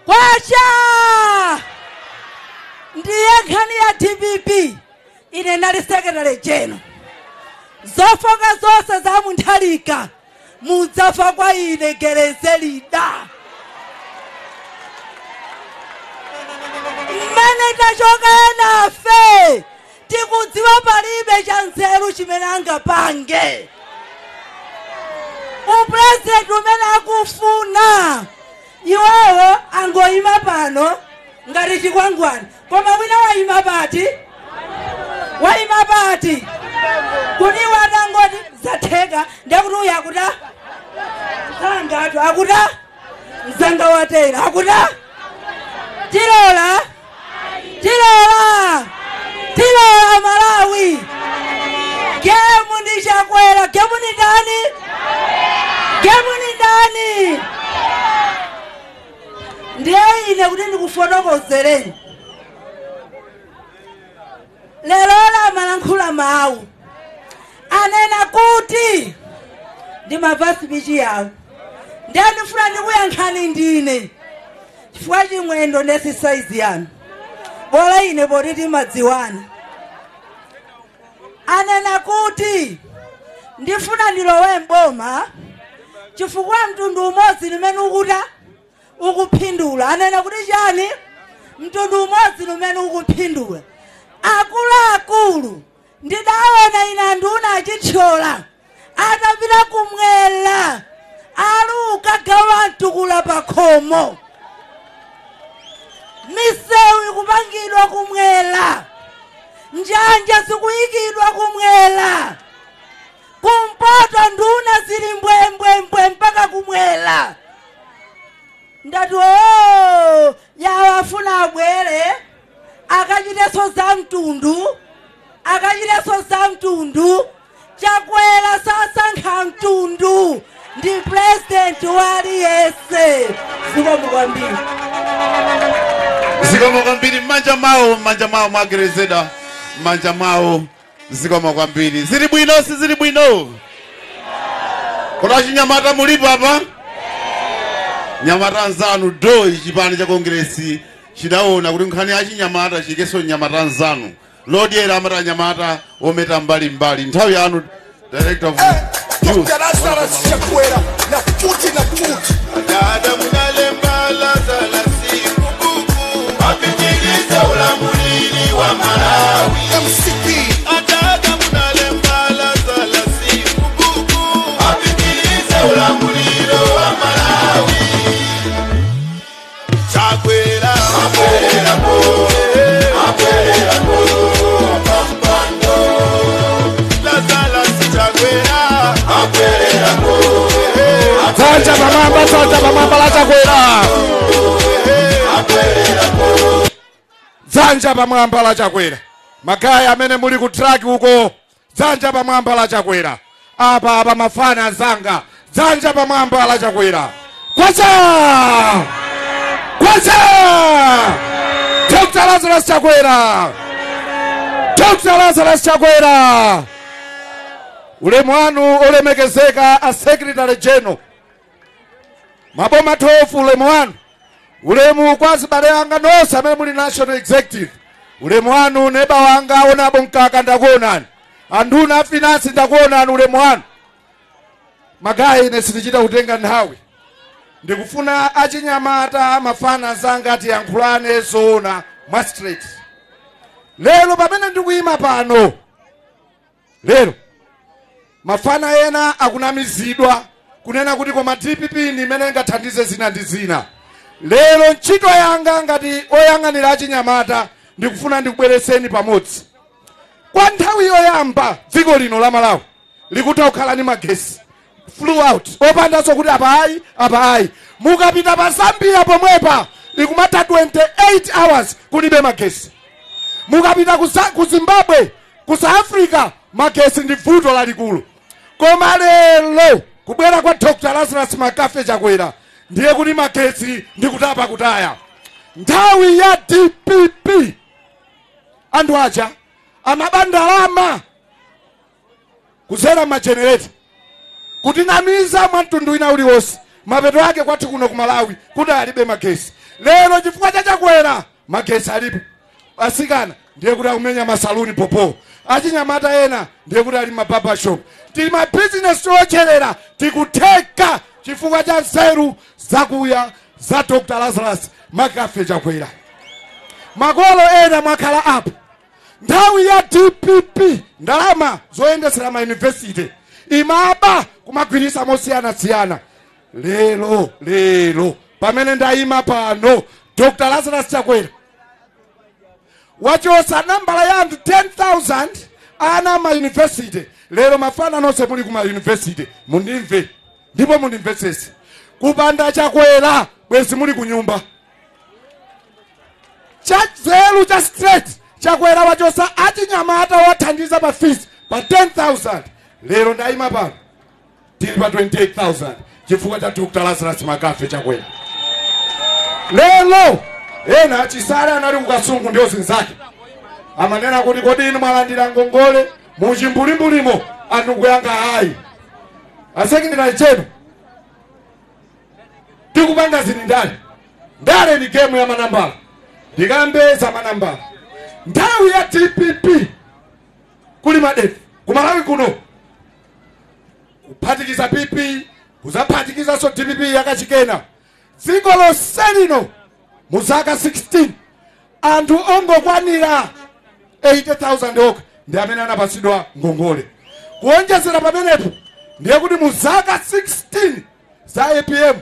Kwacha ndiye nkhani ya DPP ine nali secretary general. Zofoka zonse za Munthalika mudzafa kwa ine gereze lida. Mmene tachoka nafe tikudziwa palibe cha nzeru chimene angapange. Upresident umene akufuna iwewo angoyima pano ngati chikwangwani. Koma wina wayima pati? Wayima pati? Kuti watangoti zatheka ndekuti uya akuta sangatu akuta mzanga watera akuta tilola Malawi. Gemu ndi Chakwera. Gemu ni ndani? Gemu ni ndani? Ndiye ine kuti ndikufotokozereni. Lero amalankhula mawu anena kuti ndimva speech yawo. Ndiye ndifuna ndikuyankhani ndine chifukwa chimwendo ndesi size yanu. Bola ine poti timadziwana. Anena kuti ndifuna ndilowe mboma chifukwa mtundu umodzi limene ukuta ukuphindula anena kuti chani mtundu umodzi lumene ukuphindula akuluakulu ndidaona ine anduna achithyola atapita kumwela aluka gawa mtukula pakhomo misewu ikupangidwa kumwela njanja zikuyikidwa kumwela kumpoto nduna zili mbwembwembwe mpaka kumwela ndati yawafuna abwere akachiteso za mtundu Chakwera sasankha mtundu ndi president waliyese zikomo kwambiri zikomo kwambiri manja mawo mwagerezeda manja mawo zikomo kwambiri zili bwino si zili bwino kuna chinyamata mulipo apa nyamata nzanu doi chipani cha kongresi chidaona kuti nkhani ya chinyamata chikeso nyamata nzanu lodiera amata nyamata ometa mbali nthawi yanu director of Dr. Lazarus Chakwera na kuti dada munalemba Lazarus kubuku apitiliza ulamulili wa Malawi MCP dada munalemba Lazarus kubuku apitiliza ulamulili wa Malawi Chakwera Zanja pamwamba la Chakwera magaya amene muli ku track huko zanja pamwamba la Chakwera apa mafana zanga zanja pamwamba la Chakwera kwacha Dr. Lazarus Chakwera ulemu wanu olemekezeka a secretary general maboma tofu ulemu wanu ulemu kwa zibale yanga nonse amene muli national executive ulemu wanu neba wanga onabo mkaka ndakuonani anduna finance ndakuonani ulemu wanu magaya ine sitichita kutenga nthawi ndikufuna achinyamata mafana zanga ati yankhulane zoona mwa straight lero pamene ndikuyima pano lero mafana ena akunamizidwa kunena kuti koma DPP ni mene ngathandize zina ndi zina lero ntchito yanga ngati oyang'anira achinyamata ndikufuna ndikubwereseni pamodzi kwa nthawi yoyamba dziko lino la Malawi likutha kukhala ni magesi flew out opandanso kuti apa ayi mukapita pa Zambia pomwepa likumata 28 hours kulibe magesi mukapita ku Zimbabwe ku South Africa magesi ndi vuto lalikulu koma lero kubwera kwa Dr. Lazarus Makafe Chakwera ndiye kuti magesi ndikutapa kutaya nthawi ya DPP anthu aja amabandalama kuzera majenereta kutinamiza mwantundu ina uliwonse mapeto ake kwathu kuno ku Malawi kuti alibe magesi lero chifukwa cha Chakwera magesi alipo asikana ndiye kuti akumenya masaluni popo achinyamata ena ndiye kuti ali mababa shop tili ma business ocherera tikuteka chifukwa cha nzeru zakuya za Dr. Lazarus Makafe Chakwera makolo ena mwakhala apo nthawi ya DPP ndalama zoyendesera ma university imaba kumagwirisa mosiyana lero pamene ndayima pano Dr. Lazarus Chakwera wachosa nambala ya anthu 10,000 ana ma university lero mafana nonse muli kuma university mundimve ndipo mundimvesese kupanda Chakwera bwezi muli kunyumba chazelu cha straight Chakwera wachosa achinyamata wathandiza pa fees pa 10,000 lero ndayima pano tili pa 28,000 chifukwa cha Dr. Lazarus Makafe Chakwera lero ena achisale anali kukasungu ndio zinzake amanena kuti kodi inu mwalandira ngongole muchimbulimbulimo anthu kuyanga hayi asekindira chenu tikupanga zini ndale ni game ya manambala ndikambe za manambala nthawi ya DPP kuli madefu kumalawi kuno kuphatikiza PP kuzaphatikiza so DPP yakachikena dziko lonse lino mu zaka 16 anthu ongokwanira 80,000 okha ndi amene anapatsidwa ngongole. Kuonjezera pamenepo ndiye kuti mu zaka 16 za APM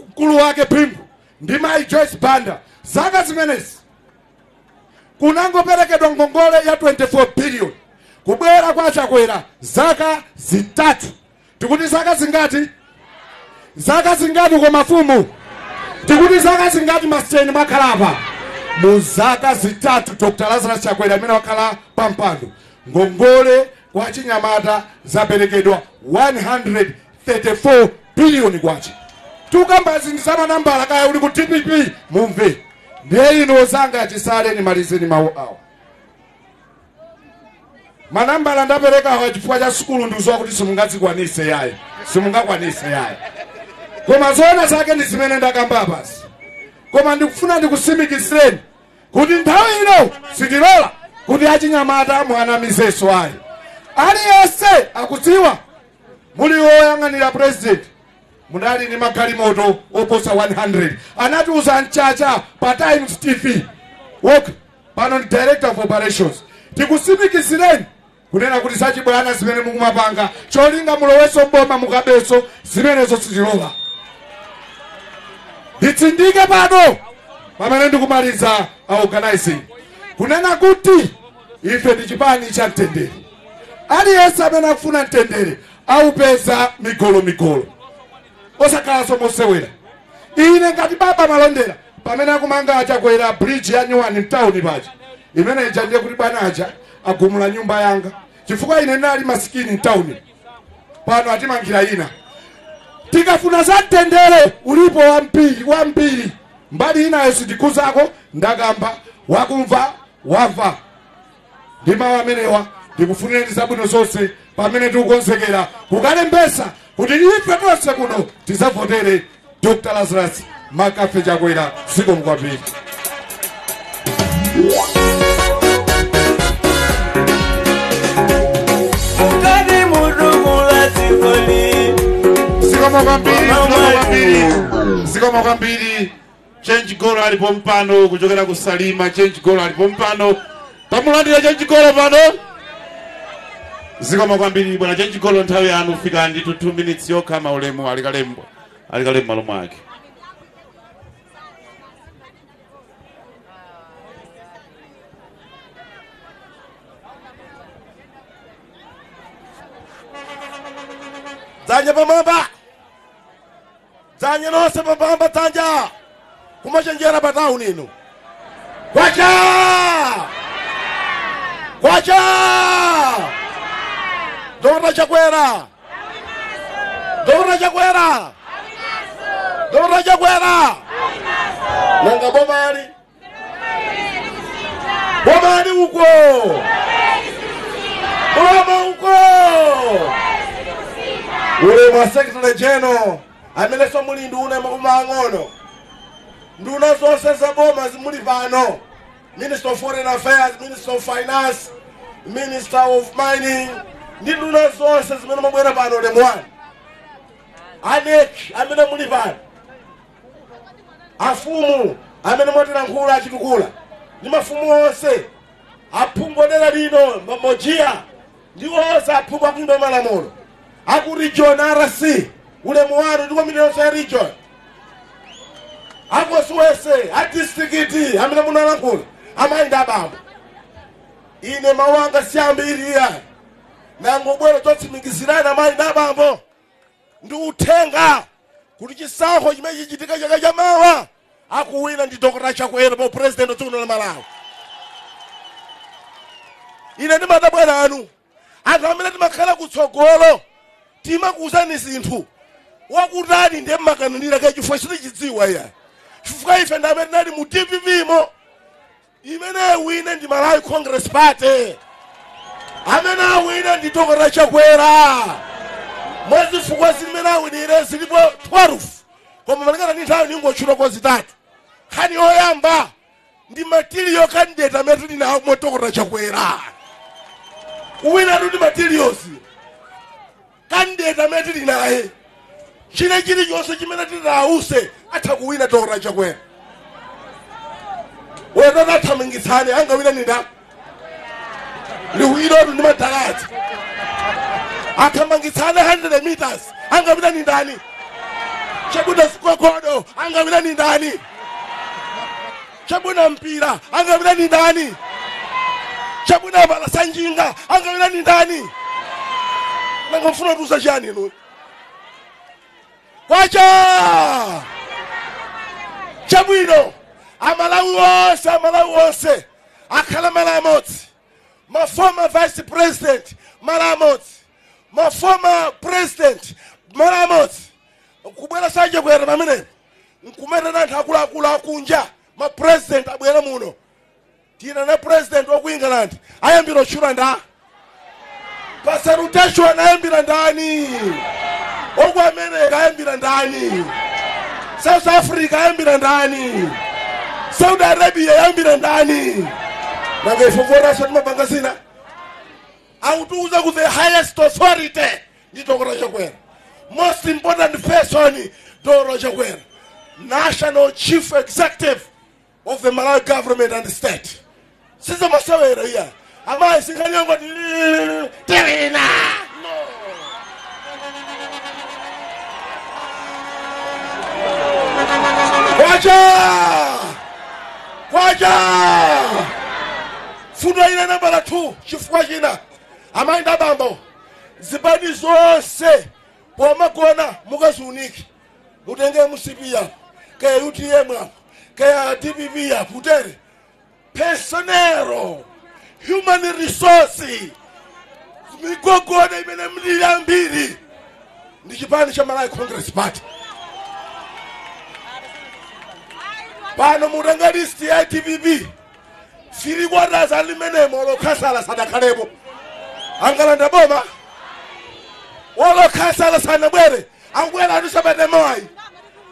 mkulu wake Phimbo ndi Mai Joyce Banda zaka zimenezi kunangoperekedwa ngongole ya 24 billion. Kubwera kwa Chakwera zaka zitatu. Tikuti zaka zingati? Zaka zingati kwa mafumu? Tikuti zaka zingati Maseni Makalapa? Mu zaka zitatu Dr. Lazarus Chakwera amene wakhala pampando ngongole kwa Chinyamata zaperekedwa 134 billion kwachi. Tukambazi ndisama nambala kaya uli ku TPP mumve. Ndiye ino zanga chisale ni malizeni mawu awo. Manambala ndapereka awa chifukwa cha sukulu ndiuzowa kuti simungadzikwanise yaye. Simungakwanise yaye. Koma zona zake ndi zimene ndakamba basi. Koma ndikufuna ndikusimikizireni kuti nthawi ino sitilola kuti Achinyamata mwanamizeso ayi. Aliyense akudziwa muli woyang'anira president munali ni magalimoto oposa 100. Anatiuza mchacha pa Times TV. Okay, pano ni director of operations. Tikusimikizireni kunena kuti zachibwana zimene mukumapanga cholinga muloweso mboma mukabeso zimenezo sitilola. Nditsindike pano pamene ndikumaliza organizing kunena kuti ife ndi chipani cha mtendere. Aliyense amene akufuna mtendere aupeza migolo osakhala somosewera. Ine ngati baba Malondera pamene akumanga Achakwera bridge ya Nyuwani mtown paja imene ija ndiye kuti bwana aja agumula nyumba yanga chifukwa ine ndali masikini mtown pano atimangira ina. Tikafuna za mtendere ulipo wambiri mbali inayo sitikuzako ndakamba wakumva wava ndi mawu amenewa ndikufunira zabwino zonse pamene tikukonzekera kukalembesa kuti ife tonse kuno tizavotere Dr. Lazarus Makafe Chakwera ziko mkwambiri. Ziko mkwambiri. Change Golo alipo mpano kuchokera kusalima. Change Golo alipo mpano. Tamulandira Change Golo pano. Ziko mkwambiri bwana Change Golo nthawi yanu fika nditu 2 minutes yokha maulemu alikalembo malomo ake. Dzanya pamamba. Dzanya nonse pamamba dzanja. Kumachenjera pa town ino. Kwacha! Kwacha! Dr. Chakwera. Dr. Chakwera. Dr. Chakwera. Nanga bomani. Bomani uko. Boma uko. Ule mwa Secretary General amene so muli nduna makumangono. Nduna zonse za boma zimuli pano. Minister of Foreign Affairs, Minister of Finance, Minister of Mining. Ndi nduna zonse zimene mabwera pano lemwani. Anek amene muli pano. Afumu amene mwatilankhula achitukula. Ndi mafumu onse aphungodera lino mamojia. Ndi onse aphunga kundo malamulo. Aku region RC ulemu wanu ndiko miliyonse ya region. Ako Suwese district amene munalankhula amainda abambo. Ine mawanga siyambiri ya nango bwera totsimikizirana amainda abambo ndi uthenga kuti chisankho chimene chichitika chaka chamawa akuwina ndi Dr. Chakwera po president otsikuno la Malawi. Ine ndimadabwera anu anthu amene timakhala kutsogolo timakuuzani zinthu wakutani ndiye mmakananira ka chifukwa sitichidziwa iya chifukwa ife ndamene tinali mu DPP mo imene awine ndi Malawi Congress Party amene awine ndi Dr. Chakwera mwazifukwa zimene awinire zilipo 12 koma malingana ndi nthawi ningotchula kwa zitatu. Nkhani yoyamba ndi material candidate amene tili nawo mo Dr. Chakwera kuwina ndi materials candidate amene tili naye chine chilichonse chimene tili ause atakuwina Dr. Chakwera. Whether that Tamingitani, angawina nida. Liwiro ni madarati. Atamangitani 100 meters, angawina nindani. Chabuna Skokodo, angawina nindani. Chabuna mpira, angawina nindani. Chabuna Malasanjinga, angawina nindani. Nangomfuna tuza jani no. Wacha! Chabuino, Amalawi wose, Akala Malamot, my former vice president, Malamot, my former president, Malamot, Kubera Saja Wera Mamine, Nkumena Hakula Kula Kunja, my president Abuela Muno, Tina president of England, I am Biro Shuranda, Pasarutashua, I am Birandani, Ogwamene, I am Birandani, South Africa, I am Birandani. Saudi Arabia yambira ndani nangefovora sema mabangazina autuza ku the highest authority ni Dr. Chakwera, most important person Dr. Chakwera, national chief executive of the Malawi government and state. Sasa masawera here ama isingaliongo terina no Kwaja! Fundo ina namba la 2, chifukwa jina. Amainda bambo. Zibani zonse. Kwa makona mugazu uniki. Mutenge MCP ya. Kaya UTM ya. Kaya DBB ya. Putere. Personero. Human resources. Migogona imene mlila mbili. Ndikipani cha Malawi Congress Party. Pano murangalisti ya TVB fili gwada za limene molo kasala sadakalebo angalanda boma wolo kasala sana bwere angwela adusabede moai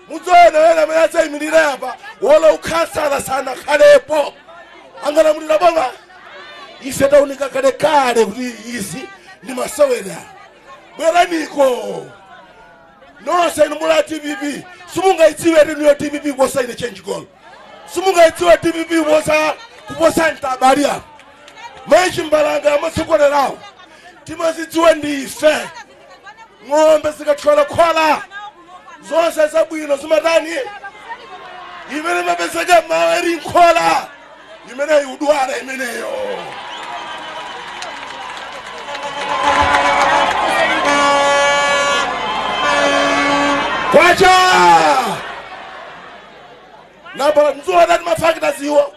muzone wela meyaza imirire hapa wolo kasala sana kalebo angala mulila boma ifeta unika kade kare kuri izi ni masawera bwela niko no se numula TVB sumunga itiwe niyo TVB bosa ine change goal. Sumunga itiwe TVB bosa ntabaria. Maishi mbalanga amasukone rao. Timasi itiwe ndi ife. Ngombe zikachwala kwala. Zonse zabuino sumatani. Imene mabesega maweri nkola. Imene yuduara imene yo. Kwacha! Nabala nzuwa ndati mafakita ziwo.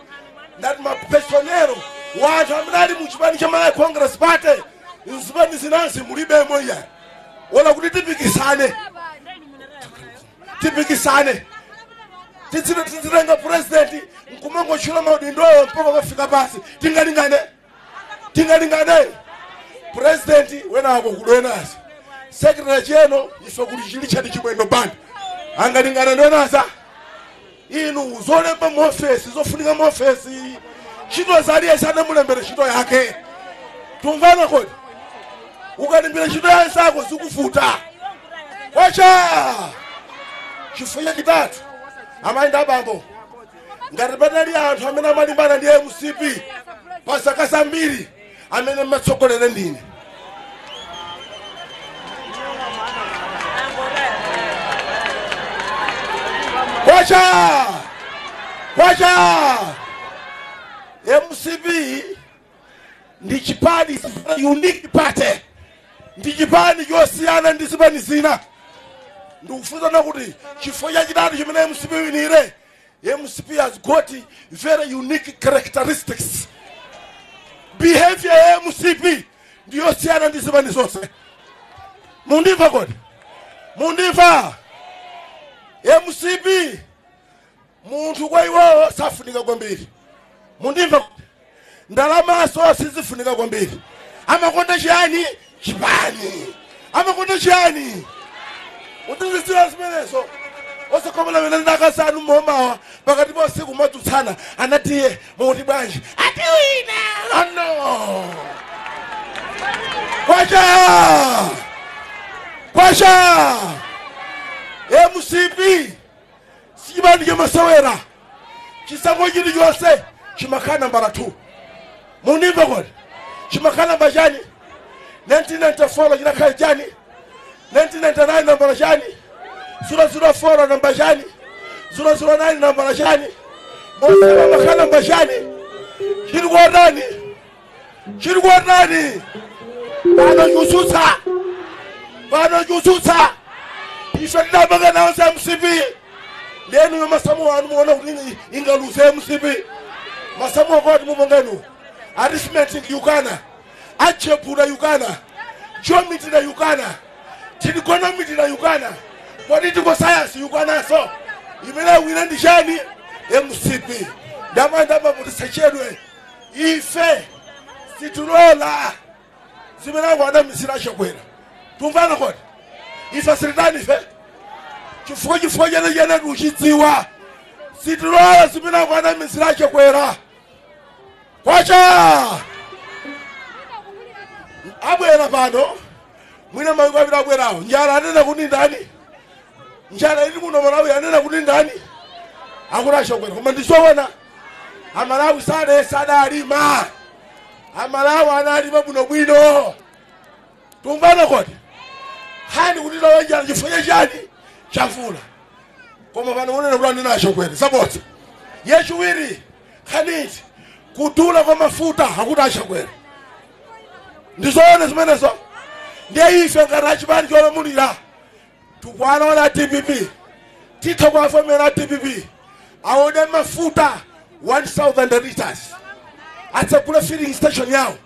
Ndati mapesonero. Watu amdali mchibani cha Malawi Congress Party. Nzibani zinansi mulibe moya. Wala kuti tipikisane. Tipikisane. Titirenga president. Nkumango chula maudindo mpoko wafika basi. Tingalingane. Tingalingane. President wena wako kudwenasi. Secretary General ife kulichilisha ndichimwendo band angalingana ndonasa inu zolemba mofesi zofunika mofesi chito zaliye sana mulembere chito yake tumvana kodi ukalimbira chito yako zikufuta wacha chifuya kitatu amainda bambo ngati badali anthu amene amalimbana ndi MCP pasaka mbiri amene matsogolera ndine Kwacha! MCP ndi chipani unique party. Ndi chipani yosiyana ndi zibani zina. Ndikufunza nakuti chifoya chitatu chimene MCP winire. MCP has got very unique characteristics. Behavior ya MCP ndi yosiyana ndi zibani zonse. Mundiva kodi? Mundiva. MCP muntu kwa iwo safunika kwambiri. Mundimva ndalama so sizifunika kwambiri. Amakonda chani? Chipani. Amakonda chani? Utizisiwa zimenezo. Osakomela wena ndakasanu moma pakati pa siku matutsana anatiye muti bwanji. Ati wina. No. Kwacha. MCP chipani cha masewera chisango chili chonse chimakhala nambala 2 munimva kodi chimakhala namba chani 1994 chinakhala chani 1999 nambala chani 004 namba chani 009 nambala chani mosema makhala namba chani chili kuotani pano chusutsa ife tinapanga nawo za MCP lenu yo masamu wanu muona kuti ingaluze MCP masamu akoti mumongenu arithmetic yukana achepura yukana geometry na yukana trigonometry na yukana political science yukana so imene wina ndishani MCP ndamandamba kuti sechedwe ife situlola zimene wana misira chakwera tumvana kodi ife silitani ife chifukwa chene tuchidziwa situlola zimene wana misira chakwera kwacha abwera pano mwina mayiko abira abwerawo njala anena kuti ndani njala ili muno Malawi anena kuti ndani akurasha kwera koma ndizoona amalawi sadalima amalawi analima bwino tumvana kodi hani kuti lawa njala chifukwa chani chafula koma pano unena kuti andinasho kwera sabota yechiwiri khaniti kudula kwa mafuta hakutasha kwera ndizoona zimenezo ndiye ife ngati chipani cholamulira tukwana TPP titha kwafomera TPP aone mafuta 1000 liters atsakula filling station yawo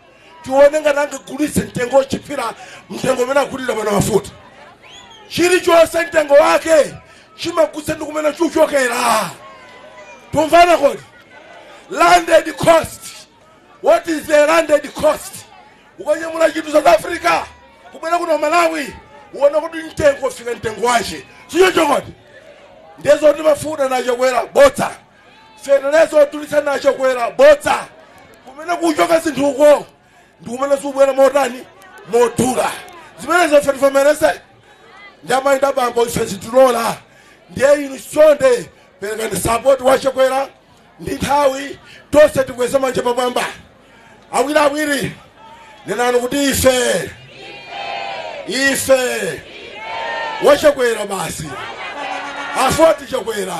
tione ngati angagulitse mtengo chipira mtengo mena kulira bana mafuta chiri chose mtengo wake chimakuse ndikumena chuchokera tumvana kodi landed cost. What is the landed cost? Ukanye muna chitu South Africa kumena kuna Malawi uona kuti mtengo fika mtengo wache siyo chokodi ndezo ndi mafuta na chokwera bota federezo tulisa na chokwera bota kumena kuchoka zinthuko ndikumena subwera motani motura zimene zaferifomerese ndama indabambo ifesi tulola ndiye inu sonde perekani support wa chokwera ndi nthawi tose tikweza manje pamwamba awiri nenano kuti ife wachakwera basi afoti chakwera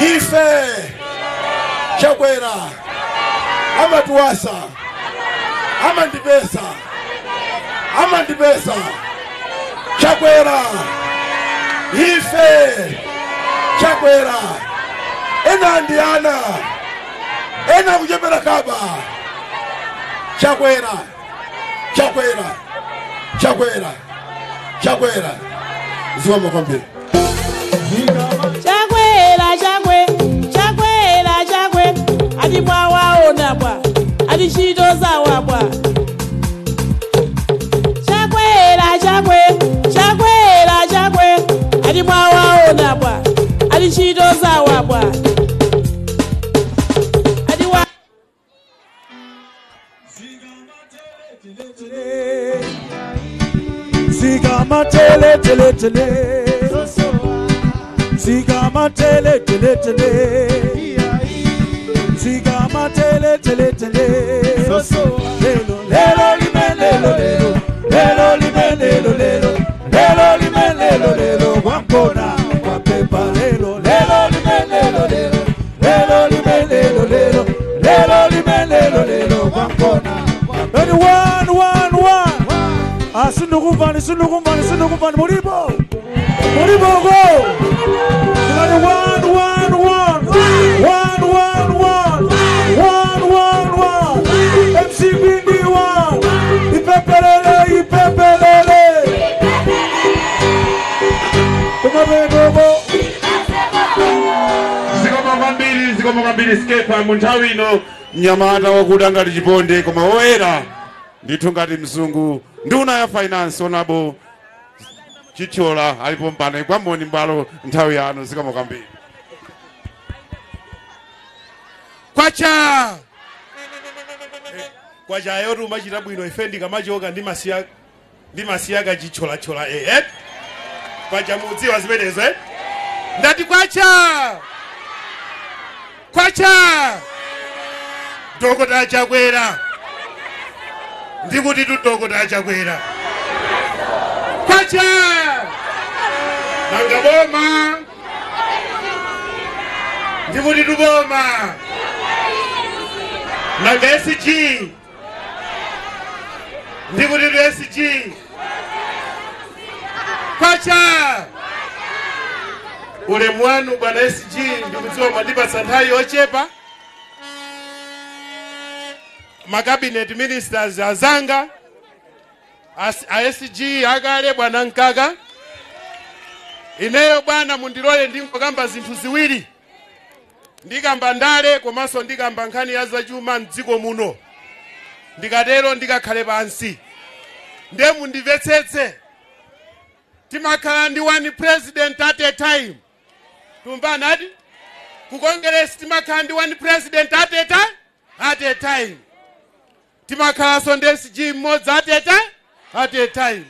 ife chakwera amatuwasa amandipesa chakwera ife chakwera ena ndiana ena kujembera kaba chakwera ziwama kwambiri chakwera ati mwawaona bwa ati chito zawa bwa chakwera ati mwawaona bwa ati chito zawa bwa ati wa Sigama tele tele tele Sigama tele tele tele Sigama tele tele tele Lelo lelo lime lelo lelo Lelo lime lelo lelo Lelo lime lelo lelo Wampona wapepa lelo Lelo lime lelo lelo Lelo lime lelo lelo Lelo lime lelo lelo Wampona one Sundukumvani Muribo go one MCP ipepelele zikoma kwambiri skepa munthawi ino mnyamata wakuda ngati chiponde koma woyera ndithu ngati mzungu nduna ya finance onabo chichola alipo mpano kwamboni mbalo nthawi yano zikoma kwambiri kwacha yotu machita bwino ife ndikamachoka ndi masiyaga chichola Kwacha mudziwa zimenezo eh? Ndati kwacha. Kwacha. Dr. Chakwera. Ndikuti tu Dr. Chakwera. Kwacha. Nanga boma. Ndikuti tu boma. Nanga SG. Ndikuti tu SG. Kwacha. Ule mwanu bwana SG ndikudziwa madiba santhai ochepa. Cabinet ministers azanga SG agale bwana Nkaga. Ineyo bwana mundilole ndingokamba zinthu ziwiri. Ndikamba ndale komanso ndikamba nkhani ya zachuma mdziko muno. Ndikatero ndikakhale pansi. Nde mundimvetsetse. Timakhala ndi one president at a time. Tumbana ati? Ku Congress timakhala ndi one president at a time. Timakhala sonde SG mmodzi at a time.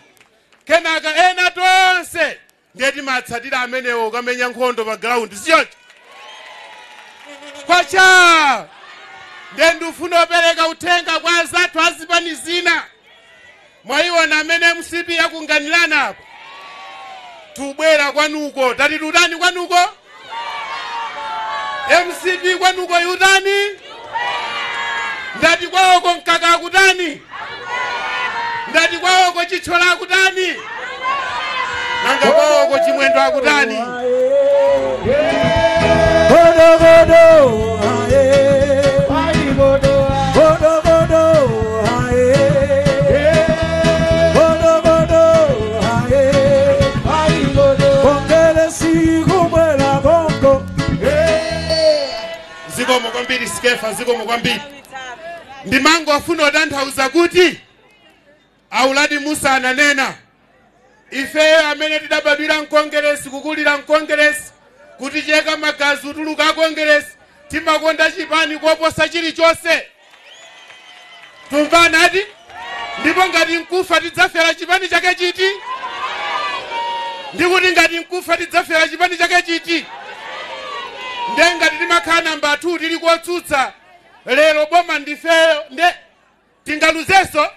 Kenaka ena tonse ndiye timatsatira amenewo kamenya nkhondo pa ground. Sichoncho? Kwacha. Ndiye ndifuna opereka uthenga kwa azathu azipani zina. Mwayiona amene MCP yakunganirana apo. Tubwera kwanuko. Tati tutani kwanuko? MCP kwanuko yutani? Ndati kwawoko Nkaka akutani? Ndati kwawoko Chichola akutani? Nanga kwawoko Chimwendo akutani? Godo godo, aye. Godo godo, aye. Godo godo, aye. Kongele si kumwela kongo. Zikomo kwambiri Skefa, zikomo kwambiri. Ndimango afuna odanthauza kuti Auladi Musa ananena ife amene tidabadwira mkongeresi kukulira mkongeresi kuti cheka magazi utuluka kongeresi timakonda chipani koposa chilichonse. Tumvana ati? Ndipo ngati nkufa tidzafera chipani chake chiti? Ndikuti ngati nkufa tidzafera chipani chake chiti? Nde ngati timakhala namba 2 tili kotsutsa lero boma ndifeyo nde tingaluzeso.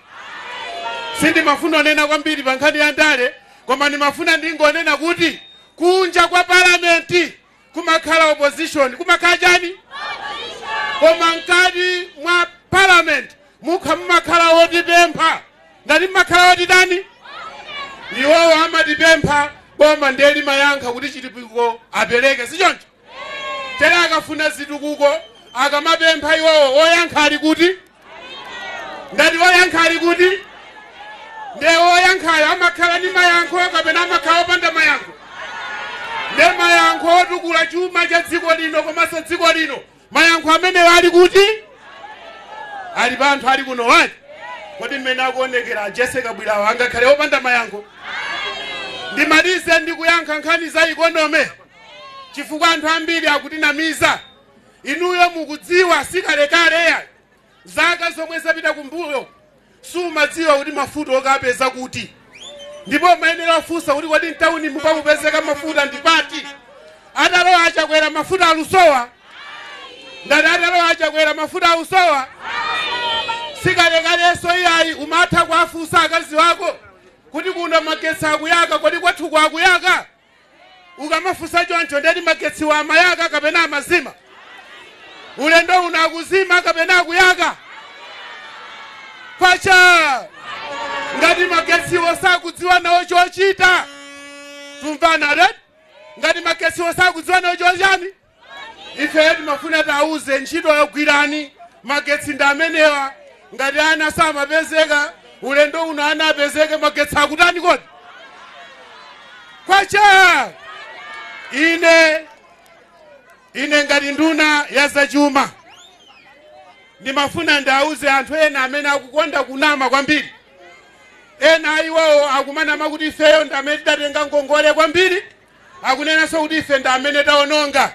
Sindimafuna onena kwambiri pa nkhani ya ndale koma ndimafuna ndingonena kuti kunja kwa parliament kumakhala opposition kumakhala chani? Koma mkati mwa parliament mumakhala otipempha. Ngati mumakhala otitani? Iwowo amatipempha boma ndiye limayankha kuti chilipiko apereke. Sichoncho? Tere akafuna zitukuko akamapempha iwowo oyankha ali kuti? Ngati oyankha ali kuti? Nde oyankhayo amakhala ndi mayankho kapena amakhala opanda mayankho? Nde mayankho otukula chuma cha dziko lino komanso dziko lino mayankho amenewo ali kuti? Ali pa anthu ali kuno wati? Kodi mmene akuonekera Jesse Kabwirawo angakhale opanda mayankho? Ndimalize ndikuyankha nkhani za economy chifukwa anthu ambiri akutinamiza. Inuyo mukudziwa sikalekale ya zaka zomwe zapita kumbuyo sumadziwa kuti mafuta okapeza kuti. Ndipo mayenera ofunsa kuti kodi mtauni mukapezeka mafuta ndipati? Atalowa Achakwera mafuta alusowa? Ngati atalowa Achakwera mafuta alusowa? Sikalekaleso iyayi umatha kuwafunsa akazi wako kuti kuno magetsi akuyaka kodi kwathu kwakuyaka? Ukamafunsa choncho ndeti magetsi wa amayaka kapena amazima? Ulendo unakuzima kapena akuyaka? Kwacha. Ngati magetsi osakudziwa nawo chochita. Tumvana red? Ngati magetsi osakudziwa nawo chochani? Ife timafuna tauze ntchito yogwirani magetsi ndi amenewa. Ngati ana samapezeka ulendo uno anapezeke magetsi akutani kodi? Kwacha. Ine ngati nduna ya zachuma ndimafuna ndauze anthu ena amene akukonda kunama kwambiri. Ena iwowo akumanama kuti ifeyo ndi amene tidatenga ngongole kwambiri. Akunenanso kuti ife ndi amene taononga.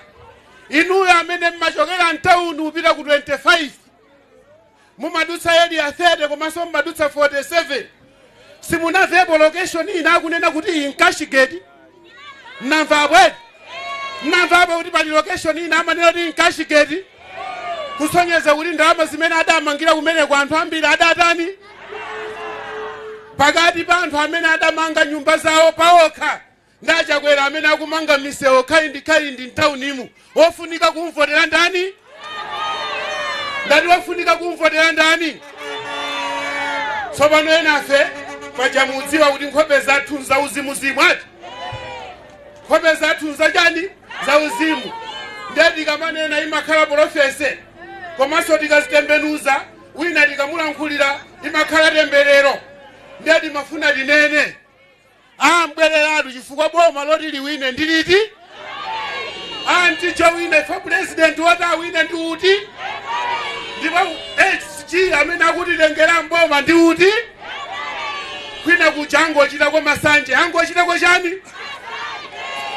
Inuyo amene mmachokera mtauni upita ku 25 mumadutsa area 30 komanso mumadutsa 47 simunavepo location ina akunena kuti Nkashigeti Mnamva kuti pali location ina amanena kuti nkashigeti kusonyeza kuti ndalama zimene adamangira kumene kwa anthu ambiri adatani pakati pa anthu amene adamanga nyumba zawo paokha ndachakwera amene akumanga misewu khayindi mtaunimu ofunika kumvotera ndani? Ndati ofunika kumvotera ndani? Tsopano enafe pajamudziwa kuti nkhope zathu nzauzimu ati nkhope zathu nzachani zauzimu ndeti kamanena imakhala profese komanso tikazitembenuza wina tikamulankhulira imakhala temberero ndeti mafuna tinene mbwereratu chifukwa boma loti liwine ndiliti anticho wine ife president woti awine ndi uti ndipo HG amene akutitengera mboma ndi uti kwina kuja angochitako masanje angochitako chani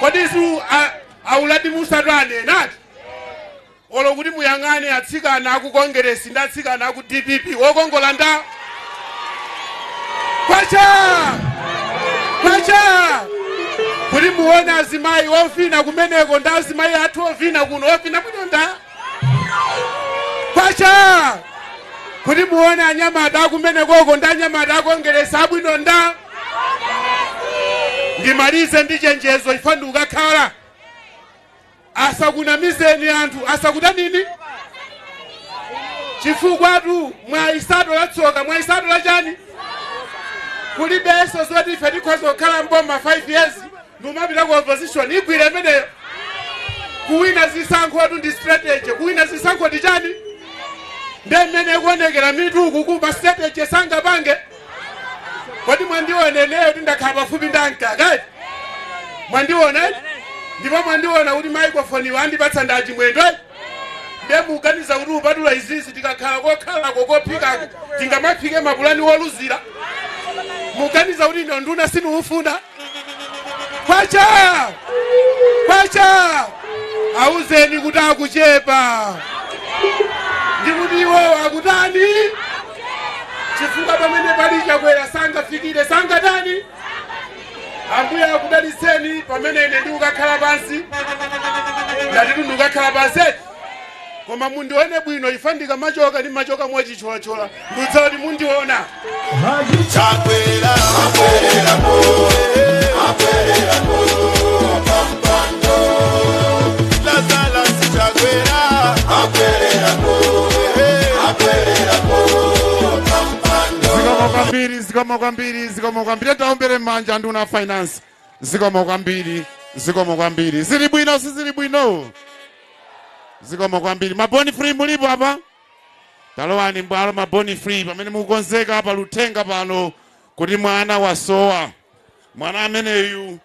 kodisu auladi musatane nati olo kuti muyang'ane atsikana aku Congress ndi atsikana aku DPP wokongola nda kwacha kuti muone azimayi ofina kumeneko nda azimayi athu ofina kuno ofina bwino nda kwacha kuti muone anyamata akumenekoko ndi anyamata akongeresa abwino nda ndimalize ndi chenjezo ifa ndi ukakhala asakunamizeni anthu asakuta nini chifukwatu mwayisato la tsoka mwayisato la chani kulibenso zoti ife tikhoza kukhala mboma 5 years numapita ku opposition igwire imeneyo kuwina zisankho atu ndi strategy kuwina zisankho ndi chani ndemene kuonekera mituku kuba strategy sangapange kodi mwandione neyo tindakhala pafupi ndankakati mwandiona ndipo mwandiona kuti microphone wandipatsa ndachi mwendo ndemuganiza kuti upatula izizi tikakhala kokhalako kophikako tingamaphike mapulani woluzira muganiza kuti ino nduna sinuufuna kwacha auzeni kuti akuchepa ndikuti iwo akutani chifukwa pamene pali chakwera sangafikire sangatani ambuye akudaliseni pamene ine ndikukakhala pansi ndatitu ndikukakhala pansi koma mundione bwino ifa ndikamachoka ndi machoka mwachicholachola ndudza kuti mundiona chakwera zikomo kwambiri taombere manja nduna finance zikomo kwambiri zili bwino sizili bwino zikomo kwambiri maboni free mulipo apa talowani mbwalo maboni free pamene mukukonzeka apa lutenga pano kuti mwana wasowa mwana ameneyu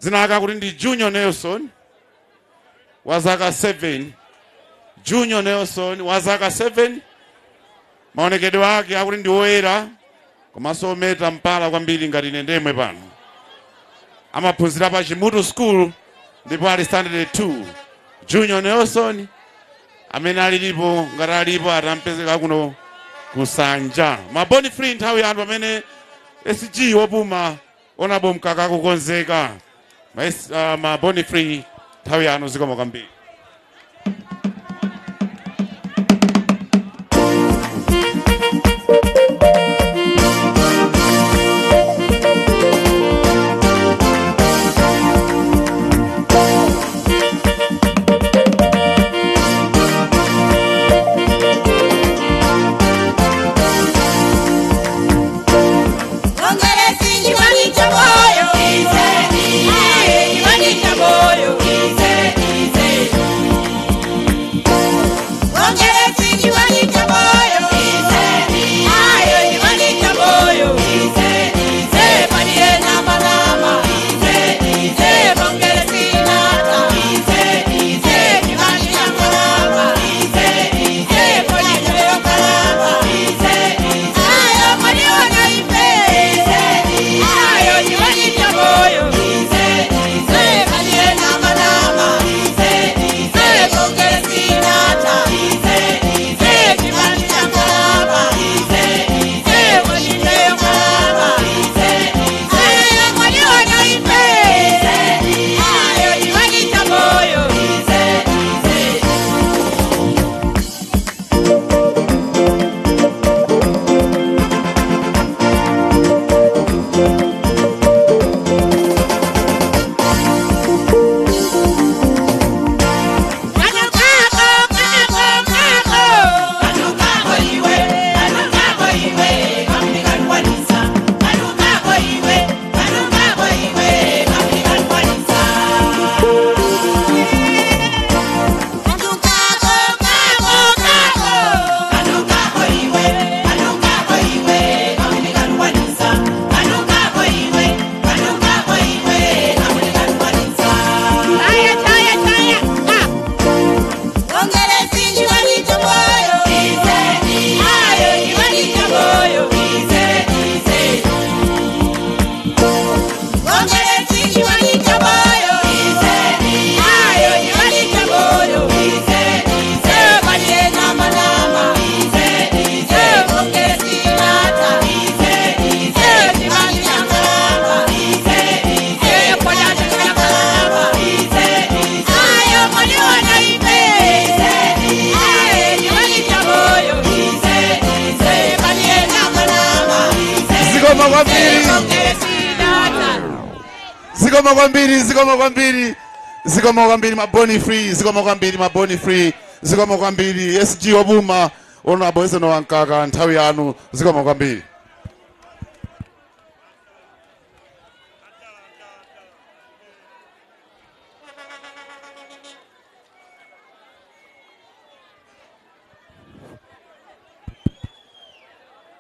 dzina lake kuti ndi Junior Nelson wazaka 7 Junior Nelson wazaka 7 maonekedwe ake akuti ndi woyera komanso ometa mpala kwambiri ngati ine ndemwe pano amaphunzira pa Chimutu School ndipo ali standard 2 Junior Nelson amene alilipo ngati alipo atampezeka kuno kusanja maboni free nthawi yanu pamene SG wopuma onabo mkaka kukonzeka maboni free nthawi yanu zikomo kwambiri Ize, maboni free, maboni free, SG Obuma, Honorable Eseno Wankaka, and Tawianu, zikomo kwambiri.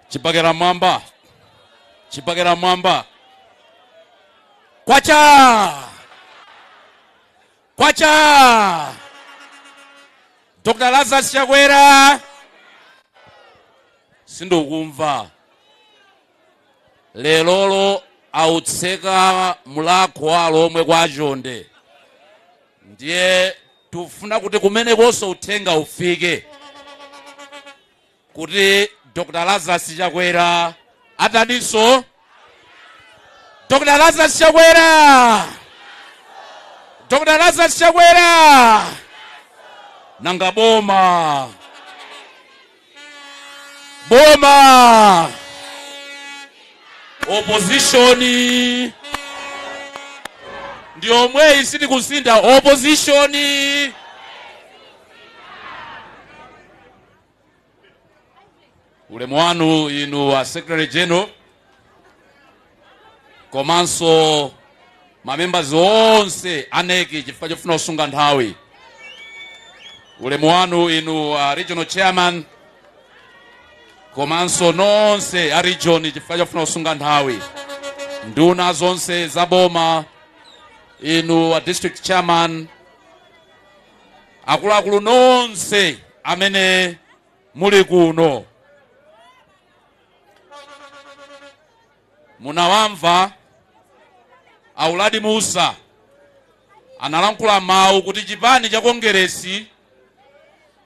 Chipagera mwamba. Kwacha. Dr. Lazarus Chakwera. Sindo kumva. Lelolo autseka mulako alomwe kwa Jonde. Ndiye tufuna kuti kumene koso utenga ufike. Kuti Dr. Lazarus Chakwera ataniso. Dr. Lazarus Chakwera. Nanga boma. Oppositioni. Ndio mwe isiti kusinda oppositioni. Ulemu wanu inu wa Secretary General. Komanso mamembers onse aneki chifukwa chofuna usunga nthawi. Ulemu wanu inu wa Regional Chairman. Komanso nonse a region chifukwa chofuna usunga nthawi. Nduna zonse zaboma inu wa District Chairman. Akuluakulu nonse amene muli kuno. Munawamva Auladi Musa analankhula mawu kuti chipani cha Kongeresi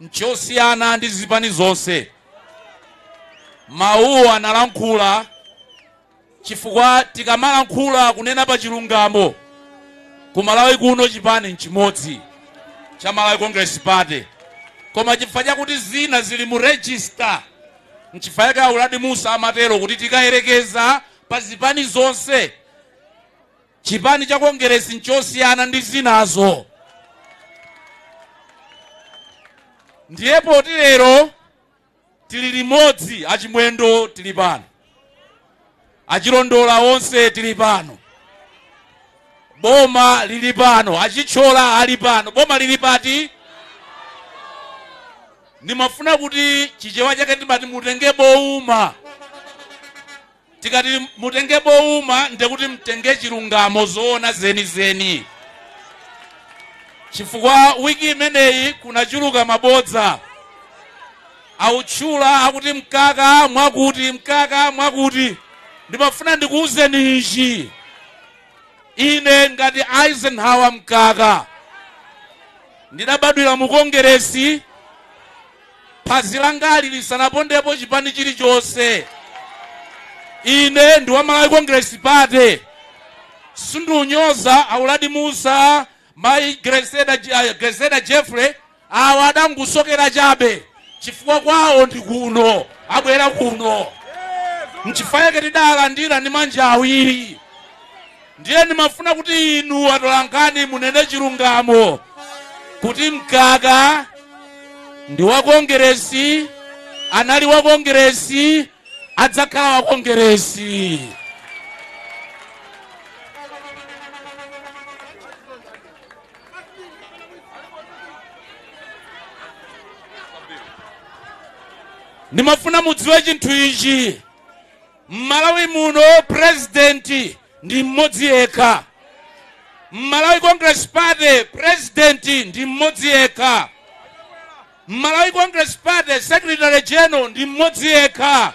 nchosiyana ndi zipani zonse. Mawu analankhula chifukwa tikamalankhula kunena pa chilungamo ku Malawi kuno chipani nchimodzi cha Malawi Congress Party. Koma chifukwa chakuti zina zili mu register nchifukwa cha Auladi Musa amatero kuti tikayerekeza pa zipani zonse chipani cha Kongeresi nchosiyana ndi zinazo. Ndiyepo lero tili limodzi, achimwendo tili pano, achilondola onse tili pano, boma lili pano, achichola ali pano. Boma lili pati? Nimafuna kuti chichewa chake timati mutenge bouma. Tikati mutenge bouma ndekuti mtenge chilungamo zoona zeni. Chifukwa wiki imeneyi kunachuluka mabodza. Auchula akuti mkaka mwakuti. Ndimafuna ndikuuzeni ichi. Ine ngati Eisenhower mkaka. Ndinabadwira mu Kongeresi. Phazi langali lisanapondepo chipani chilichonse. Ine ndi wa Malawi Congress Party. Sindunyoza Auladi Musa, Mai Greseda Jeffrey, awangusokera chabe. Chifukwa kwawo ndi kuno, abwera kuno. Nchifukwa tidala ndira ndi manja awiri. Ndiye ndimafuna kuti inu atolankani munene chilungamo. Kuti mkaka ndi wa Kongeresi, anali wa Kongeresi, adzakhala wa Kongeresi. Nimafuna mudziwe chinthu ichi. Malawi muno president ndi mmodzi yekha. Malawi Congress Party president ndi mmodzi yekha. Malawi Congress Party Secretary General ndi mmodzi yekha.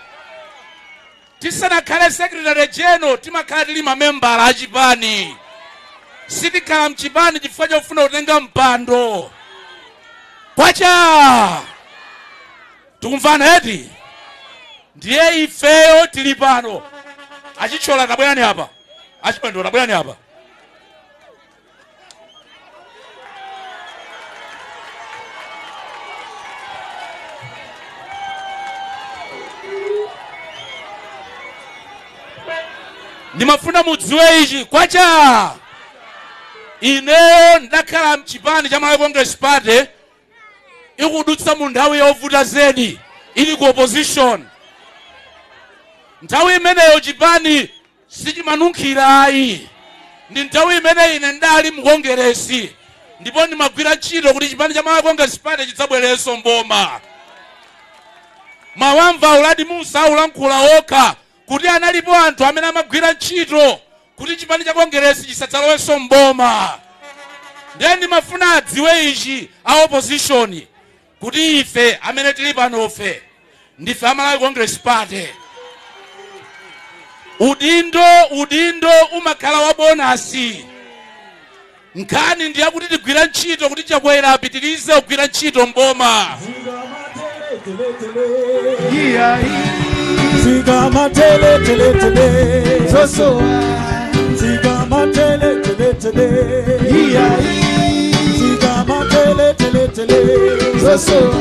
Tisanakhale Secretary General timakhala tili mamembala achipani. Sitikhala mchipani chifukwa chofuna kutenga mpando. Kwacha! Tukumvana eti? Ndiye ifeyo tili pano. Achichola tabwerani hapa. Achipando tabwerani hapa. ndimafuna mudziwe ichi kwacha ineyo ndakhala mchipani cha Malawi Congress Party ikudutsa mu nthawi yovuta zedi ili ku opposition. Nthawi imeneyo chipani sichimanunkhira ayi, ndi nthawi imene ine ndali mkongeresi ndipo ndimagwira ntchito kuti chipani cha Malawi Congress Party chidzabwererenso mboma. Mawamva uladi Musa ulankhula okha kuti analipo anthu amene amagwira ntchito kuti chipani cha kongeresi chisadzalowenso mboma. Ndiye ndimafuna adziwe ichi a opposition kuti ife amene tili panofe ndife Malawi Congress Party. Udindo umakhala wa bonasi. Nkhani ndiye kuti tigwira ntchito kuti Chakwera apitirize kugwira ntchito mboma. Zigama tele tele tele Zosoa Zigama tele tele tele Zigama tele tele tele Zosoa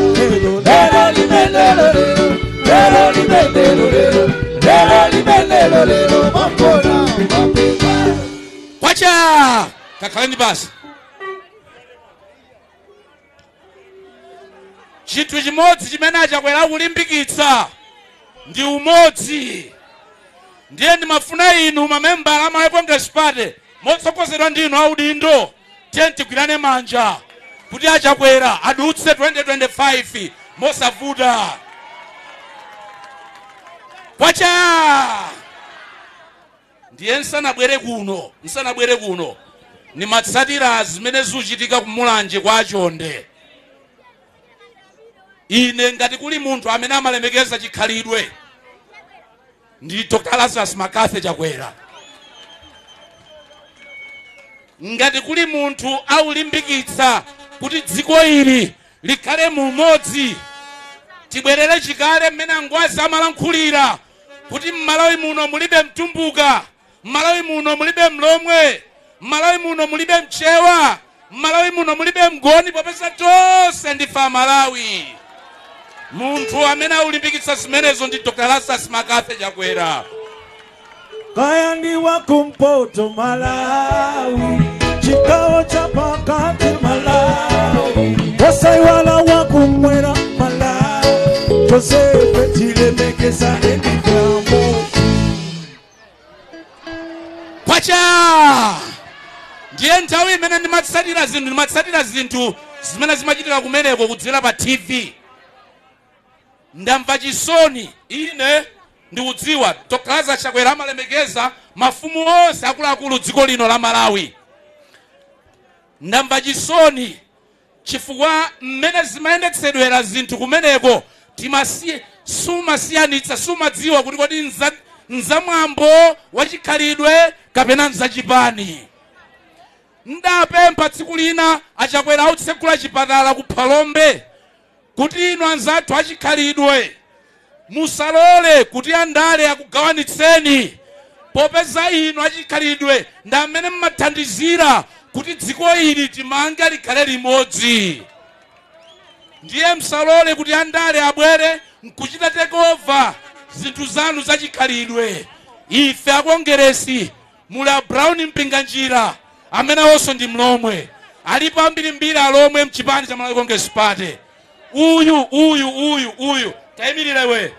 Lelo limelelo lelo Lelo limelelo lelo Lelo limelelo lelo Mambona Mambona Kwacha kakhalani basi. Chinthu chimodzi chimene Chakwera kulimbikitsa ndi umodzi. Ndiye ndimafuna inu mamembala a Malawi Congress Party motsogozedwa ndinu audindo tiye tigwirane manja kuti Chakwera adutse 2025 mosavuta. Kwacha ndiye nsanabwere kuno nimatsatira zimene zikuchitika kumulanje kwa achonde. Ine ngati kuli munthu amene amalemekeza chikhalidwe ndi Dr. Lazarus Makathe Chakwera. Ngati kuli munthu aulimbikitsa kuti dziko ili likhale mu umodzi, tibwerere chikale mmene angwazi amalankhulira kuti m'Malawi muno mulibe mtumbuka, m'Malawi muno mulibe mlomwe, m'Malawi muno mulibe mchewa, m'Malawi muno mulibe mgoni, popeza tonse ndife Amalawi. Munthu amene aulimbikitsa zimenezo ndi Dr. Lazarus Makathe Chakwera. Kaya ndi wakumpoto Malawi Chigawo cha pakati Malawi Wasaiwala wakumwera Malawi Joseph chilemekeza endikambo. Kwacha ndiye nthawi imene ndimatsatira zinthu zimene zimachitika kumeneko kudzera pa TV. Ndamva chisoni ine ndikudziwa Dr. Lazarus Chakwera amalemekeza mafumu onse akuluakulu dziko lino la Malawi. Ndamva chisoni chifukwa mmene zimayendetsedwera zinthu kumeneko sumasiyanitsa sumadziwa kuti kodi nzamwambo wachikhalidwe kapena nzachipani. Ndapempha tsiku lina Chakwera autsekula chipatala ku Phalombe kuti inu anzathu achikhalidwe musalole kuti andale akugawanitseni, popeza inu achikhalidwe ndi amene mmathandizira kuti dziko ili timange likhale limodzi. Ndiye msalole kuti andale abwere nkuchita takeover zinthu zanu zachikhalidwe. Ife akongeresi muli a Brown Mpinganjira amene onso ndi mlomwe, alipo ambirimbiri alomwe mchipani cha Malawi Congress Party. Uyu tayimirira we.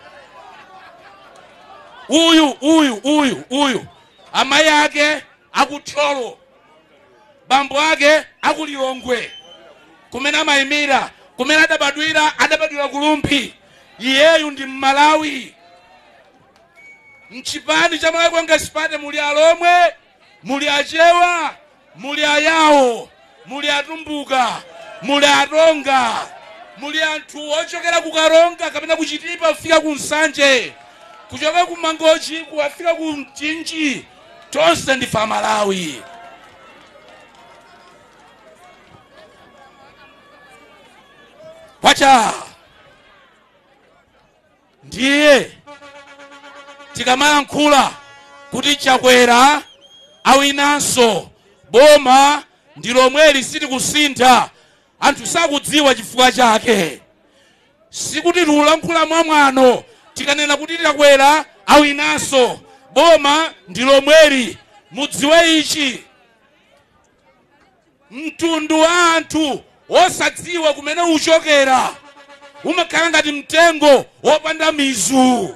Uyu amayi ake akuthyolo, bambo ake akulilongwe, kumene amayimira, kumene adabadwira kulumpi. Iyeyu ndi Mmalawi. Mchipani cha Malawi Congress Party muli alomwe, muli achewa, muli ayawo, muli atumbuka, muli atonga, muli anthu ochokera ku Karonga kapena kuchitipa kufika ku Nsanje, kuchoka ku Mangochi kufika ku Mchinji, tonse ndife Amalawi. Kwacha ndiye tikamalankhula kuti Chakwera awinanso boma ndi lomweli sitikusintha, anthu sakudziwa chifukwa chake. Sikuti lulankhula mwamwano tikanena kuti Chakwera awinanso boma ndilomweri mudziwe ichi mtundu wa anthu osadziwa kumene uchokera umakhala ngati mtengo wopanda mizu.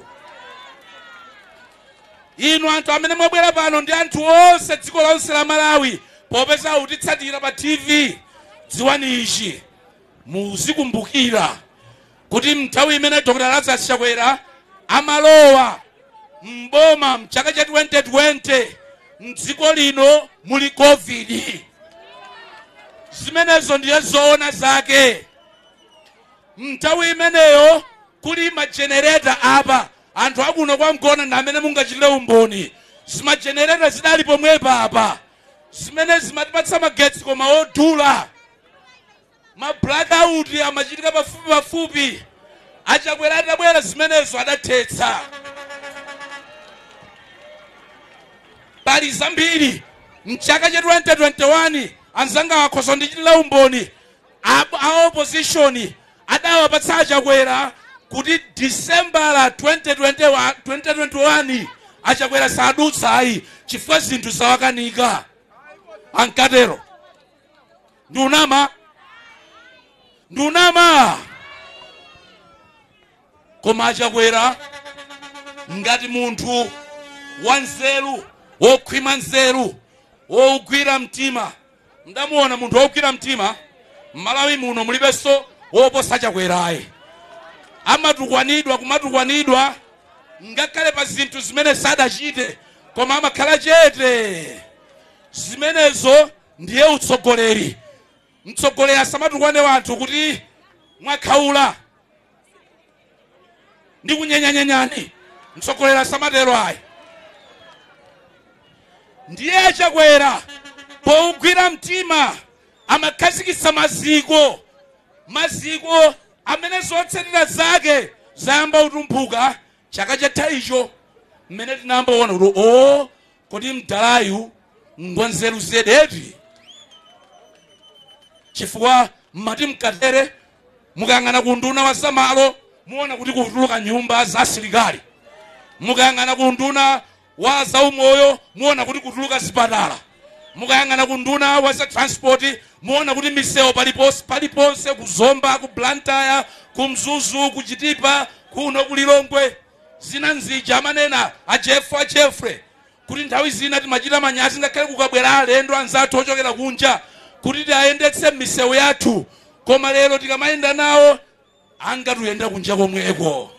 Inu anthu amene mwabwera pano ndi anthu onse dziko lonse la Malawi popeza utitsatira pa TV, dziwani ichi muzikumbukira kuti mnthawi imene Dr. Lazarus Chakwera amalowa mboma mchaka cha 2020 mdziko lino muli COVID. Zimenezo ndiye zoona zake. Mnthawi imeneyo kuli majenereta apa anthu akuno kwa Mgona na amene mungachitire umboni. Zimajenereta zidali pomwepa apa zimene zimatipatsa magetsi koma odula. Ma blackout amachitika pafupi. Achakwera atabwera zimenezo adathetsa. Pali zambiri mchaka cha 2021 anzanga akhoza ndichitira umboni a opposition adawapatsa Achakwera kuti December la 2021 Achakwera sadutsa ayi chifukwa zinthu zawakanika ankatero. Ndunama koma Achakwera ngati munthu wanzeru wokhwima nzeru wogwira mtima. Ndamuona munthu wogwira mtima Malawi muno mulibenso woposa Achakwerayi. Amatukwanidwa kumatukwanidwa ngakhale pa zinthu zimene sadachite koma amakhala chete. Zimenezo ndiye utsogoleri. Mtsogoleri asamatukwane wanthu kuti mwakhaula ndi kunyenyanyenyani. Mtsogoleri asamatero ayi. Ndiye Achakwera pogwira mtima amakhazikitsa maziko amene zotsatira zake zayamba kutumphuka chaka chatha icho mmene tinayamba kuona kuti kodi mdalayu ngwanzeru zedeti. Chifukwa mmati mkatere mukayang'ana ku nduna wa zamalo muona kuti kutuluka nyumba za asilikali. Mukayang'ana ku nduna wa zaumoyo muona kuti kutuluka zipatala. Mukayang'ana ku nduna wa za transport muona kuti misewu paliponse kuzomba ku Blantyre ku Mzuzu ku Chitipa kuno ku Lilongwe. Zina nzija amanena Jeffrey kuti nthawi zina timachita manyazi ngakhale kukabwera alendo anzathu ochokera kunja kuti tiyendetse misewu yathu koma lero tikamayenda nawo angatuyenda kunja komweko.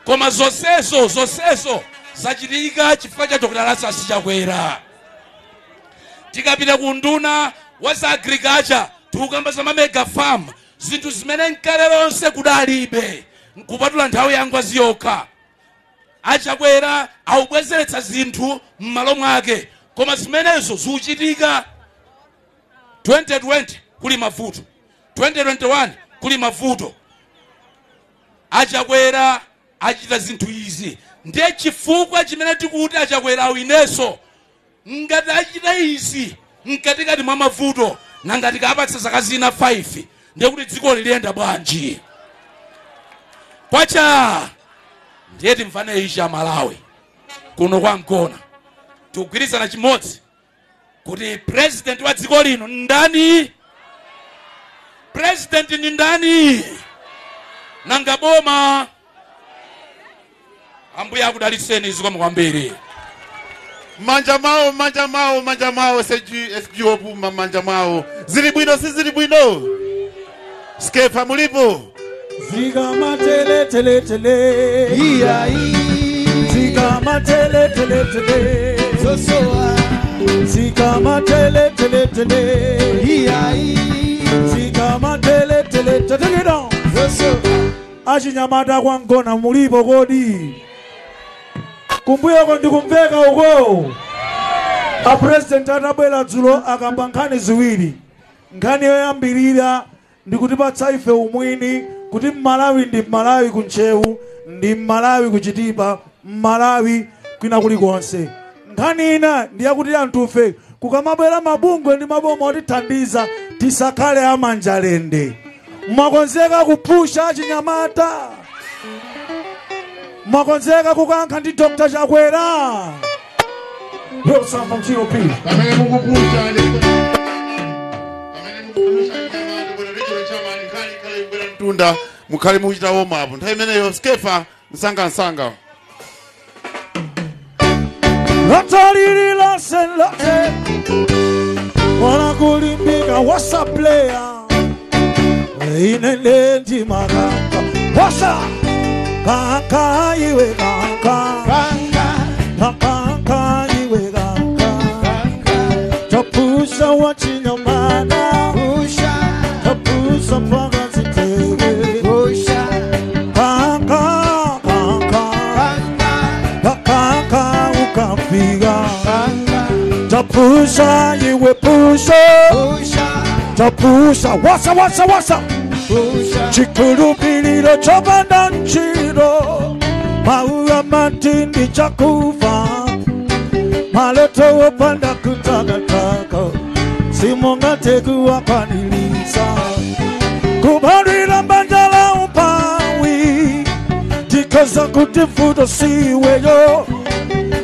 Koma zonsezo zachitika chifukwa cha Dr. Lazarus Chakwera. Tikapita ku nduna wa za agriculture tikukamba za mega farm zinthu zimene nkale lonse kudalibe kupatula nthawi ya ngwazi yokha. Achakwera awubwezeretsa zinthu m'malo mwake koma zimenezo zikuchitika. 2020 kuli mavuto, 2021 kuli mavuto. Achakwera achita zinthu izi ndiye chifukwa chimene tikuti Achakwera awinenso. Ngati achita izi mkatikati mwa mavuto na ngati kapatsa zaka zina 5 ndiye kuti dziko liliyenda bwanji. Kwacha ndiye timvane ichi Malawi kuno kwa Mgona tikugwirizana chimodzi kuti president wa dziko lino ndani. President ni ndani? Nanga boma. Ambuye akudalitseni zikomo kwambiri. Manja mawo SG Opuma manja mawo. Zili bwino si zili bwino? Skefa mulipo? Zigama tele tele tele. Zigama tele tele tele. Zigama tele tele tele. Zigama tele tele tele. Achinyamata kwa Mgona mulipo kodi? Kumbuyo ko ndikumveka uko. A president atabwera dzulo akamba nkhani ziwiri. Nkhani yoyambirira ndikutipatsa ife umwini kuti Malawi ndi Malawi kunchewu, ndi Malawi kuchitipa, Malawi kwina kulikonse. Nkhani ina ndiyakuti anthufe kukamabwera mabungwe ndi maboma otithandiza tisakhale amanjalende. Mwakonzeka kupusha achinyamata? Mwakonzeka kukankha ndi Dr. Chakwera? Real sound from T.O.P. Tunda mukhali muchita warm up nthawi imeneyo skefa nsanga Ratalili la senlate wanakulimbika wasa player inende ndimaganga wasa kaka iwe kaka iwe kaka tapusha wachinyamana tapusha mpaka zitege kaka ukapiga tapusha iwe pusha tapusha wasa chikulupililo chopanda nchilo maua matindi chakufa maleto wopanda kutakataka simonga tekuwa kwanilisa kubalila mbandala upawi tikoza kutifuto siweyo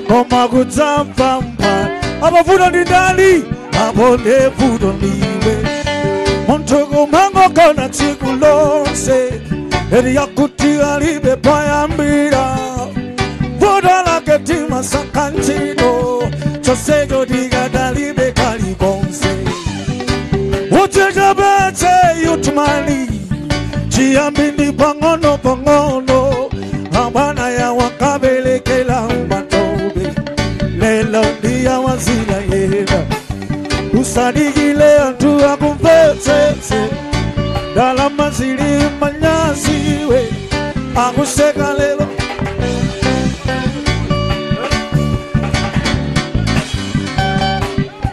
koma kudzamva mpa abavuto ndi ndani abone vuto ndiwe muntu kumango kona tsiku lonse eri yakuti alibe payambira vuto lake tima sakantino chosecho tikadalibe kalikonse utikabete yutumali chiyambi ndi pang'ono amana ya wakabelekela umatobe lelo ndiya wazila yena usadikile antu akumvetsetse dalama zili manyasiwe akuseka lelo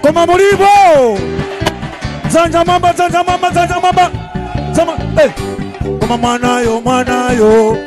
koma mulipo dzanja mamba koma mwanayo mwanayo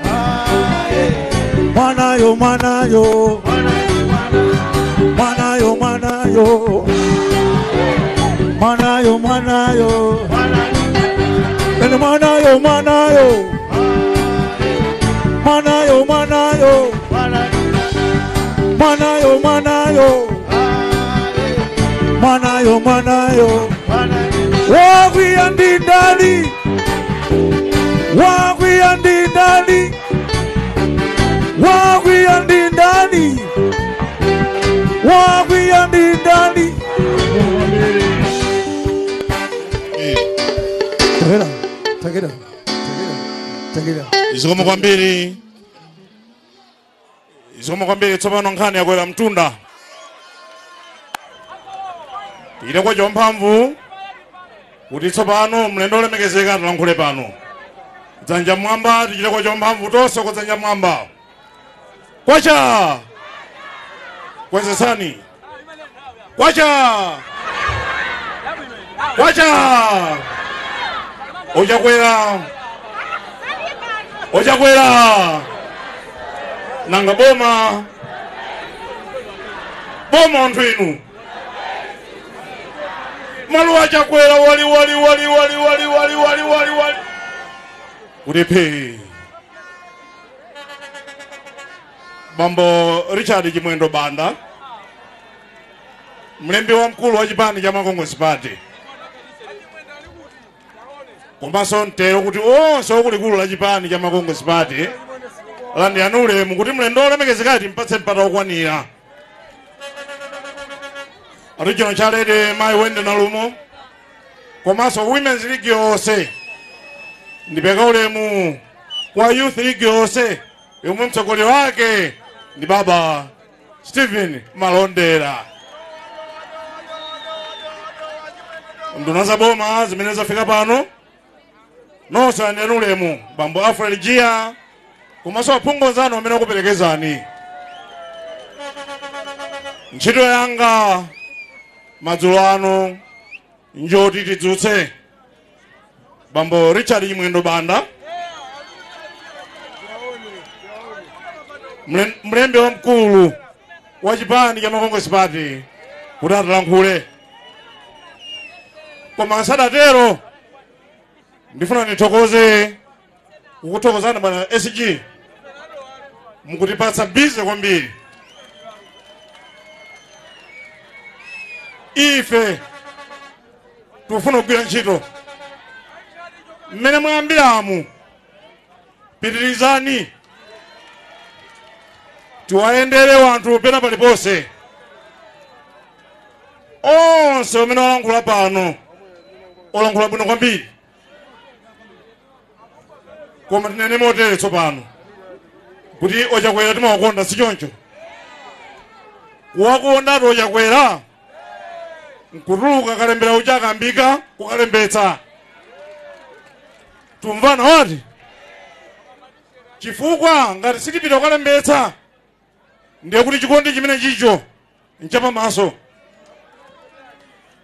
Izikomo kwambiri tsopano nkhani yakwera mtunda ile kwa jomphamvu kuti tsopano mlendo olemekezeka tulankhule pano dzanja mwamba tichile kwa jomphamvu tonse kwa dzanja mwamba kwacha kwezesani kwacha ojakwera nanga boma nthu inu maluwa chakwera wali ulipe Bambo Richard Chimwendo Banda mlembi wa mkulu wa chipani cha Makongosi Party komanso ntero kuti onse okulikulu la chipani cha Makongosi Party landi anule mukuti mlendo olemekezekati mpatse mpata okwanira Regional Chalede Mai Wende Nalumo komanso Women's League yonse ndipeka ulemu kwa Youth League yonse yomwe mtsogolero wake ndi Baba Stephen Malondera nduna za boma zimene zafika pano nonse ani ulemu Bambo Alfred Gia komanso aphungozano amene akuperekezani ntchito yanga madzulo ano njoti tidzutse Bambo Richard Chimwendo Banda mlembi wa mkulu wa chipani cha Makongosi Party kuti atilankhule koma asadatero ndifuna nithokoze kukuthokozana bwana SG mukutipatsa bize kwambiri ife tufuna kugwira ntchito mmene mwayambiramu pitirizani tiwayendere wanthu pena paliponse onse omene walankhula pano olankhula bwino kwambiri koma tinene motere tsopano kuti Ochakwera timawakonda sichoncho kuwakonda Ochakwera nkutuluka kalembera uja akambika kukalembetsa tumvana wati chifukwa ngati sitipita kukalembetsa ndiye kuti chikondi chimene chicho nchapamaso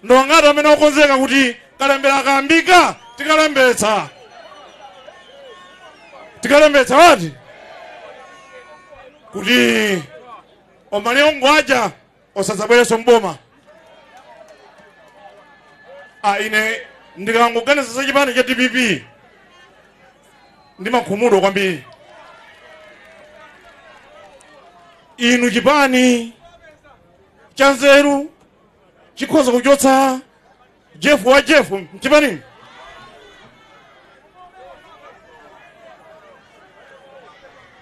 ndo ngati amene okonzeka kuti kalembera akambika tikalembetsa wati kuti omaliongo aja osadzabwereso mboma. Ine ndikangoganiza za chipani cha DPP ndi makhumudo kwambiri. Inu chipani cha nzeru chikhoza kuchotsa Jeff wa Jeff chipani.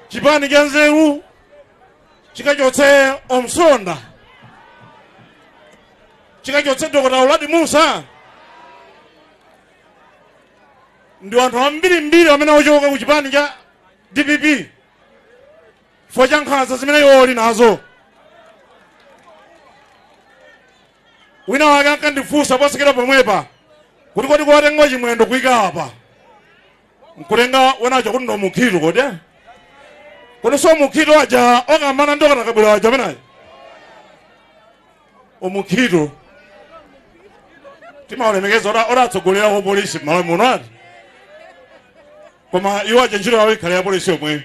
Chipani cha nzeru chikachotse Omsonda, chikachotse Dr. Auladi Musa. Ndi wanthu ambiri amene ochoka ku chipani cha DPP fo cha nkhanza zimene yoli nazo. Wina wake akandifunsa posekera pomwepa kuti kodi kuwatenga chimwendo kuyika apa nkutenga wenacho kuti ndo mukhito kodi kodi so mukhito aja okamana ndoka nakabwera aja amenayo omukhito timaolemekeza odatsogolera ko polisi malo muno ati koma iwo aja ntchito yawo ikhale ya polisi yomwe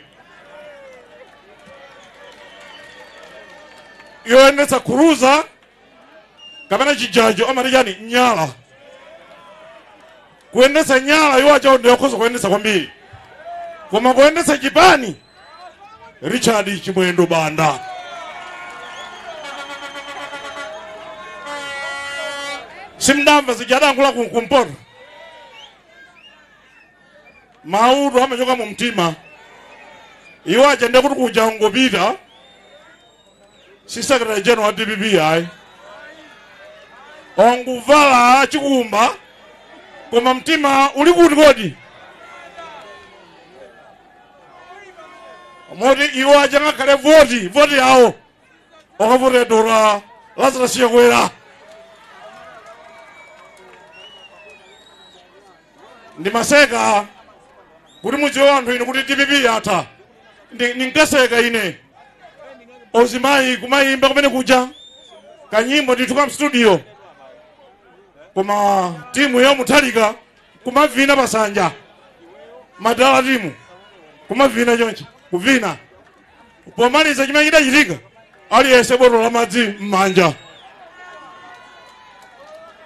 yoyendetsa khuruza kapena chijajo amati chani nyala kuyendetsa nyala iwo aja ndi okhoza kuyendetsa kwambiri koma kuyendetsa chipani Richard Chimwendo Banda. Simdamva zijadankhula kumpoto maudu amachoka mu mtima iwo achende kuti kuja ngopita si secretary general wa DPP ayi onguvala chikumba koma mtima uli kuti kodi moti iwo aja ngakhale voti yawo okavote Dora Lazarus Chakwera. Ndimaseka kuti mudziwe anthu ine kuti DPP yatha ndinkaseka ine ozimayi kumayimba kumene kuja kanyimbo ndithu ka mstudio koma timu yomuthalika kumavina pasanja madala timu kumavina chonchi kuvina pomaliza chimene chidachitika aliyense botolo la madzi m'manja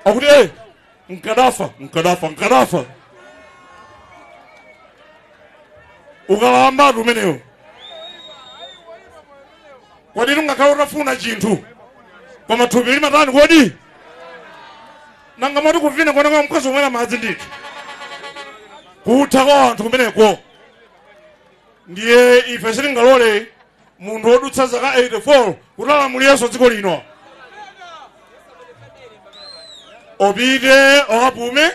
akuti nkadafa ukalamba atu umenewo kodi tungakhala utafuna chinthu koma thupi limatani kodi nanga moti kuvina kwanaka mkazi umwera madzi ndithu kutha kwa anthu kumeneko. Ndiye ife sitingalole munthu wodutsa zaka 84 kutalamuliraso dziko lino opite okapume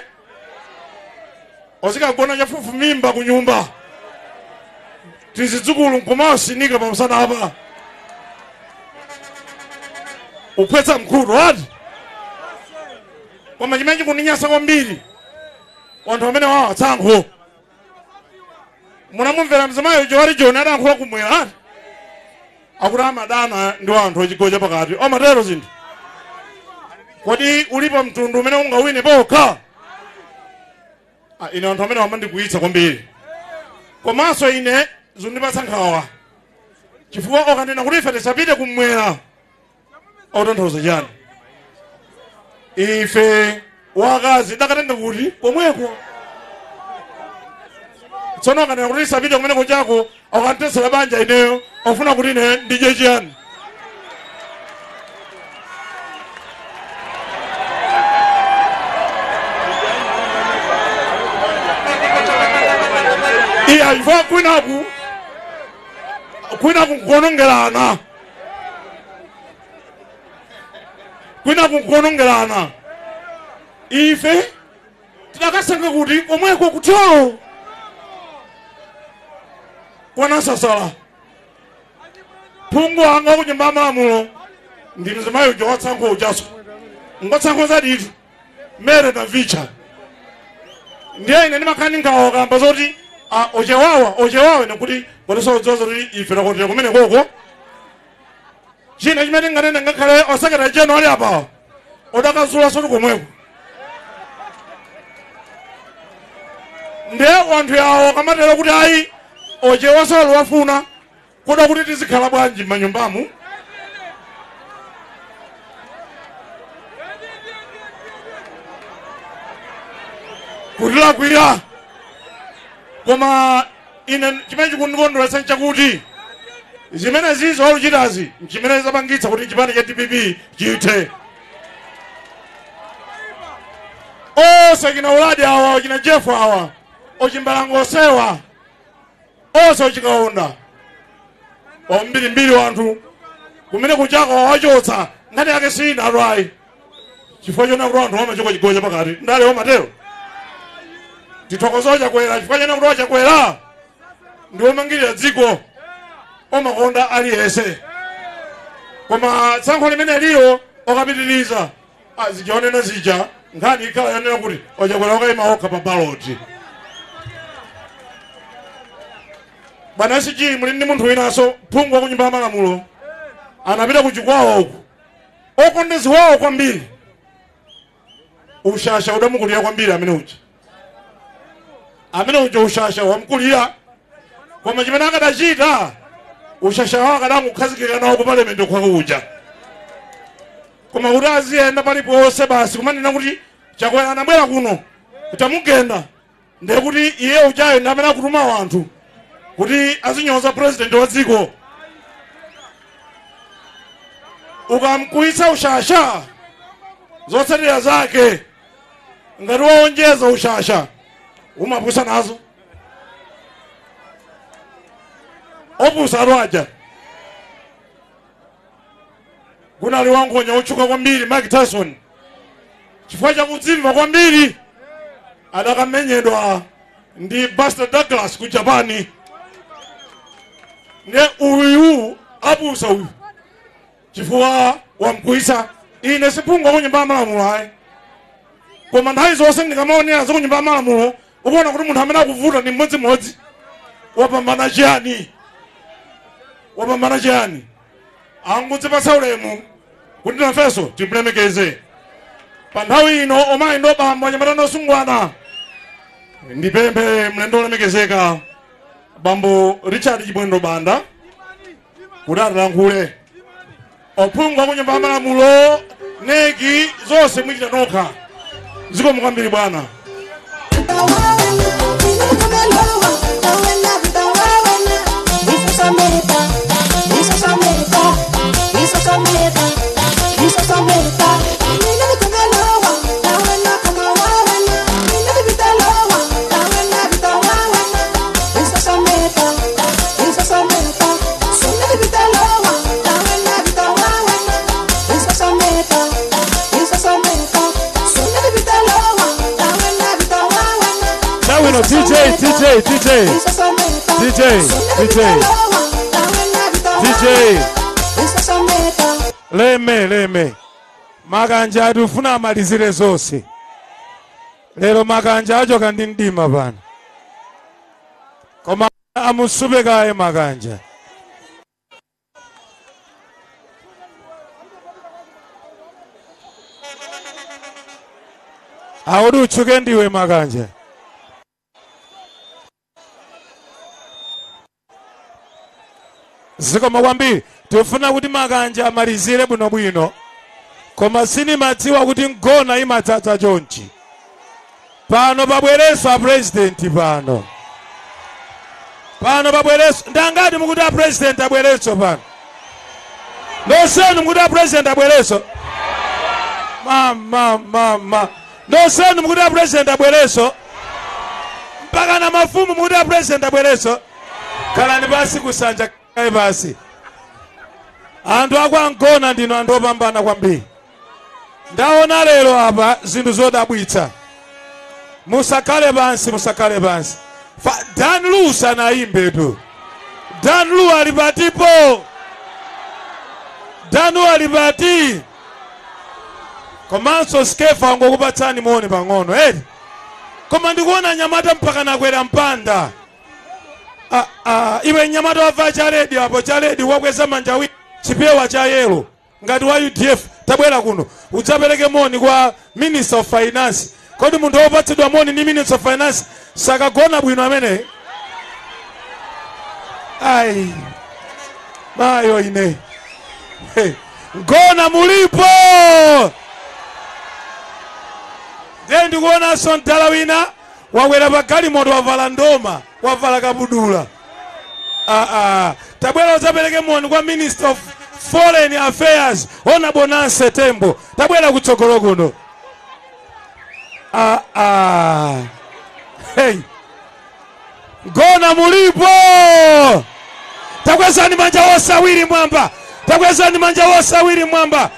ozikagona chafufu mimba ku nyumba tizidzukulu nkumawasinika pamusana apa upwetsa mkhuto ati koma chimene chikuninyasa kwambiri wanthu amene wawa tsankho munamumvera mzimayo Johari John adankhula kumwera ati akuti amadana ndi wanthu ochigoja pakati omatero zinthu kodi ulipo mtundu umene ungawine pokha. Ine anthu amene wamandikuitsa kwambiri komanso ine zundipatsa nkhawa chifukwa okanena kuti ife tisapite kumwera otanthauza chani ife wakazi dakatenda kuti komweko tsono okanena kuti tisapite kumene kuchako okantesera banja ineyo ofuna kuti ine ndije chiyani ya ifa kwina kukonongerana ife tidakasanga kuti komweko kutolo kwanasasala phungu anga kunyumba malamulo ndinu zimayo jowatsango ujaso ngotsango zaditu mere na vicha ndiye ine ndimakhani ngawo kamba zoti ochewawa nekuti kotisoudzoza kuti ife takotera kumene koko china chimene nganene ngakhale osekera cheno ali apa odakazula soti komweko ndiye wanthu yawo kamatero kuti ayi ochewa salo wafuna koda kuti tizikhala bwanji m'manyumbamu kutilakwira koma ine chimene chikundikondweretsa nchakuti zimene zizo oluchitazi nchimene zapangitsa kuti chipani cha DPP chithe ose kina uladi awa ochina Jeff awa ochimbalango sewa ose ochikaonda ombirimbiri wanthu kumene kuchaka wawachotsa ngati ake sina alwayi chifukwa chona kuti wanthu wamachokwa chigoja pakati ndale wamatero tithokozo chakwera chifukwa chona kuti wachakwera ndi womangirira dziko omakonda aliyense koma tsankho limene liyo okapitiriza zijaonena zija nkhani ikhala yonena kuti wachakwera wakayima okha pa baloti bwana SG muli ndi munthu winanso phungu wa kunyumba malamulo anapita kuchikwawa uku okondeziwawo kwambiri ushasha udamukulira kwambiri amene uja ushasha wamkulira koma chimene akadachita ushasha wawo akadangukhazikika nawo ku palamenti kwako uja koma kuti aziyenda paliponse basi kumanena kuti chakwera anabwera kuno kuti amugenda ndiye kuti iye ujayo ndi amene akutuma wanthu kuti azinyoza president wa dziko ukamkuitsa ushasha zotsatira zake ngati waonjeza ushasha umapusa nazo opusa alwaja kunali wangonya otchuka kwambiri Mike Tyson chifukwa chakudzimva kwambiri adakamenyedwa ndi Buster Douglas ku Japani ne uyu apusa uyu chifukwa wamkuisa ine siphungu kunyumba malamulo ayi koma nthawi zonse ndikamaonera za kunyumba malamulo ukuona kuti munthu amene akuvuta ndi mmodzimodzi wapambana chiyani angudzipatsa ulemu kuti nafenso timulemekeze pa nthawi ino omayi ndo bambo anyamata nosungwana ndipemphe mlendo olemekezeka bambo Richard Chibwendo Banda kuti atilankhule ophungu wa kunyumba malamulo neki zonse mwichita nokha zikomo kwambiri bwana DJ leme makanja atufuna amalizire zonse lero makanja achoka ndi mdima pano koma amusube kaye makanja audi uchuke ndiwe makanja zikomo kwambiri tifuna kuti makanja amalizire bwinobwino koma sinimadziwa kuti ngona imatsatsa chonchi pano pabwereso a president pano pabwereso ndangati mukuti a president abwereso pano ndosenu mukuti a president abwereso ndosenu mukuti a president abwereso mpaka na mafumu muda president abwereso kalani basi kusanja kai basi andu akwangona ndino andu opambana kwambiri ndaona lero apa zinthu zodabwitsa musakale pansi Dan Lu sanaimbe tu Dan Lu alipatipo Dan Lu alipati komanso Skefa ngokupatsani moni pang'ono koma ndikuona nyamata mpaka nakwera mpanda iwe nyamata wava chaledi apo chaledi wakweza manja chipewa cha yelo ngati wa UDF tabwera kuno udzapereke moni kwa Minister of Finance. Kodi munthu wopatsidwa moni ni Minister of Finance sakagona bwino amene ai mayo ine ngona mulipo ndiye ndikuona sontala wina wakwera pagali moto wavala ndoma wavala kabudula tabwera udzapereke moni kwa Minister of Foreign Affairs ona Bonanse Tembo tabwera kutsogolo kuno ngona mulipo takwezani manja wosawiri mwamba takwezani manja wosawiri mwamba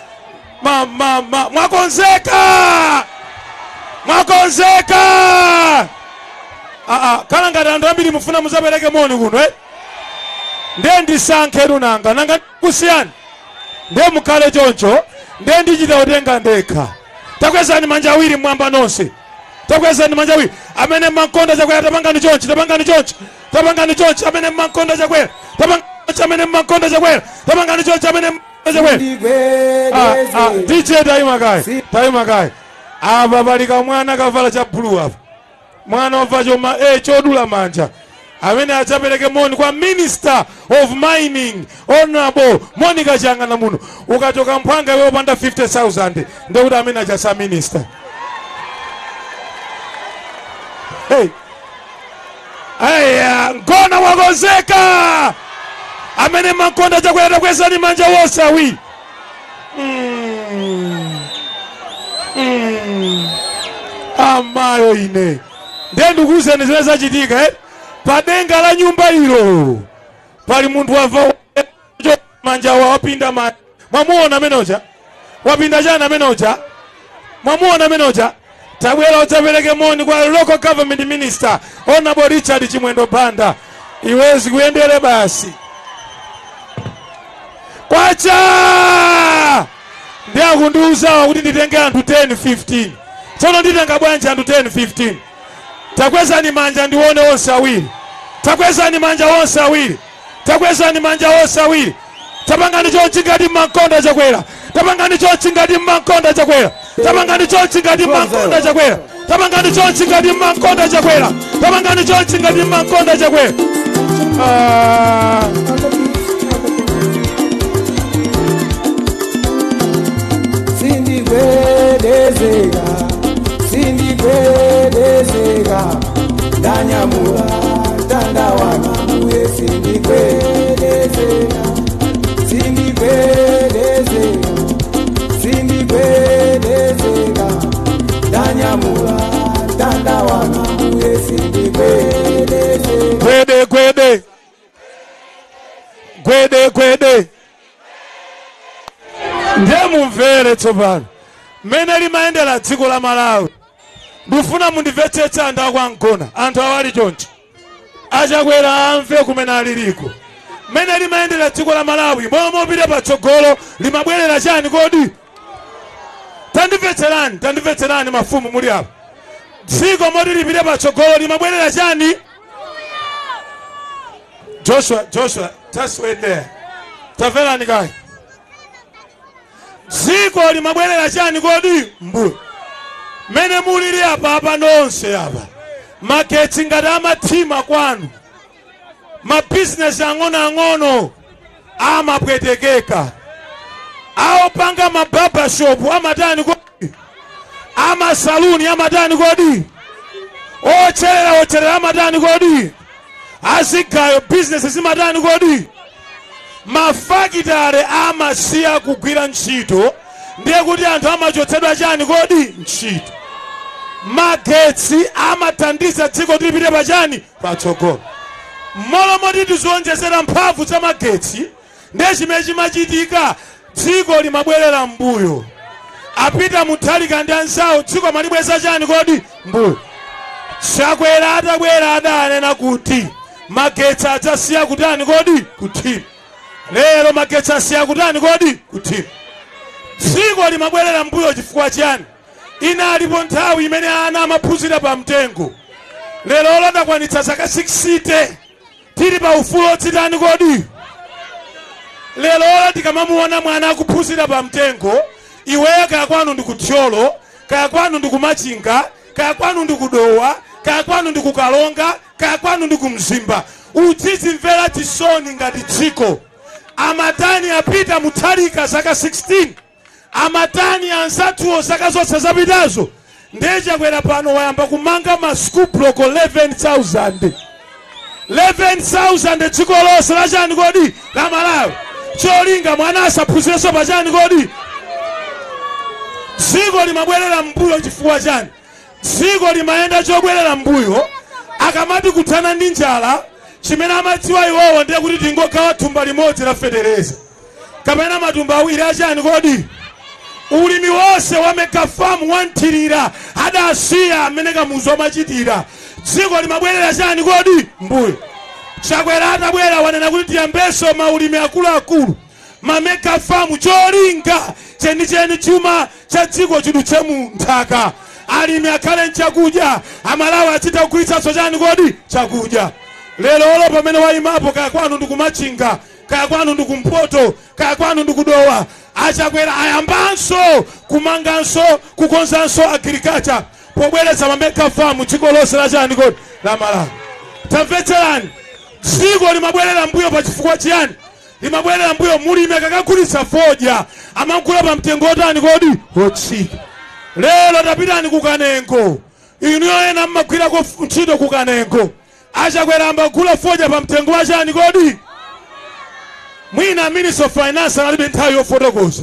mwakonzeka kala ngati anthu ambiri mufuna muzapereke moni kuno ndiye ndisankhe nanga kusiyani ndiye mukhale choncho ndiye ndichita utenga ndekha takwezani manja awiri mwamba nonse takwezani manja awiri amene mankonda chakwera tapangani chonchi amene mankonda chakwera amene mankonda chakwera tapangani chonchi amene chakwera DJ taima kai apa pali kamwana kavala cha blue apa mwana wava choma chodula manja amene adzapereke moni kwa Minister of Mining Honorable Monica Changana muno ukatoka mphanga iwe upanda 50,000 ndekuti amene achasa minister aya ngona wakonzeka amene mankonda chakwera takwezani manja wosawiri amayo ine ndiye ndikuwuzeni zimene zachitika padenga la nyumba ilo pali munthu wava manja wapinda mwamuona amenoja wapinda chana amenoja mwamuona amenoja tabwera udzapereke moni kwa local government minister Honorable Richard Chimwendo Banda iwezi kuyendere basi kwacha ndiye akundiuzawa kuti nditenge anthu 10-15 tsono nditenga bwanji anthu 10-15 takwezani manja ndione onse awiri takwezani manja onse awiri takwezani manja onse awiri tapangani chonchi ngati mankonda chakwera tapangani chonchi ngati mankonda chakwera tapangani chonchi ngati mankonda chakwera tapangani chonchi ngati mankonda chakwera tapangani chonchi ngati mankonda chakwera sindikwedezeka ndanyamula tanda wanambuye sindikwedezeka ndanyamula tanda wanambuye sindikwedezeka gwede ndiye mumvere tsopano mmene limayendera dziko la Malawi ndifuna mundimvetsetse anthu akwangona anthu awali chonchi achakwera amve kumene aliliko mmene limayendera dziko la Malawi momopita patsogolo limabwerera chani kodi tandimvetserani mafumu muli apo dziko moti lipite patsogolo limabwerera chani Joshua just wait there taverani kai dziko limabwerera chani kodi mbuyo mene mulili apa nonse apa magetsi ngati amathima kwanu mabizinesi ang'onoang'ono amapwetekeka aopanga mababashop amatani kodi amasaluni amatani kodi ocherera amatani kodi azigayo bizinesi zimatani kodi mafakitare amasiya kugwira ntchito ndiye kuti anthu amachotsedwa chani kodi ntchito magetsi amathandiza dziko lipite pachani patsogolo. Mmalo moti tizionjezera mphamvu za magetsi ndiye chimene chimachitika dziko limabwerera mbuyo. Apita Mutharika ndi anzawo dziko malibweza chani kodi mbuyo. Chakwera atabwera adanena kuti magetsi adzasiya kutani kodi kuthima. Lero magetsi asiya kutani kodi kuthima. Dziko limabwerera mbuyo chifukwa chani? Inalipo nthawi imene ana amaphunzira pa mtengo. Lero lodakwanitsa zaka 60 tili pa ufulu otsitani kodi. Lero tikamamuona mwana akuphunzira pa mtengo, iweyo kaya kwanu ndi kuthyolo, kaya kwanu ndi kumachinga, kaya kwanu ndi kudowa, kaya kwanu ndi kukalonga, kaya kwanu ndi kumzimba, udzizimvera chisoni ngati dziko. Amatani apita Mutharika zaka 16, amatani anzathuwo zaka zonse zapitazo, ndiye chakwera pano wayamba kumanga ma school block 11,000. 11,000 dziko lonse la chani kodi la Malawi. Cholinga mwana asaphunzirenso pa chani kodi. Dziko limabwerera mbuyo chifukwa chani? Dziko limayenda chobwerera mbuyo akamati kuthana ndi njala, chimene amadziwa iwowo ndiye kuti tingogawa thumba limodzi la federeza kapena matumba awiri achani kodi. Ulimi wonse wa megafamu wanthirira adasiya amene kamuzo amachitira. Dziko limabwerera chani kodi mbuyo. Chakwera atabwera wanena kuti tiyambenso maulimi akuluakulu, ma megafamu, cholinga chenicheni chuma cha dziko chidutse mu nthaka. Alimi akhale nchakudya, Amalawi achita kugwiritsanso chani kodi chakudya. Lero olo pamene wayimapo kaya kwanu ndi kumachinga, kaya kwanu ndi kumpoto, kaya kwanu ndi kudowa, achakwera ayambanso kumanganso kukonzanso agriculture pobweretsa ma megafamu dziko lonse la chani kodi la Malawi. Tamvetserani, dziko limabwerera mbuyo pa chifukwa chiyani? Limabwerera mbuyo mulimi akakagulitsa fodya amagula pa mtengo otani kodi otsika. Lero tapitani kukanengo, inuyo ena mmagwirako ntchito kukanengo, achakwera ambagula fodya pa mtengo wa chani kodi. Mwina Minister of Finance analibe nthawi yofotokoza.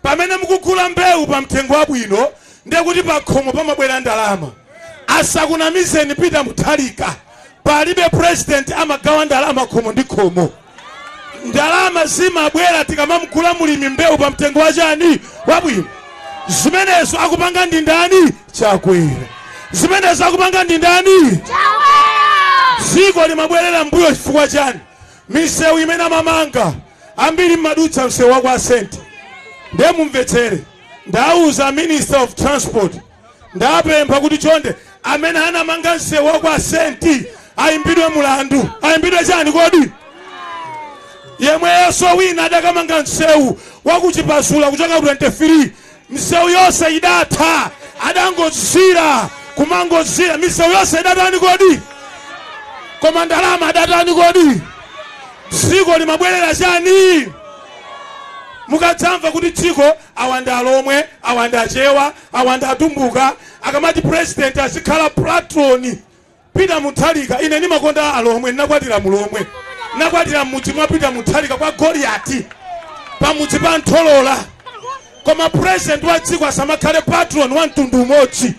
Pamene mukugula mbewu pa mtengo wabwino ndiye kuti pa khomo pamabwera ndalama. Asakunamizeni Peter Mutharika, palibe president amagawa ndalama khomo ndi khomo. Ndalama zimabwera tikamamugula mulimi mbewu pa mtengo wa chani wabwino. Zimenezo akupanga ndi ndani? Chakwera. Zimenezo akupanga ndi ndani? Chakwera. Dziko limabwerera mbuyo chifukwa chani? Misewu imene amamanga ambiri mmadutsa msewu wa kwa Asenti. Ndiye mumvetsere, ndauza Minister of Transport, ndapempha kuti chonde amene anamanga msewu wa kwa Asenti ayimbidwe mulandu. Ayimbidwe chani kodi? Yemweso wina adakamanga msewu wakuchipasula kuchoka ku 23, msewu yonse idatha, adangozira kumangozira, misewu yonse idatani kodi? Koma ndalama adatani kodi? Dziko limabwerera chani? Mukadzamva kuti dziko awanda alomwe, awanda achewa, awanda atumbuka, akamati president azikhala patroni Peter Mutharika. Ine ndimakonda alomwe, ndinakwatira mulomwe, ndinakwatira mudzi mwa Peter Mutharika kwa Goliati pamudzi pa Ntholola. Koma president wa dziko asamakhale patron wa mtundu umodzi.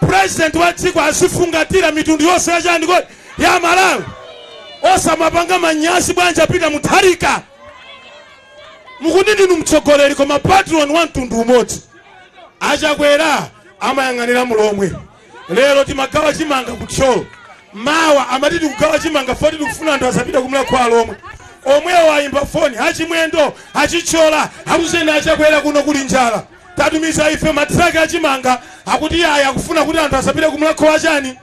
President wa dziko asifungatira mitundu yonse ya chani kodi ya Malawi. Osamapanga manyasi bwanja Peter Mutharika. Mukuti ndinu mtsogoleri koma patron wa mtundu umodzi. Achakwera amayang'anira mulomwe. Lero timagawa chimanga kuthyolo, mawa amati tikugawa chimanga foti tikufuna anthu asapita kumula kwa alomwe. Omwewo ayimba foni achimwendo achichola akuzeni achakwera kuno kuli njala. Tatumiza ife matraki achimanga akuti yaya akufuna kuti anthu asapita kumula kwa chani.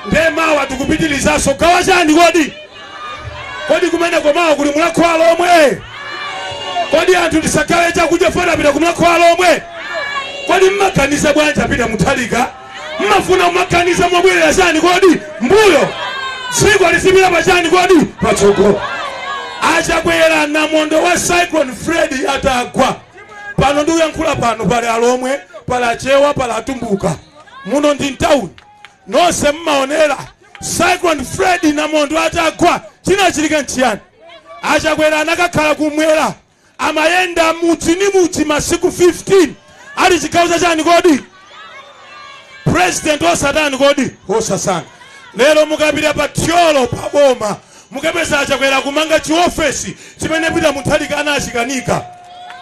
Ndiye mawa tikupitilizaso gawa chani kodi? Kodi kumene komawa kuli mula kwa alomwe? Kodi anthu tisakale chakudya foti apita kumula kwa alomwe? Kodi mmaganiza bwanja Peter Mutharika? Mmafuna mmaganiza mwabwerera chani kodi mbuyo? Dziko lisipita pa chani kodi patsogolo. Achakwera namondo wa Cyclone Freddy atagwa. Pano ndikuyankhula pano pali alomwe, pali achewa, pali atumbuka. Muno ndi town. Nonse mmaonera Cyclone Freddy namondo atagwa. Chinachitika nchiyani? Achakwera anakakhala kumwera, amayenda mudzi ni mudzi masiku 15 ali chigawo cha chani kodi? president osatani kodi osasanga lero mukapita pa tyolo pa boma mukapeza achakwera kumanga chiofesi chimene pita Mutharika anachikanika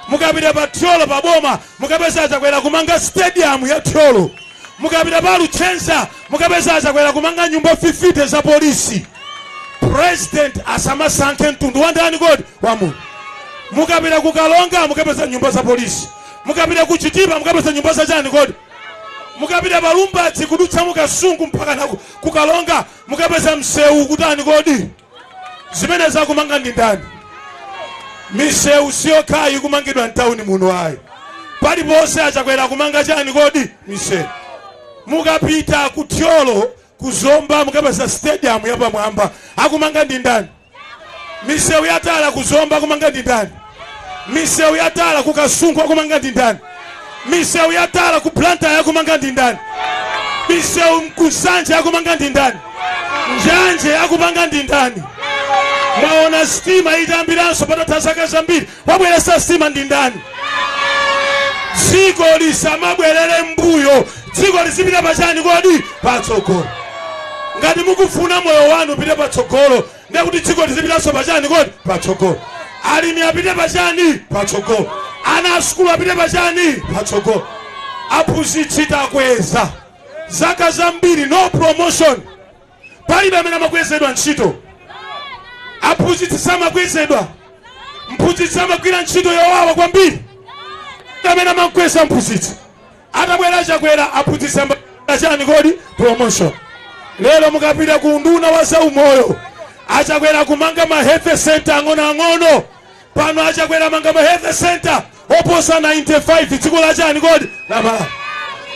mukapita pa tyolo pa boma mukapeza achakwera kumanga stadium ya tyolo mukapita pa Luchensa mukapeza achakwera kumanga nyumba 50 za polisi president asamasankhe mtundu wa ndani kodi wamu mukapita kukalonga mukapeza nyumba za polisi mukapita kuchitipa mukapeza nyumba za chani kodi mukapita balumbatsi kudutsa mukasungu mpaka na kukalonga mukapeza msewu kutani kodi zimene zakumanga ndi ndani misewu siyo khayi kumangidwa mtauni muno ayi paliponse achakwera kumanga chani kodi misewu mukapita kutyolo kuzomba mukapeza stadium yapamwamba akumanga ndi ndani misewu yatala kuzomba akumanga ndi ndani misewu yatala kukasungu akumanga ndi ndani misewu yatala kuplanta yakumanga ndi ndani misewu mkusanje yakumanga ndi ndani njanje yakupanga ndi ndani mwaona stima itambiranso patatha zaka zambiri wabweresa stima ndi ndani dziko lisamabwerere mbuyo dziko lisipita pachani kodi patsogolo ngati mukufuna moyo wanu upite patsogolo ndekuti dziko lizipitanso pachani kodi patsogolo alimi apite pachani patsogolo ana asukulu apite pachani patsogolo aphunzitsi takweza zaka zambiri no promotion palibe amene amakwezedwa ntchito aphunzitsi samakwezedwa mphunzitsi amagwira ntchito yowawa kwambiri amene amakweza mphunzitsi atabwera chakwera aphunzitsi chani kodi promotion lero mukapita ku nduna wa zaumoyo achakwera kumanga ma health center ang'onoang'ono pano achakwera manga ma health center oposa 95 dziko la chani kodi la Malawi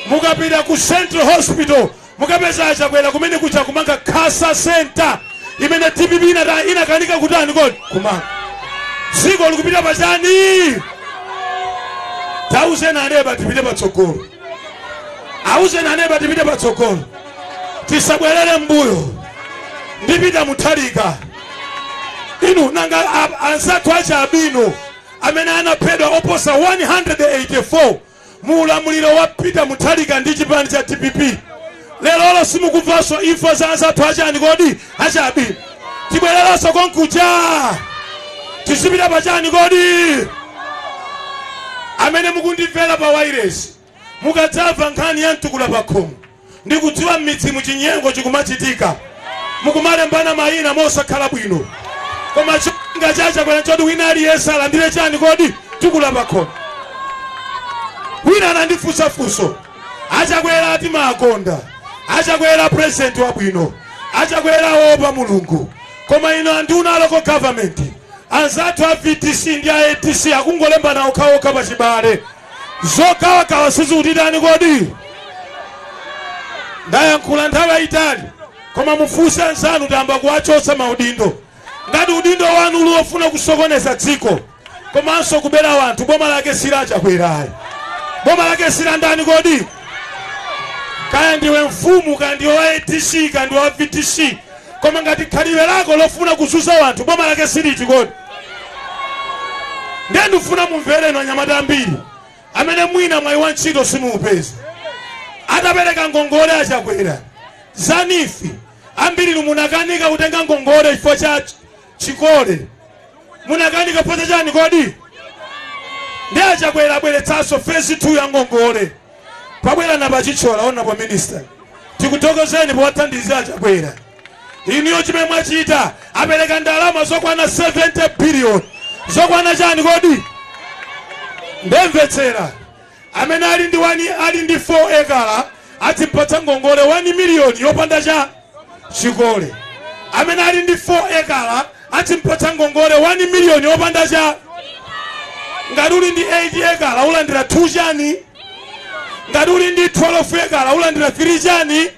mukapita ku Central Hospital mukapeza achakwera kumene kucha kumanga Kasa Center imene TPP inakanika kutani kodi kumanga dziko likupita pachani tauze na neba tipite patsogolo auze na neba tipite patsogolo tisabwerere mbuyo ndipita Mutharika inu nanga ansathu acha abino amene anaphedwa oposa 184 muulamuliro wa Peter Mutharika ndi chipani cha TPP lero simukumvanso imfa za ansathu achani kodi acha abino tibwereranso konkuja tisipita pachani kodi amene mukundimvera pa wireless mukadzamva nkhani ya mtukula pakhomo ndikudziwa m'midzi muchinyengo chikumachitika mukumalembana mayina mosakhala bwino koma chonga chachakwera choti wina aliyense alandire chani kodi mtukula pakhomo wina anandifunsafunso achakwera ati maakonda achakwera president wabwino achakwera opa mulungu koma ino anduna local government anzathu a VTC ndi a ATC akungolembana okhaokha pachibale zokawakawa sizikutitani kodi ndayankhula nthawi yayitali koma mufunse anzanu tamba kuwachotsa maudindo ngati udindo wanu uliofuna kusokoneza dziko komanso kubera wanthu boma lake silachakwerayi boma lake sila ndani kodi kaya ndiwe mfumu kaya ndiwe wa ATC kaya ndiwe wa VTC koma ngati khalidwe lako lofuna kuzuza wanthu boma lake siliti kodi ndiye ndifuna mumvereni anyamata ambiri amene mwina mwayi wa ntchito simuupeza atapereka ngongole achakwera zanifi ambiri munakanika kutenga ngongole chifukwa cha chikole munakanika chifukwa chani kodi ndiye achakwera abweretsanso phase 2 ya ngongole pabwera na pachichola ona kwa minister tikuthokozeni powathandiza achakwera iniyo chimene mwachita apereka ndalama zokwana 70 billion zokwana chani kodi ndemvetsera amene ali ndi 4 ekala atimpatsa ngongole 1 million yopanda cha chikole amene ali ndi 4 ekala atimpatsa ngongole 1 million yopanda cha ngati uli ndi 8 ekala ulandira 2 chani ngati uli ndi 12 ekala ulandira 3 chani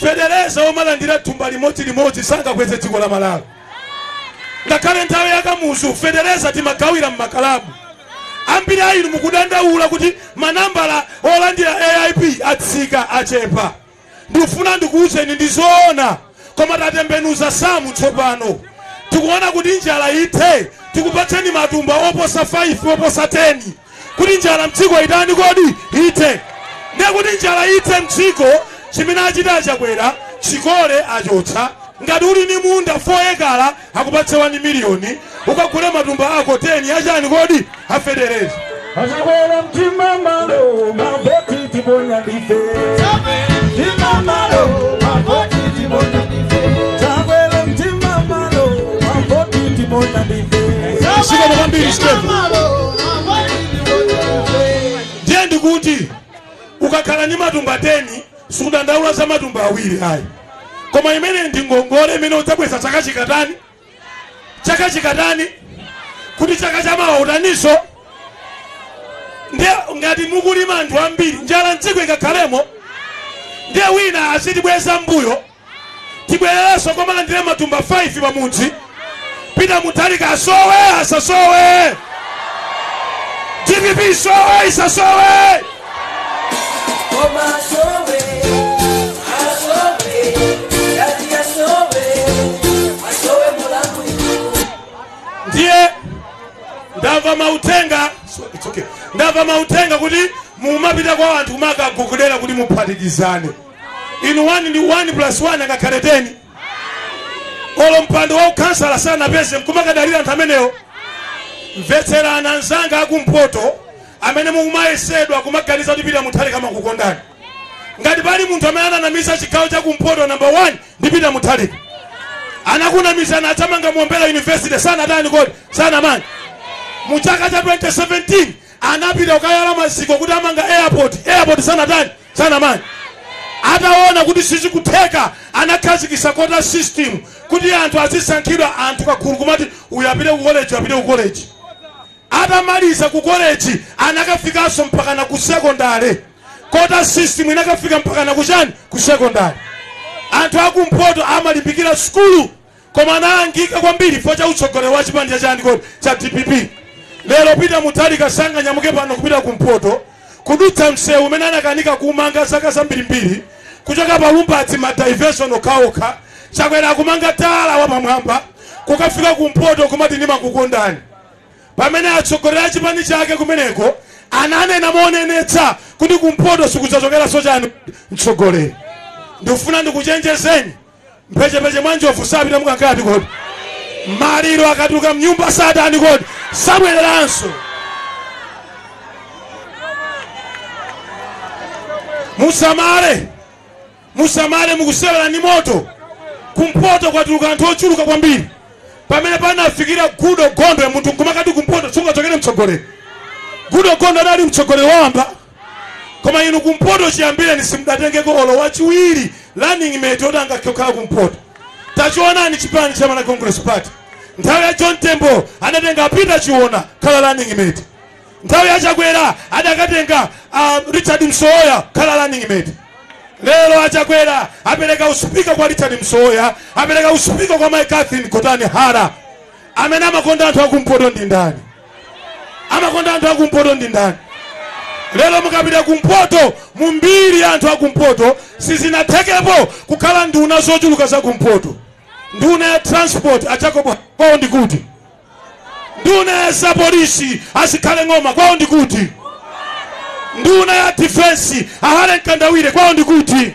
federeza omalandira thumba limodzi sangakweze dziko la Malawi ngakhale nthawi yakamuzu federeza timagawira mmakalabu ambiri ainu mukudandaula kuti manambala olandira AIP atsika achepa ndifuna ndikuwuzeni ndizoona koma tatembenuza samu tsopano tikuona kuti njala ithe tikupatseni matumba oposa 5 oposa 10 kuti njala mdziko itani kodi ithe ndekuti njala ithe mdziko chimene achita Chakwera chikole achotsa. Ngati uli ni munda 4 ekala akupatsa 1 miliyoni ukagule matumba ako 10 yachani kodi afederezi. Achakwera mtima malo mavoti tibonya ndife. Mtima malo mavoti tibonya ndife. Chakwera mtima malo mavoti tibonya ndife. Siko mwambiri skefu. Ndiye ndikuti ukakhala ni matumba 10 sukudandaula za matumba awiri hayi. Koma imene ndi ngongole imene udzabweza chaka chikatani. Chaka chikatani kuti chaka chamawa utaniso. Ndiye ngati mukulima anthu ambiri njala mdziko ikakhalemo ndiye wina azitibweza mbuyo tibwereranso komala ndile matumba 5 pamudzi pita Mutharika asowe asasowe TPP sowe isasowe ndiye ndava mautenga ndava mautenga kuti mumapita kwa anthu makagugudera kuti muphatikizane inu 1 ndi 1+1 akakhale 10 olo mpando wa ukhansala sana pese mkumakadalira anthu amenewo. Mvetserana anzanga akumpoto amene mukumayesedwa kumaganiza kuti pita Mutharika makukondani. Ngati pali munthu amene ananamiza chigawo chakumpoto number 1 ndi pita Mutharika. Anakunamiza na atamanga Muombela University sana tani kodi sana manga. Muchaka cha 2017 anapita ukayala maziko kuti amanga airport sana tani sana manga. Ataona kuti sisi kutheka anakhazikisa kota system kuti anthu azisankhidwa anthu kakulu kumati uyapite ku college uyapite ku college. Atamaliza ku college anakafikanso mpaka na ku secondary. Kota system inakafika mpaka na kuchani ku secondary. Anthu akumpoto amalimbikira skulu koma anaangika kwambiri fo cha utsogoleri wa chipani chani kodi cha TPP. Lero pita Mutharika sanga nyamuke pano kupita kumpoto kudutsa msewu umene anakanika kumanga zaka zambirimbiri kuchoka pa Lumbadzi ma diversion okaoka Chakwera kumanga tala wa pamwamba kukafika kumpoto kumati ndima kukondani. Pamene atsogoleri chipani chake kumeneko ananena monenetsa kuti kumpoto sikudzachokera sochani mtsogoleri. Ndifuna ndikuchenjezeni mpechepeche mwanjovu sapita mukakati kodi maliro akatuka mnyumba satani kodi sabwereranso. Musamale mukusewera ni moto kumpoto kwatuluka anthu ochuluka kwambiri pamene panafikira Gudo Gondo munthu kumakati kumpoto sungachokere mtsogoleri. Gudo Gondo adali mtsogoleri wamba koma inu kumpoto chiyambire nisimdatengeko olo wachiwiri running mate odanga kyokhala kumpoto. Tachionani chipani cha Malawi Congress Party nthawi ya John Tembo adatenga Peter Chiona khala running mate. Nthawi ya Chakwera adakatenga Richard Msoya khala running mate. Lero Achakwera apereka usipika kwa Richard Msoya, apereka usipika kwa Mike Catherine Kotani Hara. Amene amakonda anthu akumpoto ndi ndani? Amakonda anthu akumpoto ndi ndani? Lero mukapita kumpoto mumbiri anthu akumpoto sizinathekepo kukhala nduna zochuluka za kumpoto. Nduna ya transport achakopo kwao ndi kuti? Nduna ya polisi asikhale Ng'oma kwao ndi kuti? Nduna ya defense ahale Nkandawire kwao ndi kuti?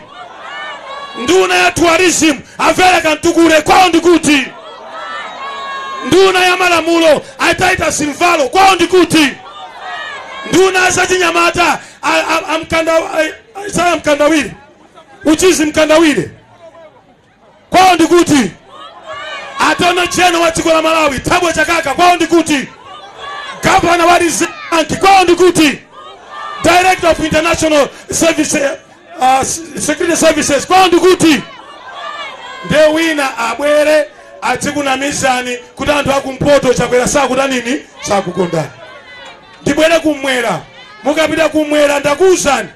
Nduna ya tourism avere Kantukure kwao ndi kuti? Nduna ya malamulo aitaita Simvalo kwao ndi kuti? Nduna za Chinyamata Mkandawire uchizi Mkandawire kwao ndi kuti? Atona cheno wa chiko la Malawi Thabo Chakaka kwao ndi kuti? Gavana wa Rizanki kwao ndi kuti? Director of International Services, Security Services kwao ndi kuti? Ndiye wina abwere atsikunamizani kuti anthu akumpoto Chakwera sakuta nini sakukondani. Ndibwere kumwera mukapita kumwera ndakuwuzani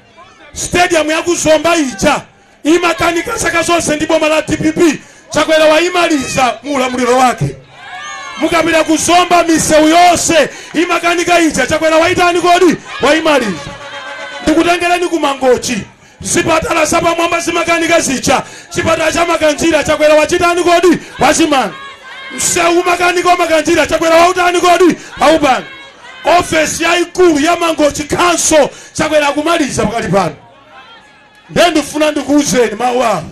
stadium yakuzomba ija imakanika saka zonse ndi boma la TPP Chakwera waimaliza muulamuliro wake. Mukapita kuzomba misewu yonse imakanika ija Chakwera waitani kodi waimaliza. Ndikutengereni kumangochi zipatala zapamwamba zimakanika zija chipatala cha Makanjira Chakwera wachitani kodi wachimanga. Msewu makanika wa Makanjira Chakwera wautani kodi waupanga. Office ya ikulu ya Mangochi Council Chakwera kumaliza pakali pano. ndifuna ndikuuzeni mawa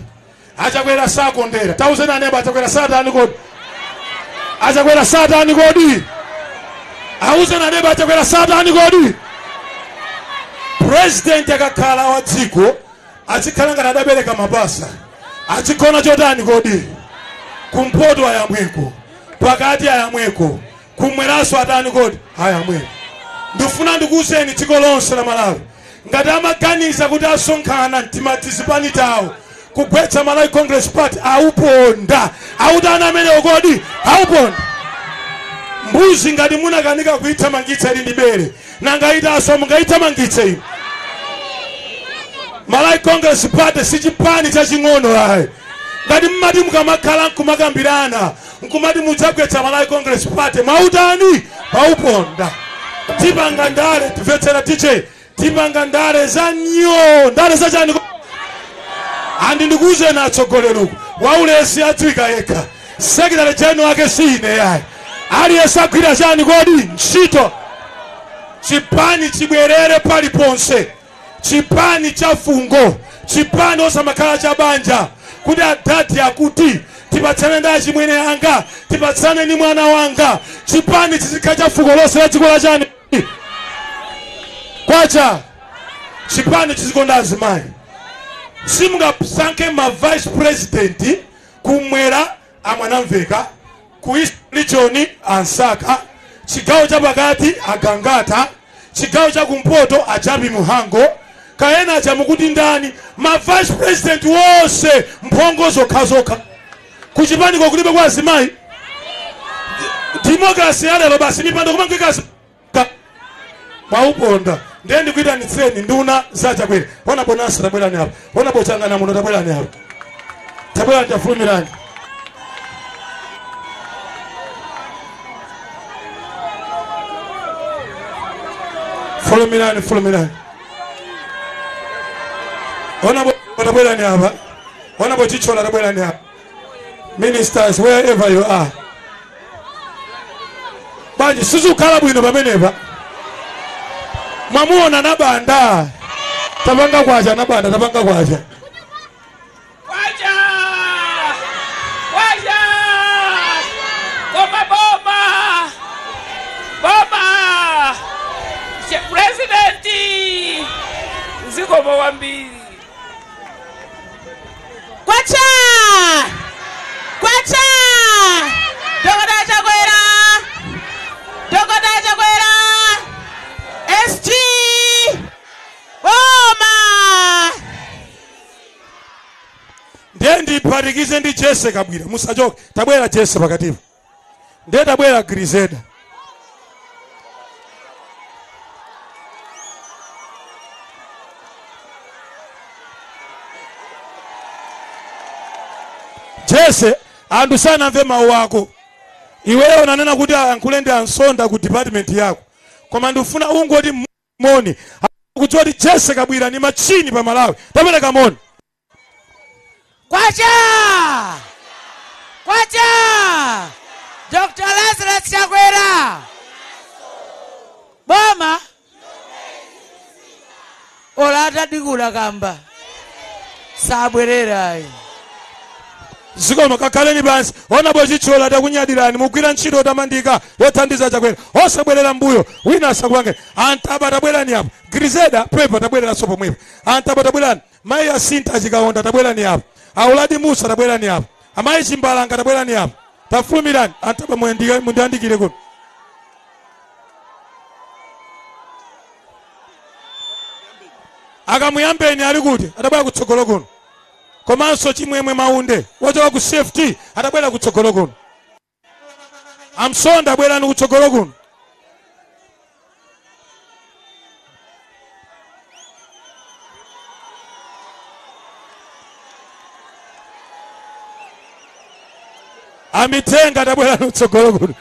achakwera sakondera tauzeni aneba achakwera satani kodi achakwera satani kodi auzeni aneba achakwera satani kodi president akakhala wa dziko achikhala ngati adabereka mapasa achikona chotani kodi kumpoto ayamweko pakati ayamweko kumweraso atani kodi ayamweko ndifuna ndikuuzeni dziko lonse la Malawi ngati amaganiza kuti asonkhana mtimatizipani tawo kugwetsa Malawi Congress Party auponda autana amenewo kodi auponda mbuzi ngati munakanika kuithamangitsa ili ndi bere nangaitaso mungaithamangitse ino Malawi Congress Party sichipani chaching'ono ayi ngati mmati mukamakhala nkumakambirana nkumati mudzagwetsa Malawi Congress Party mautani auponda tipanga ndale tifetsera tiche tipanga ndale za nyo ndale za chani andi ndikuze na atsogoleri waulesi adziwika yekha sekretary general wake sine yayi aliyense agwira chani kodi ntchito chipani chibwerere paliponse chipani cha fungo chipani osamakhala cha banja kuti adati akuti tipatsane ndi achimwene anga tipatsane ni mwana wanga chipani chizikhala cha fungo lonse la dziko la chani kwacha chipani chizikonda azimayi simungasankhe ma vice president kumwera amwanamveka ku East Region ansaka chigawo cha pakati agangata chigawo cha kumpoto achapi muhango kaena chamukuti ndani ma vice president wose mphongo zokhazoka kuchipani kulibe kwa azimayi democracy yalero basi mipando kumangika mauponda ndendi kuita nitseni nduna zachakwera ona bonansa tabwerani hapa ona bochangana muno tabwerani hapa tabwerani tafulumirani fulumirani ona tabwerani hapa ona bochichola tabwerani hapa ministers wherever you are banji sizukhala bwino pamenepa mwamuona nabanda tabanga kwacha nabanda tabanga kwacha kwacha boma president zikomo kwambiri kwacha Dokota Chakwera SG Boma ndendi phatikize ndi Jesse Kabwira musachoke tabwera Jesse pakatipo nde tabwera Griseda Jesse andu sana mve mawu wako iweyo unanena kuti ankulende ansonda ku department yako koma ndifuna ungoti moni akudziwa kuti Jesse Kabwira ni machini pa Malawi tapereka moni kwacha Dr. Lazarus Chakwera Boma olata digula kamba sabwerera zikoma kakhaleni bansi ona bochichola takunyadirani mugwira ntchito tamandika yothandiza Chakwera osabwerera mbuyo wina asakulange antaba tabwerani apo Griseda pepa tabwerera sopo mwepo antaba tabwerani mayi asinta chikaonda tabwerani apo auladi Musa tabwerani apo amayi Chimbalanga tabwerani apo tafulumirani antaba mundandikire kuno akamuyambeni ali kuti atabwera kutsogolo kuno komanso chimwemwe maunde wachoka ku safety atabwera kutsogolo kuno amsonda abwerani kutsogolo kuno amitenga atabwerani kutsogolo kuno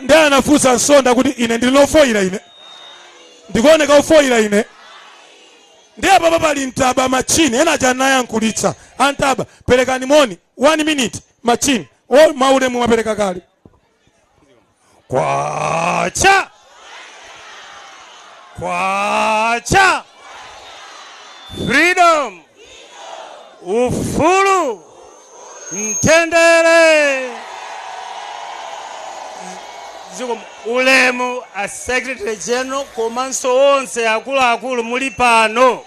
nde anafusa nsonda kuti ine ndililofoira ine ndikuoneka ufoira ine ndiye baba pali ntaba machini ena jana yankulitsa antaba perekani moni 1 minute machini o maule muwapereka kale kwacha kwacha, freedom, ufulu, mtendere, ulemu a secretary general komanso onse akulu muli pano.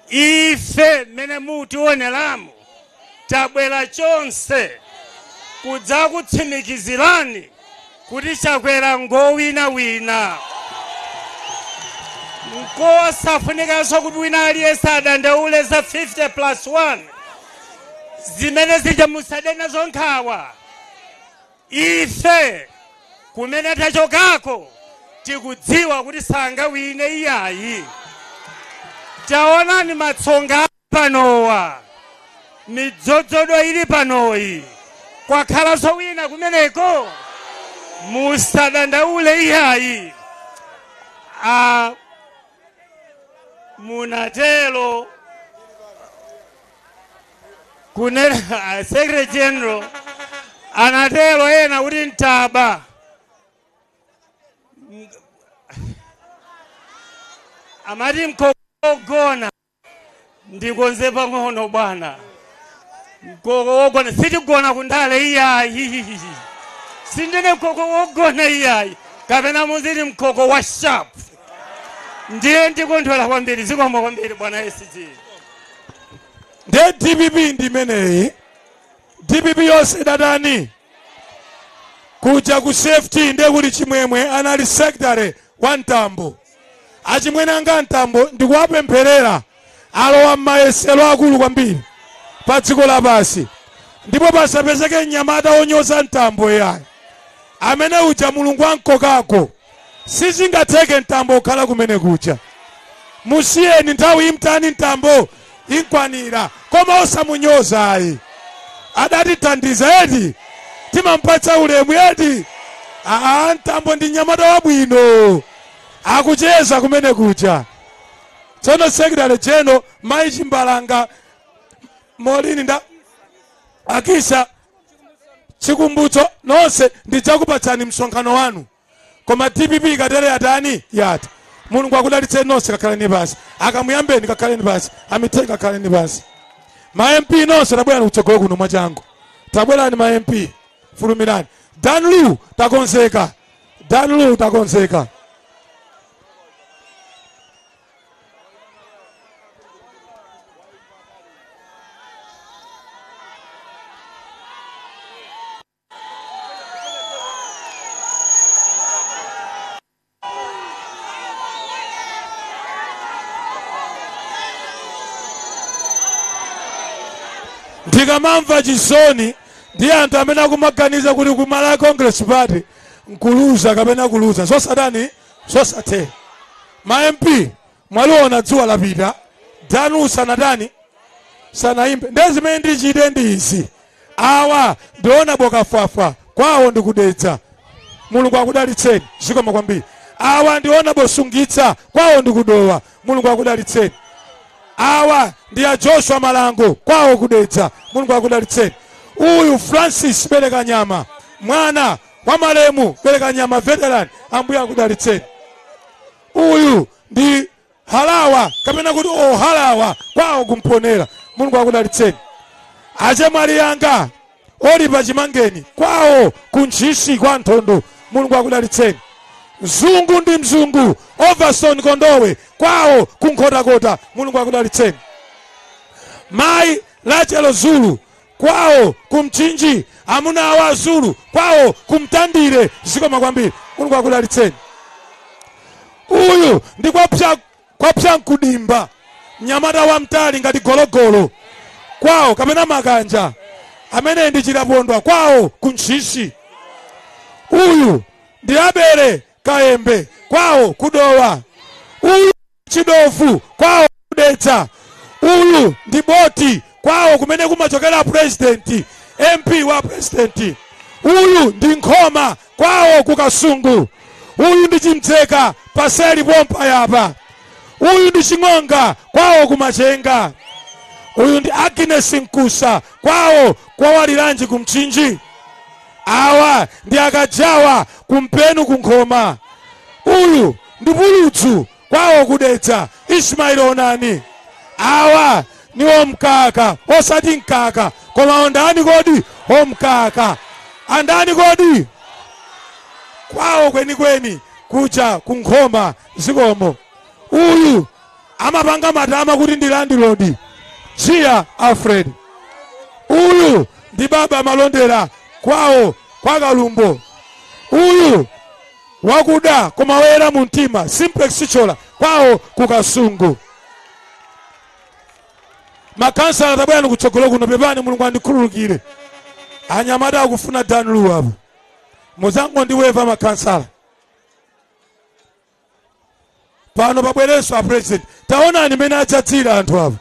Ife mene mutioneramu tabwera chonse kudza kutsimikizirani kuti chakwera ngowina. Nkosafunikanso kuti wina aliyense adandaule za 50+1 zimene zija musadena zonkhawa. Ife kumene tachokako tikudziwa kuti sangawine iyayi. Taonani matsonga panowa, midzodzodo ili panoyi, kwakhalanso wina kumeneko, musadandaule iyayi. Munatelo kunena Secretary General anatelo ena kuti ntaba amati mkogona ndikonze pang'ono bwana. Mkoko wogona sitigona kundale iyayi, sindine mkoko wogona iyayi, kapena muzili mkoko wa sharp. Ndiye ndikonthola kwambiri, zikomo kwambiri bwana SG. Nde DPP ndimeneyi, DPP yonse dadani kuja ku safety nde kuli chimwemwe anali secretary wa Ntambo. Achimwene anga Ntambo ndikuwapempherera alowa m'mayesero akulu kwambiri pa dziko lapansi, ndipo pasapezeke mnyamata onyoza Ntambo yayi amene uja mulungu ankokako. Sizingatheke Ntambo kukhala kumene kuja. Musiyeni nthawi imtani Ntambo inkwanira, koma osamunyoza ayi. Adatithandiza eti timampatsa ulemu eti Ntambo ndi mnyamata wabwino akucheza kumene kuja. Tsono Secretary General Mai Chimbalanga Molini nda akisa chikumbutso nonse ndidzakupatsani msonkhano wanu. Koma DPP katere atani yati mulungu akudalitse nonse kakhaleni basi, akamuyambeni kakhaleni basi, amithenga kakhaleni basi. Ma MP nonse tabwerani kutsogolo kuno mwachangu, tabwerani ma MP fulumirani. Danlu takonzeka, Danlu takonzeka. Ndikamamva chisoni ndi anthu amene akumaganiza kuti kumala Congress Party nkuluza kapena kuluza sosadani sosathe. Ma MP mwaliona dzuwa lapita, Danu sanatani sanaimbe. Ndezimene ndichite ndizi awa ndiona bokafafa kwawo ndikudetsa, mulungu akudalitseni, zikomo kwambiri. Awa ndiona bosungitsa kwawo ndikudowa, mulungu akudalitseni. Awa ndi a Joshua Malango kwawo kudetsa, mulungu akudalitseni. Uyu Francis Belekanyama mwana wa malemu Belekanyama veteran, ambuye akudalitseni. Uyu ndi Halawa kapena kuti Halawa kwawo kumponera, mulungu akudalitseni. Ache mwali yanga oli pa Chimangeni kwawo kunchisi kwa Ntondo, mulungu akudalitseni. Mzungu ndi mzungu Overstone Kondowe kwawo kunkhotakota, mulungu akudalitseni. Mai Lachelo Zulu kwawo kumchinji, amuna awa Zulu kwawo kumtandire, zikomo kwambiri, mulungu akudalitseni. Uyu ndi kwapsa nkudimba mnyamata wa mtali ngati gologolo kwawo kapena makanja, amene ndi chilapondwa kwawo kunchisi. Uyu ndi Abere Kaembe kwawo kudowa. Uyu Chidofu kwawo kudetsa. Uyu ndi Boti kwawo kumene kumachokera president, MP wa president. Uyu ndi Nkhoma kwawo kukasungu. Uyu ndi Chimtseka paseli pompa yapa. Uyu ndi Ching'onga kwawo kumachenga. Uyu ndi Agnes Nkusa kwawo kwawaliranji kumchinji. Awa ndi Akajawa kumpenu kunkhoma. Uyu ndi Bulutsu kwawo kudetsa Ismail onani awa niwo mkaka osati mkaka koma ondani kodi omkaka andani kodi kwawo kweni kucha kunkhoma zikomo uyu amapanga matama kuti ndi landlord Chia Alfred uyu ndi baba malondera kwawo kwa Kalumbo uyu wakuda koma wera muntima Simplex Chichola kwawo kukasungu makansala tabwera kutsogolo kuno pepani mulungu andikhululukire anyamata akufuna danlu apo muzango ndiweva makansala pano pabwerenso a president taonani mene achatsira anthu apo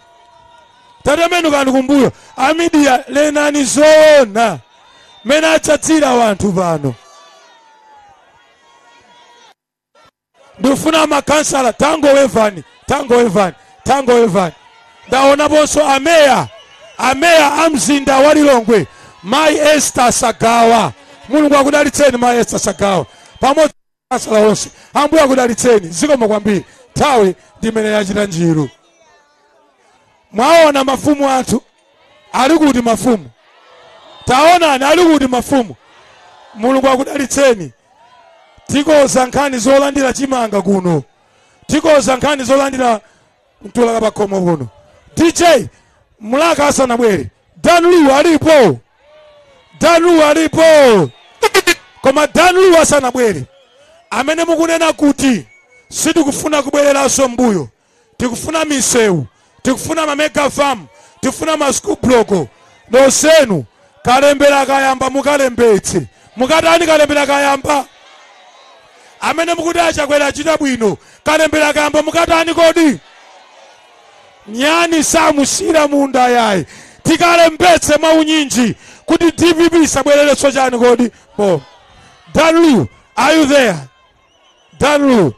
tatembenuka kumbuyo amidia lenani zona mene achatsira wanthu pano ndifuna makansala tango wevani ndaona bonso ameya amzinda wa Lilongwe Mai Esther Sagawa mulungu akudalitseni Mai Esther Sagawa pamodzi makansala onse ambuye akudalitseni zikomo kwambiri tawe ndimene yachita njiru mwaona mafumu athu ali kuti mafumu taonani ali kuti mafumu mulungu akudalitseni tikoza nkhani zolandira chimanga kuno tikoza nkhani zolandira mtula kapakhomo kuno DJ mulaka asanabwere Danlu alipo koma Danlu asanabwere amene mukunena kuti sitikufuna kubwereranso mbuyo tikufuna misewu tikufuna mamega farm tikufuna maschool block nosenu kalembera kayamba mukalembetse mukatani kalembera kayamba amene mukuti achakwera achita bwino kalembera kayamba mukatani kodi nyani samusira munda yayi tikalembetse maunyinji kuti DPP sabwerereso chani kodi Danlu are you there Danlu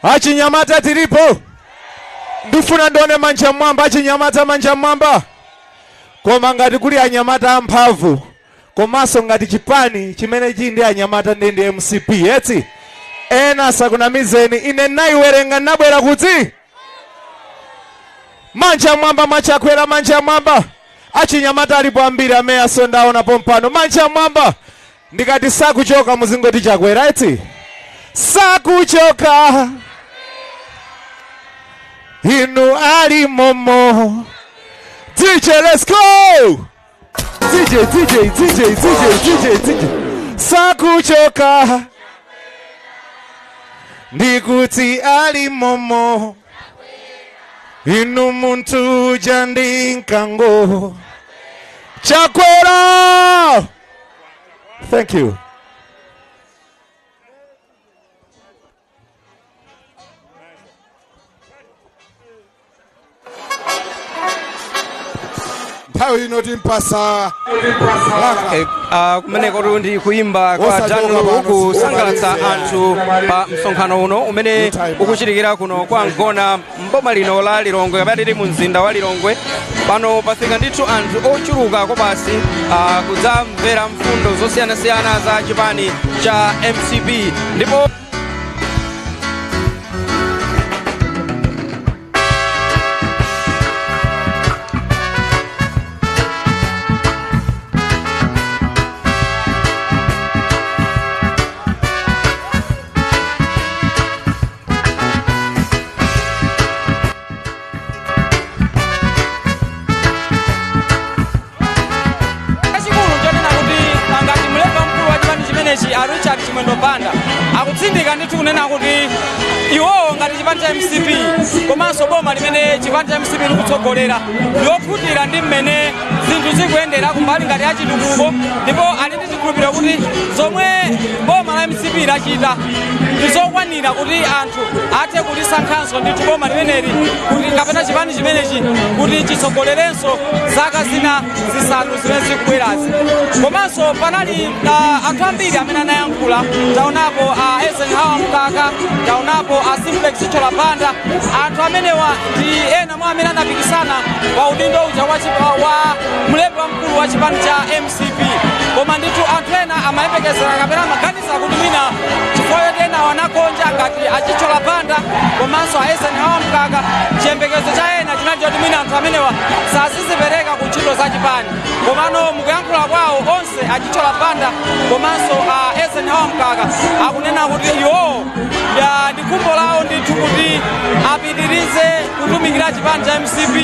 achinyamata tilipo ndifuna ndone manja mwamba achinyamata manja mwamba koma ngati kuli anyamata amphamvu komanso ngati chipani chimene chili ndi anyamata ndi MCP eti ena sakunamizeni ine naiwerenga nabwera kuti manja mwamba machakwera manja mwamba achinyamata alipo ambiri amene asondaona pompano manja mwamba ndikati sakuchoka muzingoti chakwera eti sakuchoka inu ali momo DJ let's go DJ sakuchoka ndikuti ali momo inu muntu jandinkango chakwera thank you nthawi inoti mpasa kumeneko ndi kuimba kwa Danlu kusangalatsa anthu pa msonkhano uno umene ukuchitikira kuno kwa Ngona mboma lino la Lilongwe kapena tili mu mzinda wa Lilongwe pano pafika ndithu anthu ochuluka kopasi kudzamvera mfundo zosiyanasiyana za chipani cha MCP ndipo Richard Chimwendo Banda akutsindika ndithu kunena kuti iwowo ngati chipani cha MCP komanso boma limene chipani cha MCP likutsogolera lokhutira ndi mmene zinthu zikuyendera kumbali ngati ya chitukuko ndipo ali ndi chikhulupiriro kuti zomwe boma la MCP lachita ndizokwanira kuti anthu athe kulisankhanso ndithu boma limeneli kuti kapena chipani chimenechi kuti chitsogolerenso zaka zina zisanu zimene zikubwerazi komanso panali anthu ambiri amene anayankhula taonapo Eisenhower Mkaka taonapo Simplex Chichola Banda anthu amenewa ndi ena mwa amene anapikisana pa udindo uja wa mlembi wamkulu wa chipani cha MCP koma ndithu anthu ena amayembekezera kapena amaganiza kuti mwina chifukwa ena wanakonja ngati achichola banda komanso aeseni hawa mkaka chiyembekezo cha ena chinali choti mwina anthu amenewa sazizipereka ku ntchito za chipani komano mukuyankhula kwawo onse achichola banda komanso aeseni hawa mkaka akunena kuti iwowo ndi khumbo lawo ndithu kuti apitirize kutumikira chipani cha MCP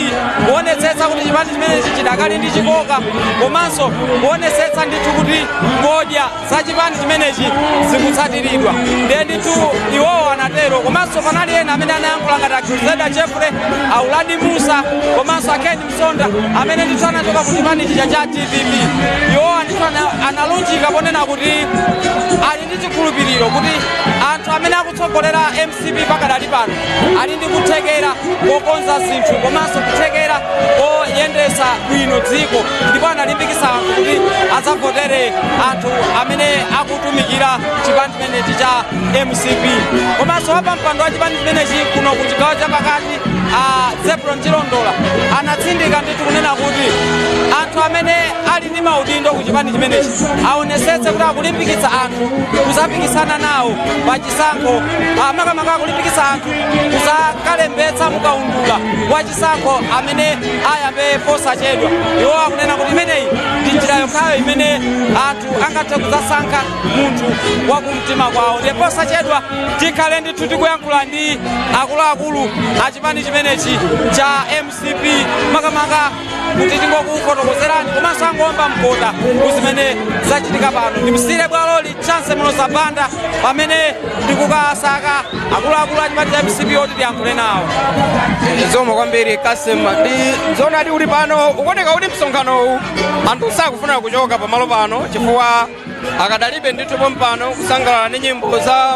kuonetsetsa kuti chipani chimenechi chidakali ndi chikoka komanso kuonetsetsa ndithu kuti ngodya za chipani chimenechi zikutsatiridwa ndiye ndithu iwowo anatero komanso panali ena amene anayankhula ngati Agrizeda Jeffrey Auladi Musa komanso Ken Msonda amene ndithu anachoka ku chipani chija cha TVP iwowo ndithu analunjika ponena kuti ali ndi chikhulupiriro kuti anthu amene akutsogolera MCP pakadali pano ali ndi kuthekera kokonza zinthu komanso kuthekera koyendesa bwino dziko ndipo analimbikisa anthu kuti adzavotere anthu amene akutumikira chipani chimenechi cha MCP komanso wapa mpando wa chipani chimenechi kuno ku chigawo chapakati Zebron Chilondola anatsindika ndithu kunena kuti anthu amene ali ndi maudindo ku chipani chimenechi aonesetse kuti akulimbikitsa anthu kuzapikisana nawo pa chisankho makamaka akulimbikitsa anthu kuzakalembetsa mukaundula wa chisankho amene ayambe posachedwa iwo akunena kuti imeneyi ndi njira yokhayo imene anthu angathe kuzasankha munthu wa kumtima kwawo ndiye posachedwa tikhale ndithu tikuyankhula ndi akuluakulu a chipani chimenechi cha MCP makamaka kuti tingokufotokozerani komanso angomba mkota kuzimene zachitika pano ndimsire bwaloli chance muloza banda pamene ndikukasaka akuluakulu a chipani cha MCP oti tiyankhule nawo zomwe kwambiri Kasim ndi zonadi uli pano ukuoneka kuti msonkhanowu anthu sakufuna kuchoka pamalo pano chifukwa akadalibe ndithu pompano kusangalala ndi nyimbo za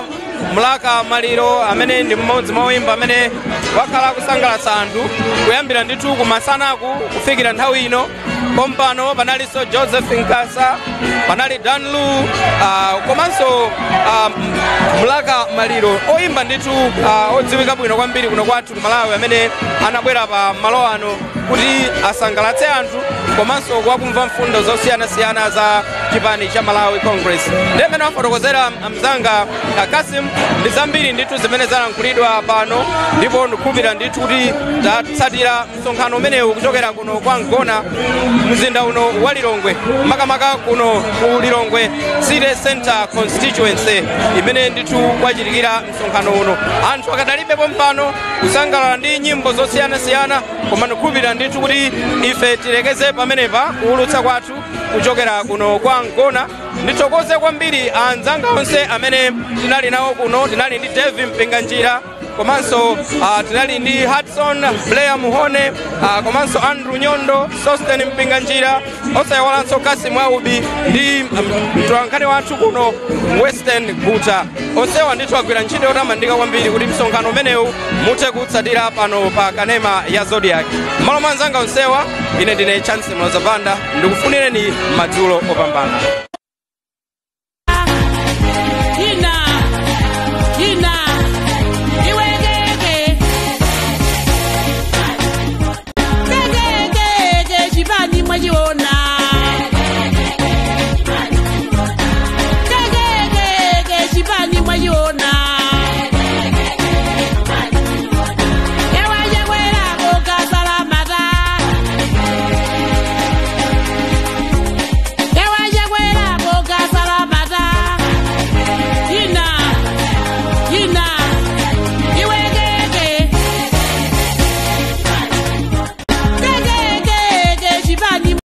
Mulaka Maliro amene ndi mmodzi mwa oyimba amene wakhala kusangalatsa anthu kuyambira ndithu kumasanaku kufikira nthawi ino pompano panalinso Joseph Nkasa panali Danlu komanso Mulaka Maliro oyimba ndithu odziwika bwino kwambiri kuno kwathu ku Malawi amene anabwera pa malo ano kuti asangalatse anthu komanso kuwakumva mfundo zosiyanasiyana za chipani cha Malawi Congress ndi amene wafotokozera mzanga Kasim ndi zambiri ndithu zimene zalankhulidwa pano ndipo ndikukhulupirira ndithu kuti tatsatira msonkhano umenewu kuchokera kuno kwa Ngona mzinda uno wa Lilongwe makamaka kuno ku Lilongwe City Center Constituency imene ndithu kwachitikira msonkhano uno anthu akadalibe pompano kusangalala ndi nyimbo zosiyanasiyana koma ndikukhulupirira ndithu kuti ife tilekeze pamenepa kuulutsa kwathu kuchokera kuno kwa Ngona ndithokoze kwambiri anzanga onse amene tinali nawo kuno tinali ndi Devi Mpinganjira komanso tinali ndi Hudson Blair Muhone komanso Andrew Nyondo Sosten Mpinganjira osayiwalanso Kasim Aubi ndi mtolankhani wathu kuno Western Guta onsewa ndithu agwira ntchito yotamandika kwambiri kuti msonkhano umenewu muthe kutsatira pano pa kanema ya Zodiac malo manzanga onsewa ine ndine Chance Mlozavanda ndikufunireni madzulo opambana.